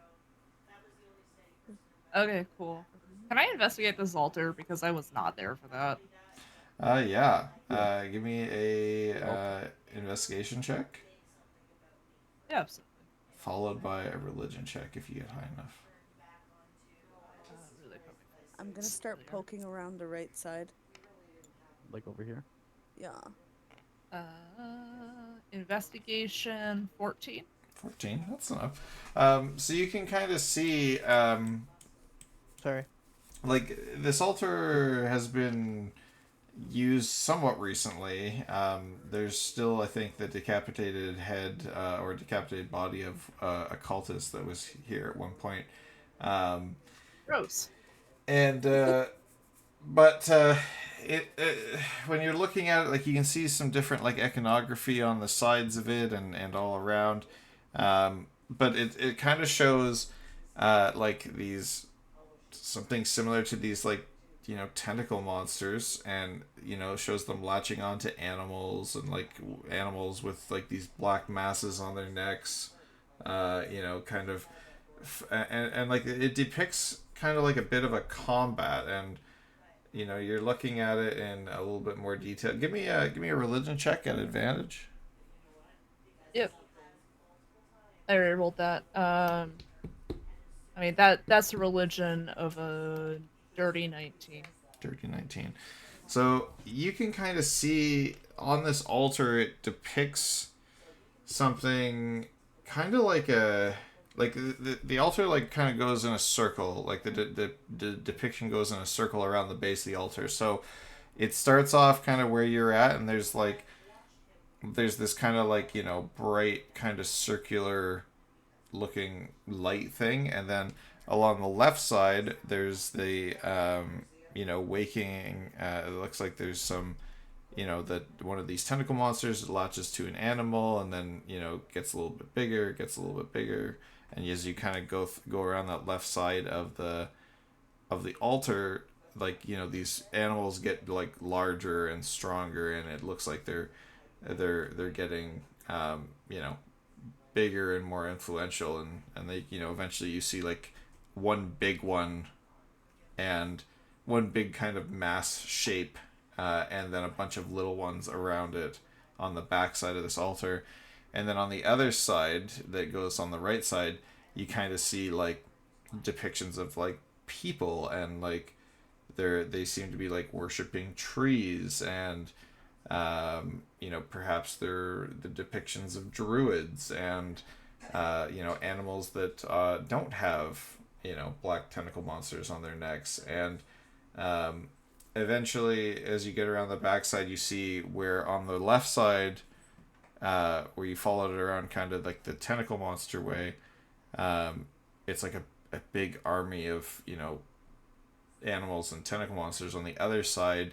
Okay, cool. Can I investigate this altar because I was not there for that? Yeah. Give me a investigation check, Yeah, absolutely. followed by a religion check if you get high enough. Really quick. I'm gonna start poking around the right side. Like over here. Yeah. Uh, investigation 14. 14. That's enough. So you can kind of see, Sorry. like this altar has been used somewhat recently. There's still, I think, the decapitated head or decapitated body of a cultist that was here at one point. Gross. And but when you're looking at it, like you can see some different like iconography on the sides of it and all around. But it kind of shows like these something similar to these like tentacle monsters, and shows them latching onto animals, and like animals with like these black masses on their necks, kind of and like it depicts kind of like a bit of a combat, and you're looking at it in a little bit more detail. Give me a religion check at advantage. Yep. I already rolled that. I mean that's a religion of a dirty 19. Dirty 19. So you can kind of see on this altar it depicts something kind of like the altar like kind of goes in a circle, like the depiction goes in a circle around the base of the altar. So it starts off kind of where you're at, and there's this kind of like bright kind of circular looking light thing, and then along the left side there's the waking, it looks like there's some that one of these tentacle monsters latches to an animal, and then gets a little bit bigger, gets a little bit bigger, and as you kind of go around that left side of the altar, like these animals get like larger and stronger, and it looks like they're getting bigger and more influential, and they eventually you see like one big one, and one big kind of mass shape, and then a bunch of little ones around it on the back side of this altar. And then on the other side that goes on the right side, you kind of see like depictions of like people, and like they seem to be like worshiping trees, and perhaps they're the depictions of druids, and animals that don't have black tentacle monsters on their necks. And eventually, as you get around the backside, you see where on the left side, where you followed it around kind of like the tentacle monster way, it's like a big army of animals and tentacle monsters. On the other side,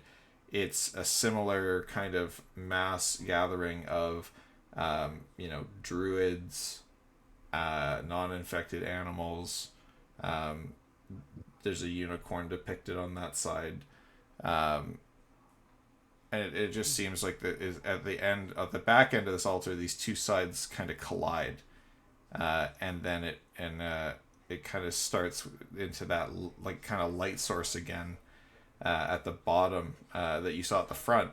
it's a similar kind of mass gathering of druids, non-infected animals. There's a unicorn depicted on that side, and it just seems like at the end, at the back end of this altar, these two sides kind of collide, and then it kind of starts into that like kind of light source again, at the bottom, that you saw at the front.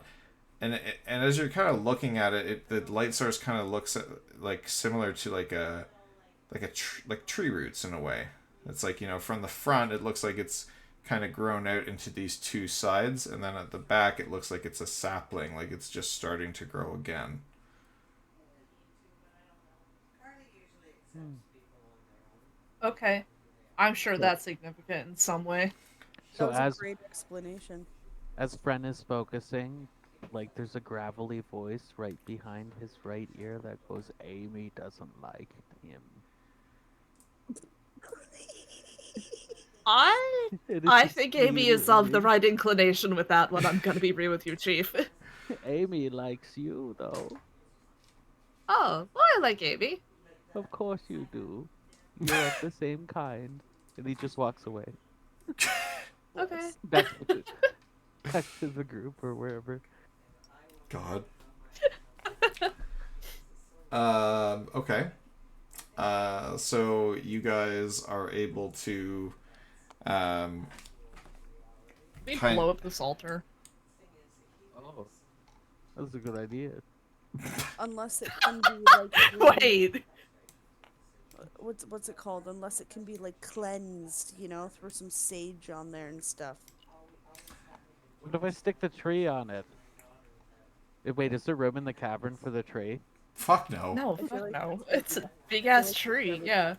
And as you're kind of looking at it, the light source kind of looks like similar to like tree roots in a way. It's like from the front it looks like it's kind of grown out into these two sides, and then at the back it looks like it's a sapling, like it's just starting to grow again. Okay. I'm sure So, that's significant in some way. That so was a great explanation. as Fren is focusing, like there's a gravelly voice right behind his right ear that goes, "Amy doesn't like him." I And it's I just think me Amy is of the reading. right inclination with that one. I'm gonna be real with you, Chief. Amy likes you though. Oh, well, I like Amy. Of course you do. You're of the same kind. And he just walks away. Okay. Back back to the group or wherever. God. Okay. So you guys are able to We kind blow up this altar. Oh, that's a good idea. Unless it can be like Wait. what's it called? Unless it can be like cleansed, throw some sage on there and stuff. What if I stick the tree on it? Wait, is there room in the cavern for the tree? fuck no. No, I feel fuck like- no. It's a big ass tree. Yeah.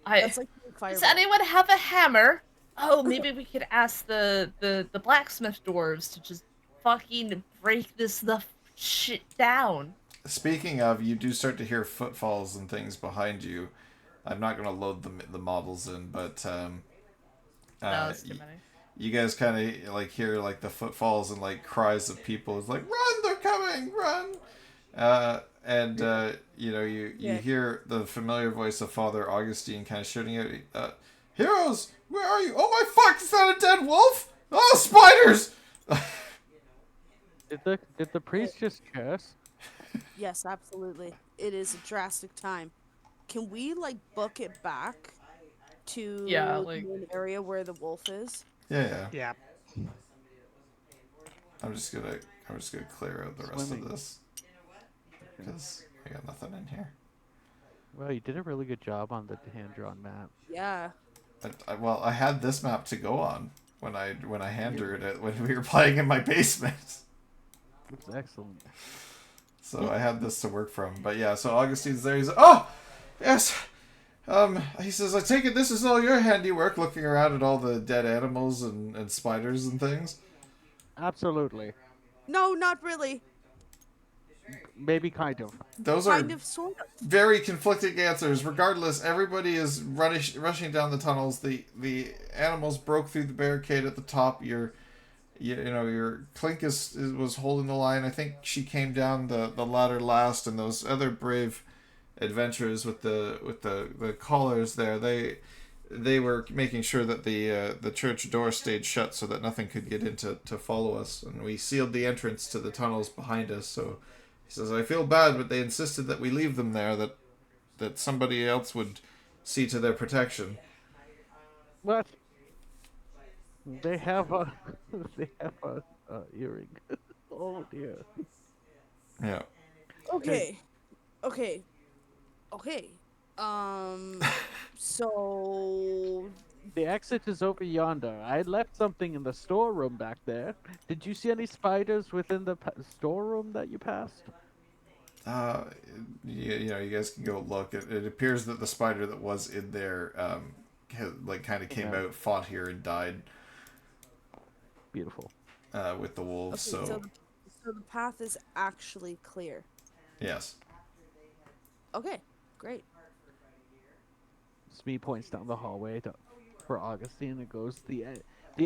That's like Does fireball. anyone have a hammer? Oh, maybe we could ask the blacksmith dwarves to just fucking break this shit down. Speaking of, you do start to hear footfalls and things behind you. I'm not going to load the models in, but No, it's too many. you guys kind of like hear like the footfalls and like cries of people. It's like, run, they're coming, run. And you know, you Yeah. hear the familiar voice of Father Augustine kind of shouting out, "Heroes, where are you? Oh my fuck! Is that a dead wolf? Oh, spiders!" Did the priest just curse? Yes, absolutely. It is a drastic time. Can we like book it back Yeah, to the like main area where the wolf is? Yeah. Yeah. I'm just gonna clear out the rest of Swimming. this Okay. because I got nothing in here. Well, you did a really good job on the hand-drawn map. Yeah. Well, I had this map to go on when I hand You- drew it when we were playing in my basement. It was excellent. So I had this to work from. But yeah, so Augustine's there. He's like, oh, yes. He says, I take it this is all your handiwork, looking around at all the dead animals and spiders and things. Absolutely. No, not really. Maybe kind of. Those are Kind of, sort of. very conflicting answers. Regardless, everybody is rushing down the tunnels. The animals broke through the barricade at the top. Your Clink was holding the line. I think she came down the ladder last, and those other brave adventurers with the collars there, they were making sure that the church door stayed shut so that nothing could get in to follow us, and we sealed the entrance to the tunnels behind us. So he says, I feel bad, but they insisted that we leave them there, that somebody else would see to their protection. What? They have a they have a earring. Oh dear. Yeah. Okay. Okay. Okay. Um. So. The exit is over yonder. I left something in the storeroom back there. Did you see any spiders within the storeroom that you passed? Uh, you guys can go look. It appears that the spider that was in there, kind of came Yeah. out, fought here, and died Beautiful. with the wolves. Okay. So So the path is actually clear. yes. Okay. Great. Smee points down the hallway for Augustine and goes, the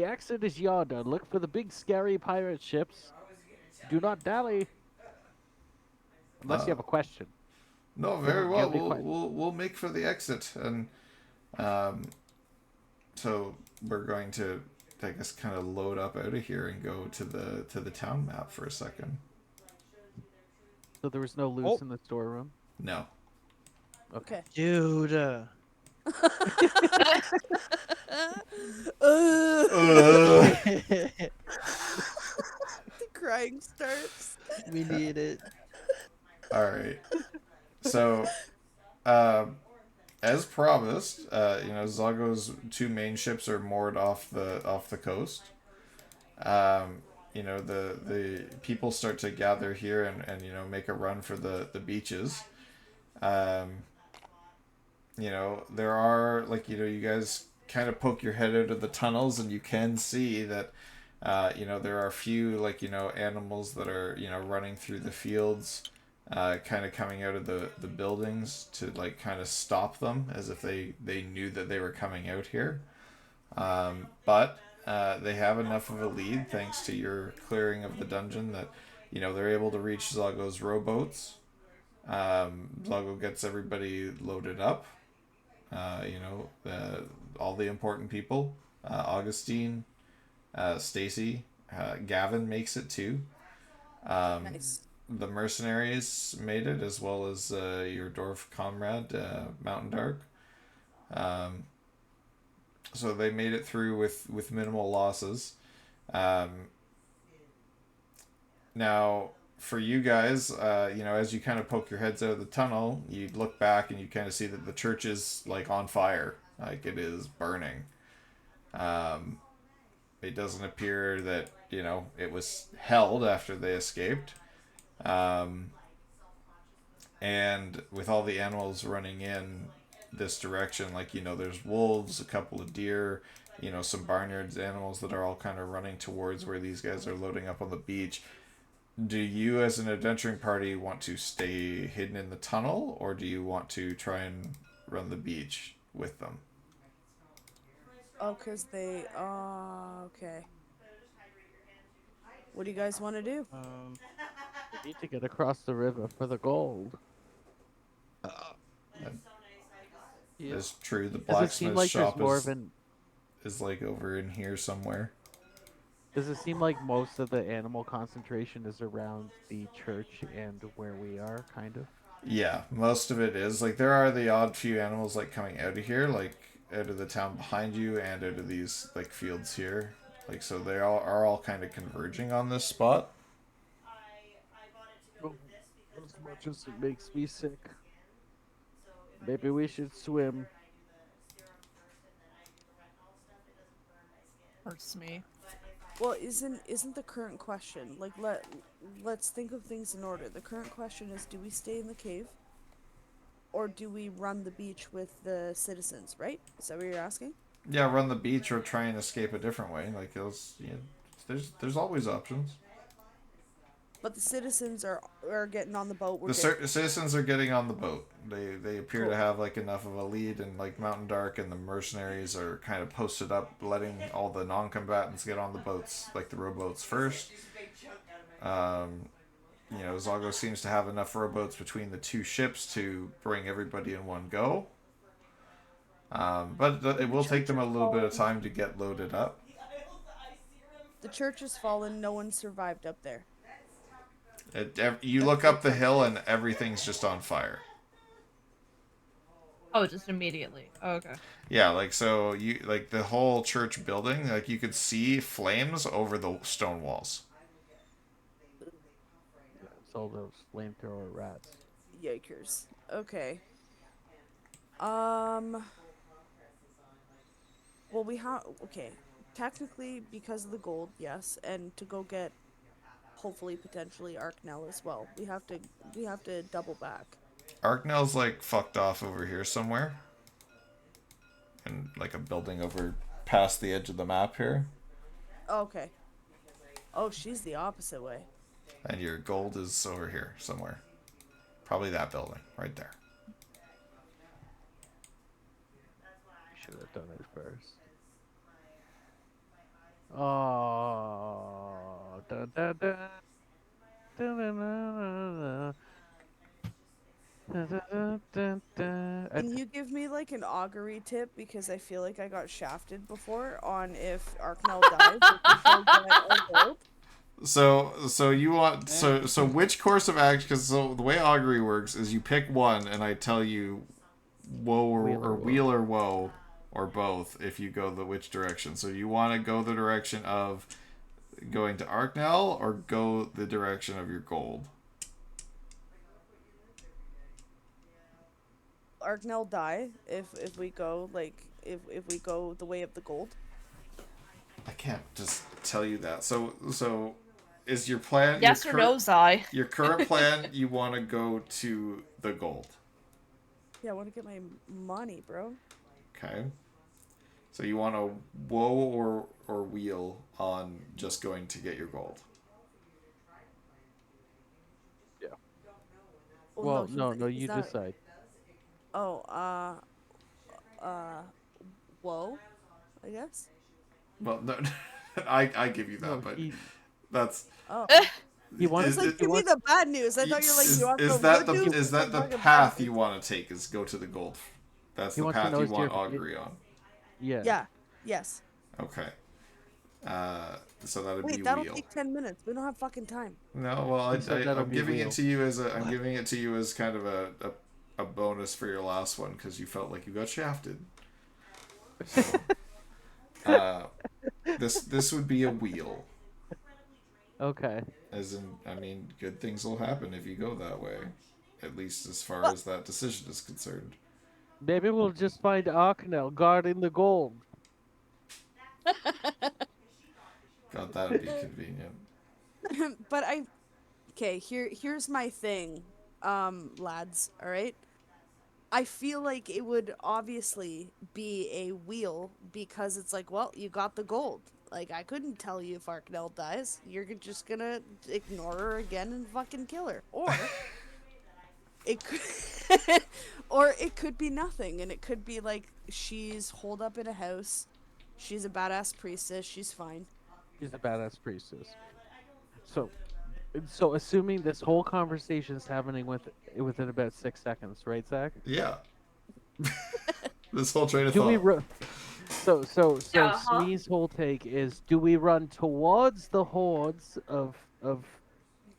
exit is yonder. Look for the big scary pirate ships. Do not dally. Unless you have a question. No, Do very you well. have any We'll make for the exit, and so we're going to, I guess, kind of load up out of here and go to the town map for a second. So there was no loot Oh. in the storeroom? No. Okay. Dude. The crying starts. We need it. All right. So, as promised, Zago's two main ships are moored off the coast. The people start to gather here and make a run for the beaches. There are you guys kind of poke your head out of the tunnels and you can see that there are a few animals that are running through the fields, kind of coming out of the buildings to kind of stop them as if they knew that they were coming out here. But they have enough of a lead thanks to your clearing of the dungeon that they're able to reach Zago's rowboats. Zago gets everybody loaded up. All the important people. Augustine, Stacy, Gavin makes it too. Nice. The mercenaries made it, as well as your dwarf comrade, Mountain Dark. So they made it through with minimal losses. Now, for you guys, as you kind of poke your heads out of the tunnel, you look back and you kind of see that the church is on fire, it is burning. It doesn't appear that it was held after they escaped. And with all the animals running in this direction, there's wolves, a couple of deer, some barnyards animals that are all kind of running towards where these guys are loading up on the beach. Do you, as an adventuring party, want to stay hidden in the tunnel, or do you want to try and run the beach with them? Oh, cause they. Okay. What do you guys want to do? We need to get across the river for the gold. Yeah. It's true. The Does it seem blacksmith like there's shop more of an is like over in here somewhere. Does it seem like most of the animal concentration is around the church and where we are, kind of? Yeah, most of it is. Like there are the odd few animals like coming out of here, like out of the town behind you and out of these like fields here. Like so they all are all kind of converging on this spot. Oh, as much as it makes me sick. Maybe we should swim. Hurts me. Well, isn't the current question like let's think of things in order. The current question is, do we stay in the cave, or do we run the beach with the citizens? Right? Is that what you're asking? Yeah, run the beach or try and escape a different way. Like those, there's always options. But the citizens are getting on the boat. We're The good. citizens are getting on the boat. They appear to Cool. have like enough of a lead, and like Mountain Dark and the mercenaries are kind of posted up, letting all the non-combatants get on the boats, like the rowboats first. Um, Zago seems to have enough rowboats between the two ships to bring everybody in one go. But it will take them a little bit of time to get loaded up. The church has fallen. No one survived up there. You look up the hill and everything's just on fire. Oh, just immediately. Oh, okay. Yeah, like so you like the whole church building, like you could see flames over the stone walls. Yeah, it's all those flamethrower rats. Yikers. Okay. Um. Well, we have okay. Technically, because of the gold, yes, and to go get hopefully potentially Arknell as well. We have to double back. Arknell's like fucked off over here somewhere. And like a building over past the edge of the map here. Okay. Oh, she's the opposite way. And your gold is over here somewhere. Probably that building, right there. Should have done it first. Oh, da da da. Da, da, da, da, da, da, da, da. Can you give me like an augury tip, because I feel like I got shafted before on if Arknell dies, if we still get our gold? So you want so which course of action? Because so the way augury works is you pick one, and I tell you woe or wheel or woe or both if you go the which direction. So you want to go the direction of going to Arknell or go the direction of your gold. Arknell die if we go if we go the way of the gold? I can't just tell you that. So is your plan? Yes or no, Zai? Your current plan, you want to go to the gold. Yeah, I want to get my money, bro. Okay. So you want to woe or wheel on just going to get your gold. Yeah. Well, Well, he's- no, he's you not- decide. Oh, whoa, I guess. Well, no, I give you that, No, but he that's Oh, he wants. it's like it- give me wants- the bad news. I thought you're like, you want is the that good the news? is that or the fucking path bad you news? want to take? Is go to the gold. That's He the wants to path know you is want your- augury on. Yeah. Yeah. Yes. Okay. So that would be Wait, that'll wheel. take 10 minutes. We don't have fucking time. No, well, He said that'll I'm be giving wheel. it to you as I'm giving it to you as kind of a bonus for your last one because you felt like you got shafted. So, this would be a wheel. Okay. As in, I mean, good things will happen if you go that way. At least as far as that decision is concerned. Maybe we'll just find Arknell guarding the gold. God, that would be convenient. But here's my thing, lads, all right? I feel like it would obviously be a wheel because it's like, well, you got the gold. Like, I couldn't tell you if Arknell dies. You're just gonna ignore her again and fucking kill her. Or it could, or it could be nothing, and it could be like she's holed up in a house. She's a badass priestess. She's fine. She's a badass priestess. So, so assuming this whole conversation is happening within about 6 seconds, right, Zach? Yeah. This whole train of Do we thought. so Yeah, huh? Smee's whole take is: do we run towards the hordes of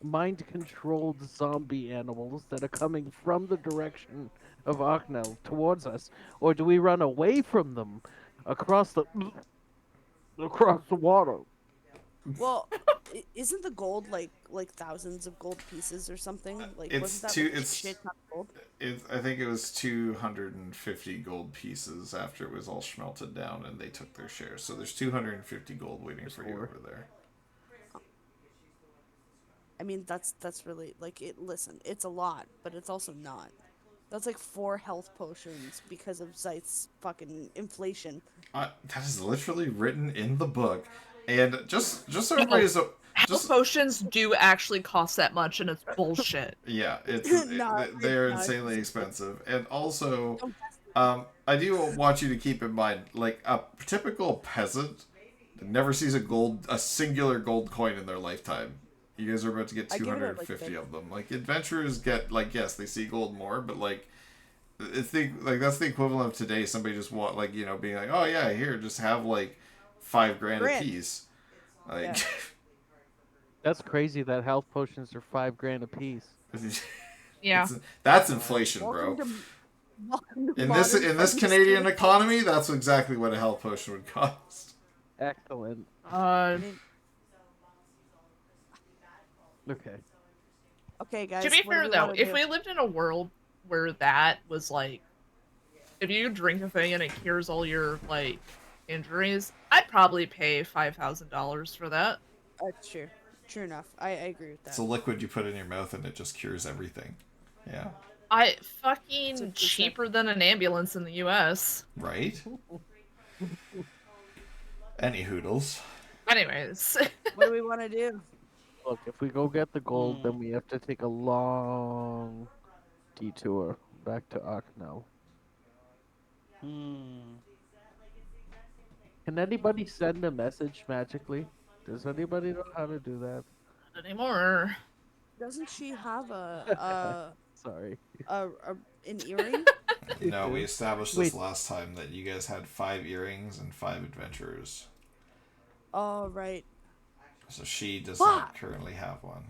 mind controlled zombie animals that are coming from the direction of Arknell towards us, or do we run away from them across the across the water? Well, isn't the gold like thousands of gold pieces or something? Like, wasn't It's that two. like a shit ton of gold? I think it was 250 gold pieces after it was all smelted down, and they took their share. So there's 250 gold waiting for you Or over there. I mean, that's really like it. Listen, it's a lot, but it's also not. That's like 4 health potions because of Zeith's fucking inflation. That is literally written in the book, and just so No, everybody's health just potions do actually cost that much, and it's bullshit. yeah, Nah, they're nah, insanely it's just- expensive, and also don't test it. I do want you to keep in mind, like a typical peasant never sees a singular gold coin in their lifetime. You guys are about to get I give it a like 250 bit. of them. Like adventurers get like yes, they see gold more, but like it's that's the equivalent of today. Somebody just want like being like, oh yeah, here just have like 5 grand a Grand. piece. Like Yeah. that's crazy that health potions are 5 grand a piece. Yeah. that's inflation, Welcome bro. to welcome to In this modern in this pharmaceutical. Canadian economy, that's exactly what a health potion would cost. Excellent. I mean, Okay. okay, To guys, be what do fair we though, want to if do? we lived in a world where that was like, if you drink a thing and it cures all your like injuries, I'd probably pay $5,000 for that. That's true. True enough. I agree with It's that. a liquid you put in your mouth and it just cures everything. Yeah. I It's a fucking true step. cheaper than an ambulance in the U.S. Right? Any hoodles. Anyways, What do we want to do? Look, if we go get the gold, Hmm. then we have to take a long detour back to Arknell. Hmm. Can anybody send a message magically? Does anybody know how to do that? not anymore. Doesn't she have a Sorry. an earring? No, we established this Wait, last time that you guys had 5 earrings and 5 adventurers. Oh right. So she does not Fuck! currently have one.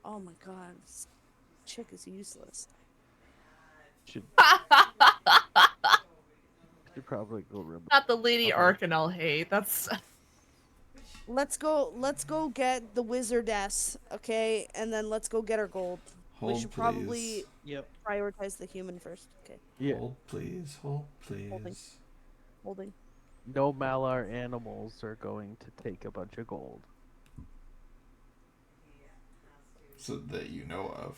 Oh my god. This chick is useless. should should probably go remove. Not the Lady Okay. Arcanel hate. That's Let's go get the wizardess, okay? And then let's go get our gold. We Hold, should please. probably Yep. prioritize the human first. Okay. Yeah. Hold, please. Hold, Holding. please. Holding. No Malar animals are going to take a bunch of gold. So that you know of.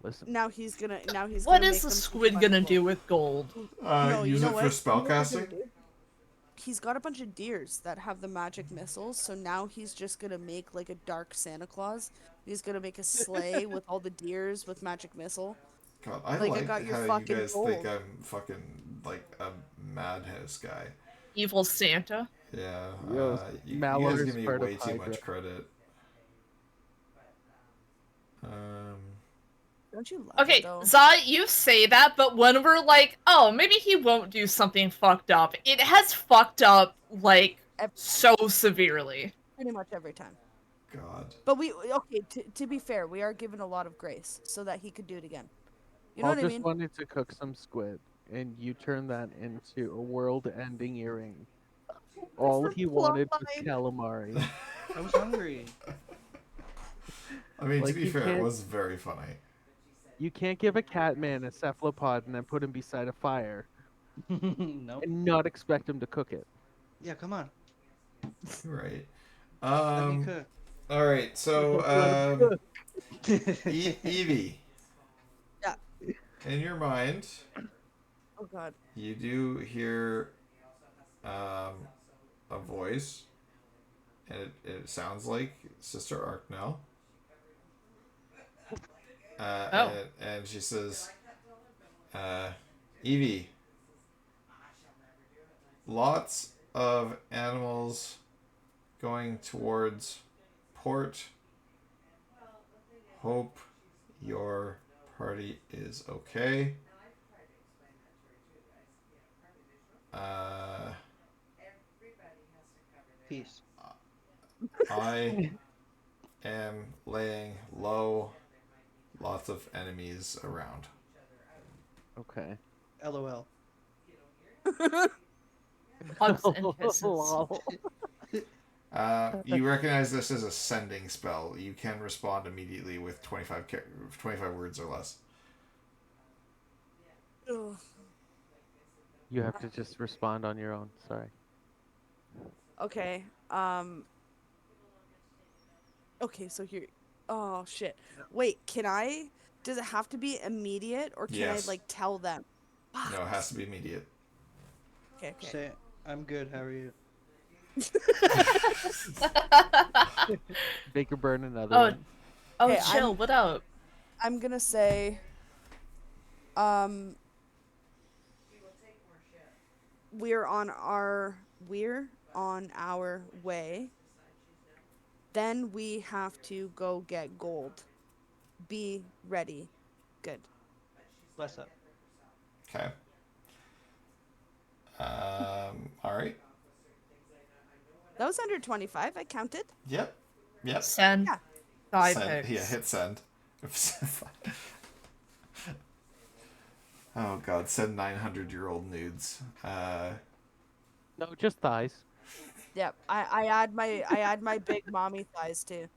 Listen. Now he's gonna what make is the them squid take gonna much do gold. with gold? No, you Use know it what? for You know what he's gonna spellcasting? do? He's got a bunch of deers that have the magic missiles, so now he's just gonna make like a dark Santa Claus. He's gonna make a sleigh with all the deers with magic missile. God, I Like, I like got your how you fucking guys think gold. I'm fucking like a madhouse guy. Evil Santa. Yeah, Yo, you Malar guys is give me part of way too Hydra. much credit. Um, Don't you love Okay, it though? Zai, you say that, but when we're like, oh, maybe he won't do something fucked up, it has fucked up, like, so severely. Pretty much every time. God. But we okay. To be fair, we are given a lot of grace so that he could do it again. You know Paul what I just mean? wanted to cook some squid, and you turn that into a world-ending earring. All he wanted was Plotline. calamari. I was hungry. I mean, to Like be fair, it was very funny. you can't give a cat man a cephalopod and then put him beside a fire Nope. and not expect him to cook it. Yeah, come on. Right. Let me cook. All right. So, Let him cook. Evie. Yeah. In your mind, Oh god. you do hear a voice, and it sounds like Sister Arknell. Oh. And she says, Evie, lots of animals going towards port. Hope your party is okay. Uh, Peace. I am laying low. Lots of enemies around. Okay. LOL. Hugs and kisses. Lol. You recognize this as a sending spell. You can respond immediately with 25 words or less. Ugh. You have to just respond on your own. Sorry. Okay. Okay, so here. Oh shit. Wait, can I? Does it have to be immediate, or can I Yes. like tell them? No, it has to be immediate. Okay, okay. Say, I'm good. How are you? Make her burn another Oh, one. oh, Okay, chill. What up? I'm gonna say, um, we're on our way. Then we have to go get gold. Be ready. Good. Bless up. Okay. All right. That was under 25. I counted. Yep. Yep. Send Yeah. thigh Send. pics. Yeah, hit send. Oh god, send 900-year-old nudes. No, just thighs. Yep. I add my big mommy thighs too.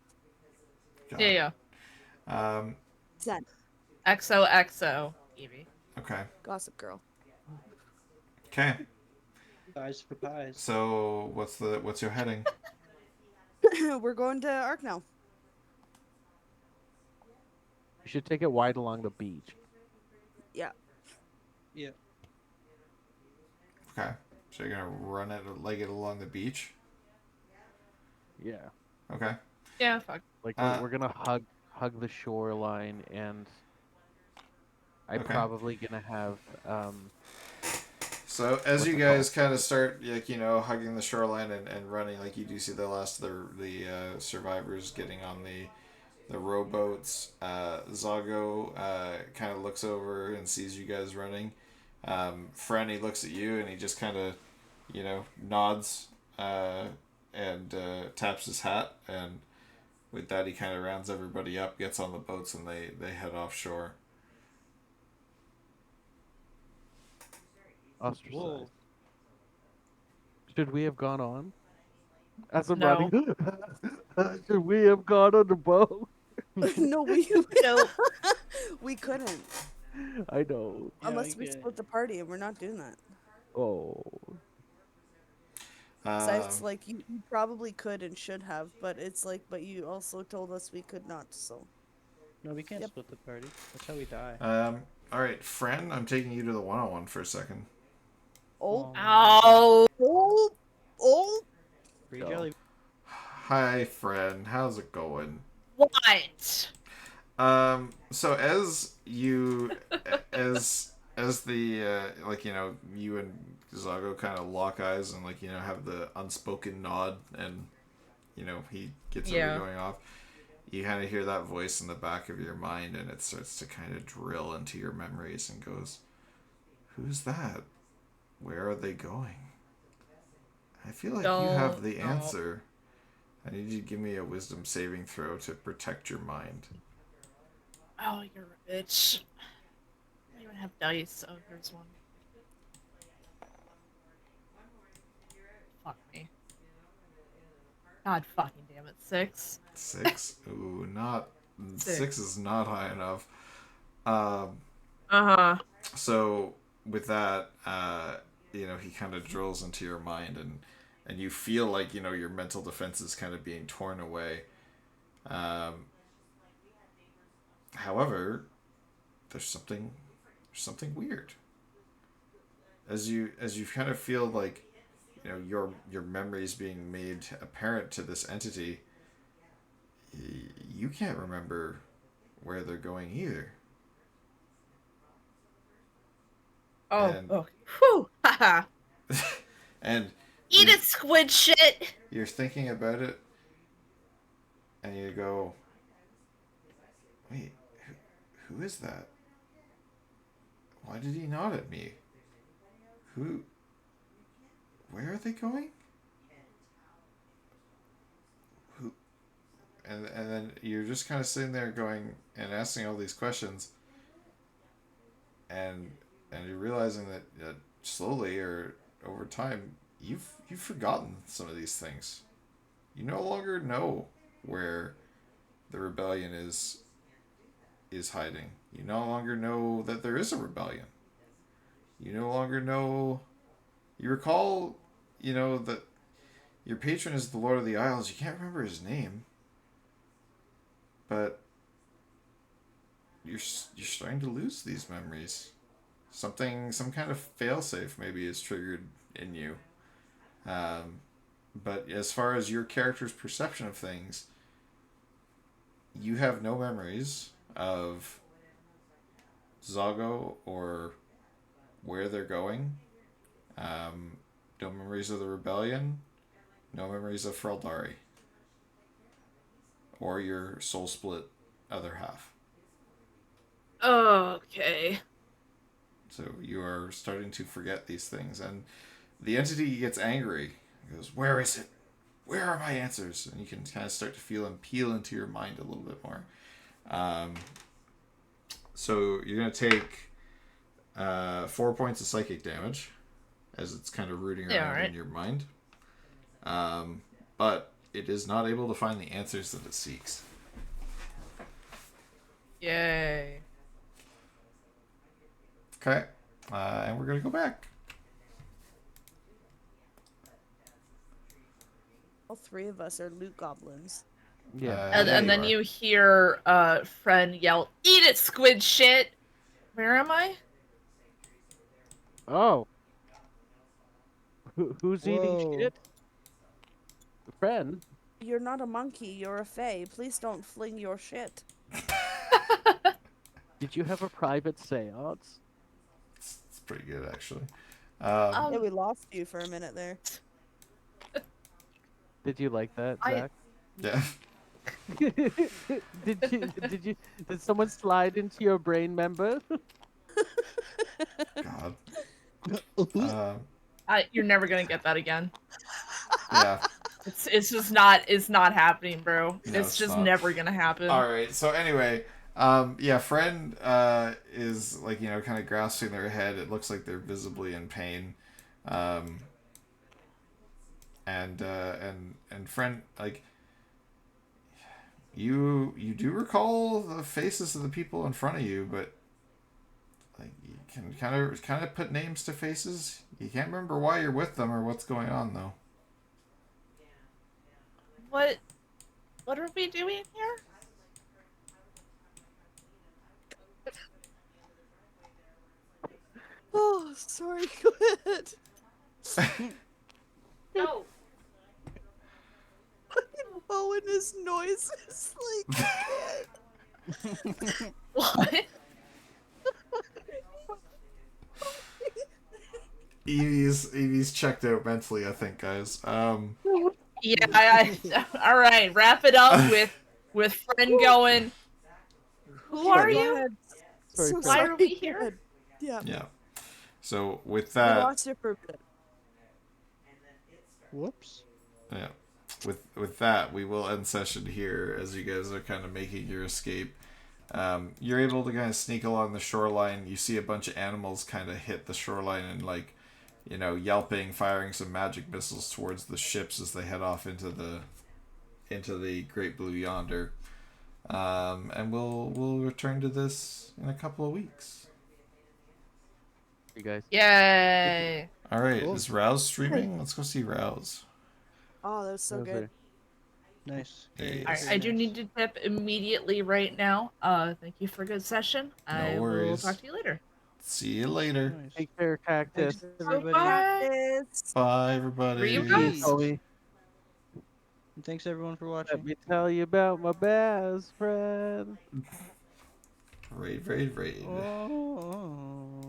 God. Yeah, Um. Send. yeah. XOXO, Evie. Okay. Gossip girl. Okay. Eyes for pies. So what's your heading? We're going to Ark now. You should take it wide along the beach. Yeah. Yeah. Okay. So you're gonna run it, leg it along the beach. Yeah. Okay. Yeah, fuck. Like we're gonna hug the shoreline, and I'm Okay. probably gonna have So as what's you it guys called? kind of start, like hugging the shoreline and running, like you do see the last of the survivors getting on the rowboats. Zago kind of looks over and sees you guys running. Fren, looks at you and he just kind of, nods and taps his hat. And with that, he kind of rounds everybody up, gets on the boats, and they head offshore. Ostracized. Whoa. Should we have gone on? As I'm running, No. should we have gone on the boat? No, we Nope. we couldn't I know. Yeah, unless we get split the party, and we're not doing that. Oh, Besides, Um, like you probably could and should have, but it's like, but you also told us we could not. So No, we can't Yep. split the party. That's how we die. all right, Fren, I'm taking you to the 101 for a second. oh, Ow. oh, oh. Free Go. jelly. Hi, Fren. How's it going? What? So as you, as the you and Zago kind of lock eyes and have the unspoken nod, and he gets over Yeah. going off. You kind of hear that voice in the back of your mind, and it starts to kind of drill into your memories and goes, "Who's that? Where are they going? I feel like you have the No. answer. I need you to give me a wisdom saving throw to protect your mind." Oh, you're a bitch. I don't even have dice. Oh, here's one. Fuck me. God fucking damn it. 6. 6. Ooh, not 6 is not high enough. Uh-huh. So with that, he kind of drills into your mind, and you feel like your mental defense is kind of being torn away. However, there's something weird. As you kind of feel like your memories being made apparent to this entity, you can't remember where they're going either. Oh, And okay. Whew. Haha. And Eat it, squid shit! you're thinking about it, and you go, wait, who is that? Why did he nod at me? Who? Where are they going? Who? And then you're just kind of sitting there going and asking all these questions, and you're realizing that slowly or over time you've forgotten some of these things. You no longer know where the rebellion is hiding. You no longer know that there is a rebellion. You no longer know. You recall, that your patron is the Lord of the Isles. You can't remember his name, but you're starting to lose these memories. Some kind of failsafe maybe is triggered in you. Um, but as far as your character's perception of things, you have no memories of Zago or where they're going. Um, no memories of the rebellion. No memories of Freldari. Or your soul split other half. Okay. So you are starting to forget these things, and the entity gets angry. He goes, "Where is it? Where are my answers?" And you can kind of start to feel him peel into your mind a little bit more. Um, so you're going to take 4 points of psychic damage as it's kind of rooting Yeah, around right. in your mind. But it is not able to find the answers that it seeks. Yay. Okay. And we're going to go back. All three of us are loot goblins. Yeah. And, Yeah, and then are. you hear friend yell, "Eat it, squid shit!" Where am I? Oh, who's eating Whoa. shit? Friend, You're not a monkey, you're a fae. Please don't fling your shit. did you have a private seance? It's pretty good, actually. Yeah, we lost you for a minute there. Did you like that, I Zach? Yeah. Did someone slide into your brain member? God. you're never gonna get that again. Yeah. It's not happening, bro. No, It's it's just not. never gonna happen. All right. So anyway, yeah, friend is like kind of grasping their head. It looks like they're visibly in pain, um, and friend like you do recall the faces of the people in front of you, but like you can kind of put names to faces. You can't remember why you're with them or what's going on though. What are we doing here? Oh, sorry, go ahead. No. Bo and his noises, like, What? Evie's checked out mentally, I think, guys. Yeah, all right, wrap it up with friend going. Who are go you? ahead. Sorry, So friend. Why are we go here? ahead. Yeah, Yeah. So with we that, lost you for a bit. Whoops. yeah, with that, we will end session here as you guys are kind of making your escape. You're able to kind of sneak along the shoreline. You see a bunch of animals kind of hit the shoreline and like, yelping, firing some magic missiles towards the ships as they head off into the Great Blue Yonder. And we'll return to this in a couple of weeks. You guys. Yay! All right, Cool. is Rouse streaming? Let's go see Rouse. Oh, that was so Those good. are- Nice. Hey. All right, Very I do nice. need to tip immediately right now. Thank you for a good session. I will worries. talk to you later. See you later. Nice. Take care, Cactus. Thanks, everybody. Bye. Cactus. Bye, everybody. Read Hey, us. Toby, And thanks everyone for let watching. me tell you about my best friend. Raid, raid, raid. Oh.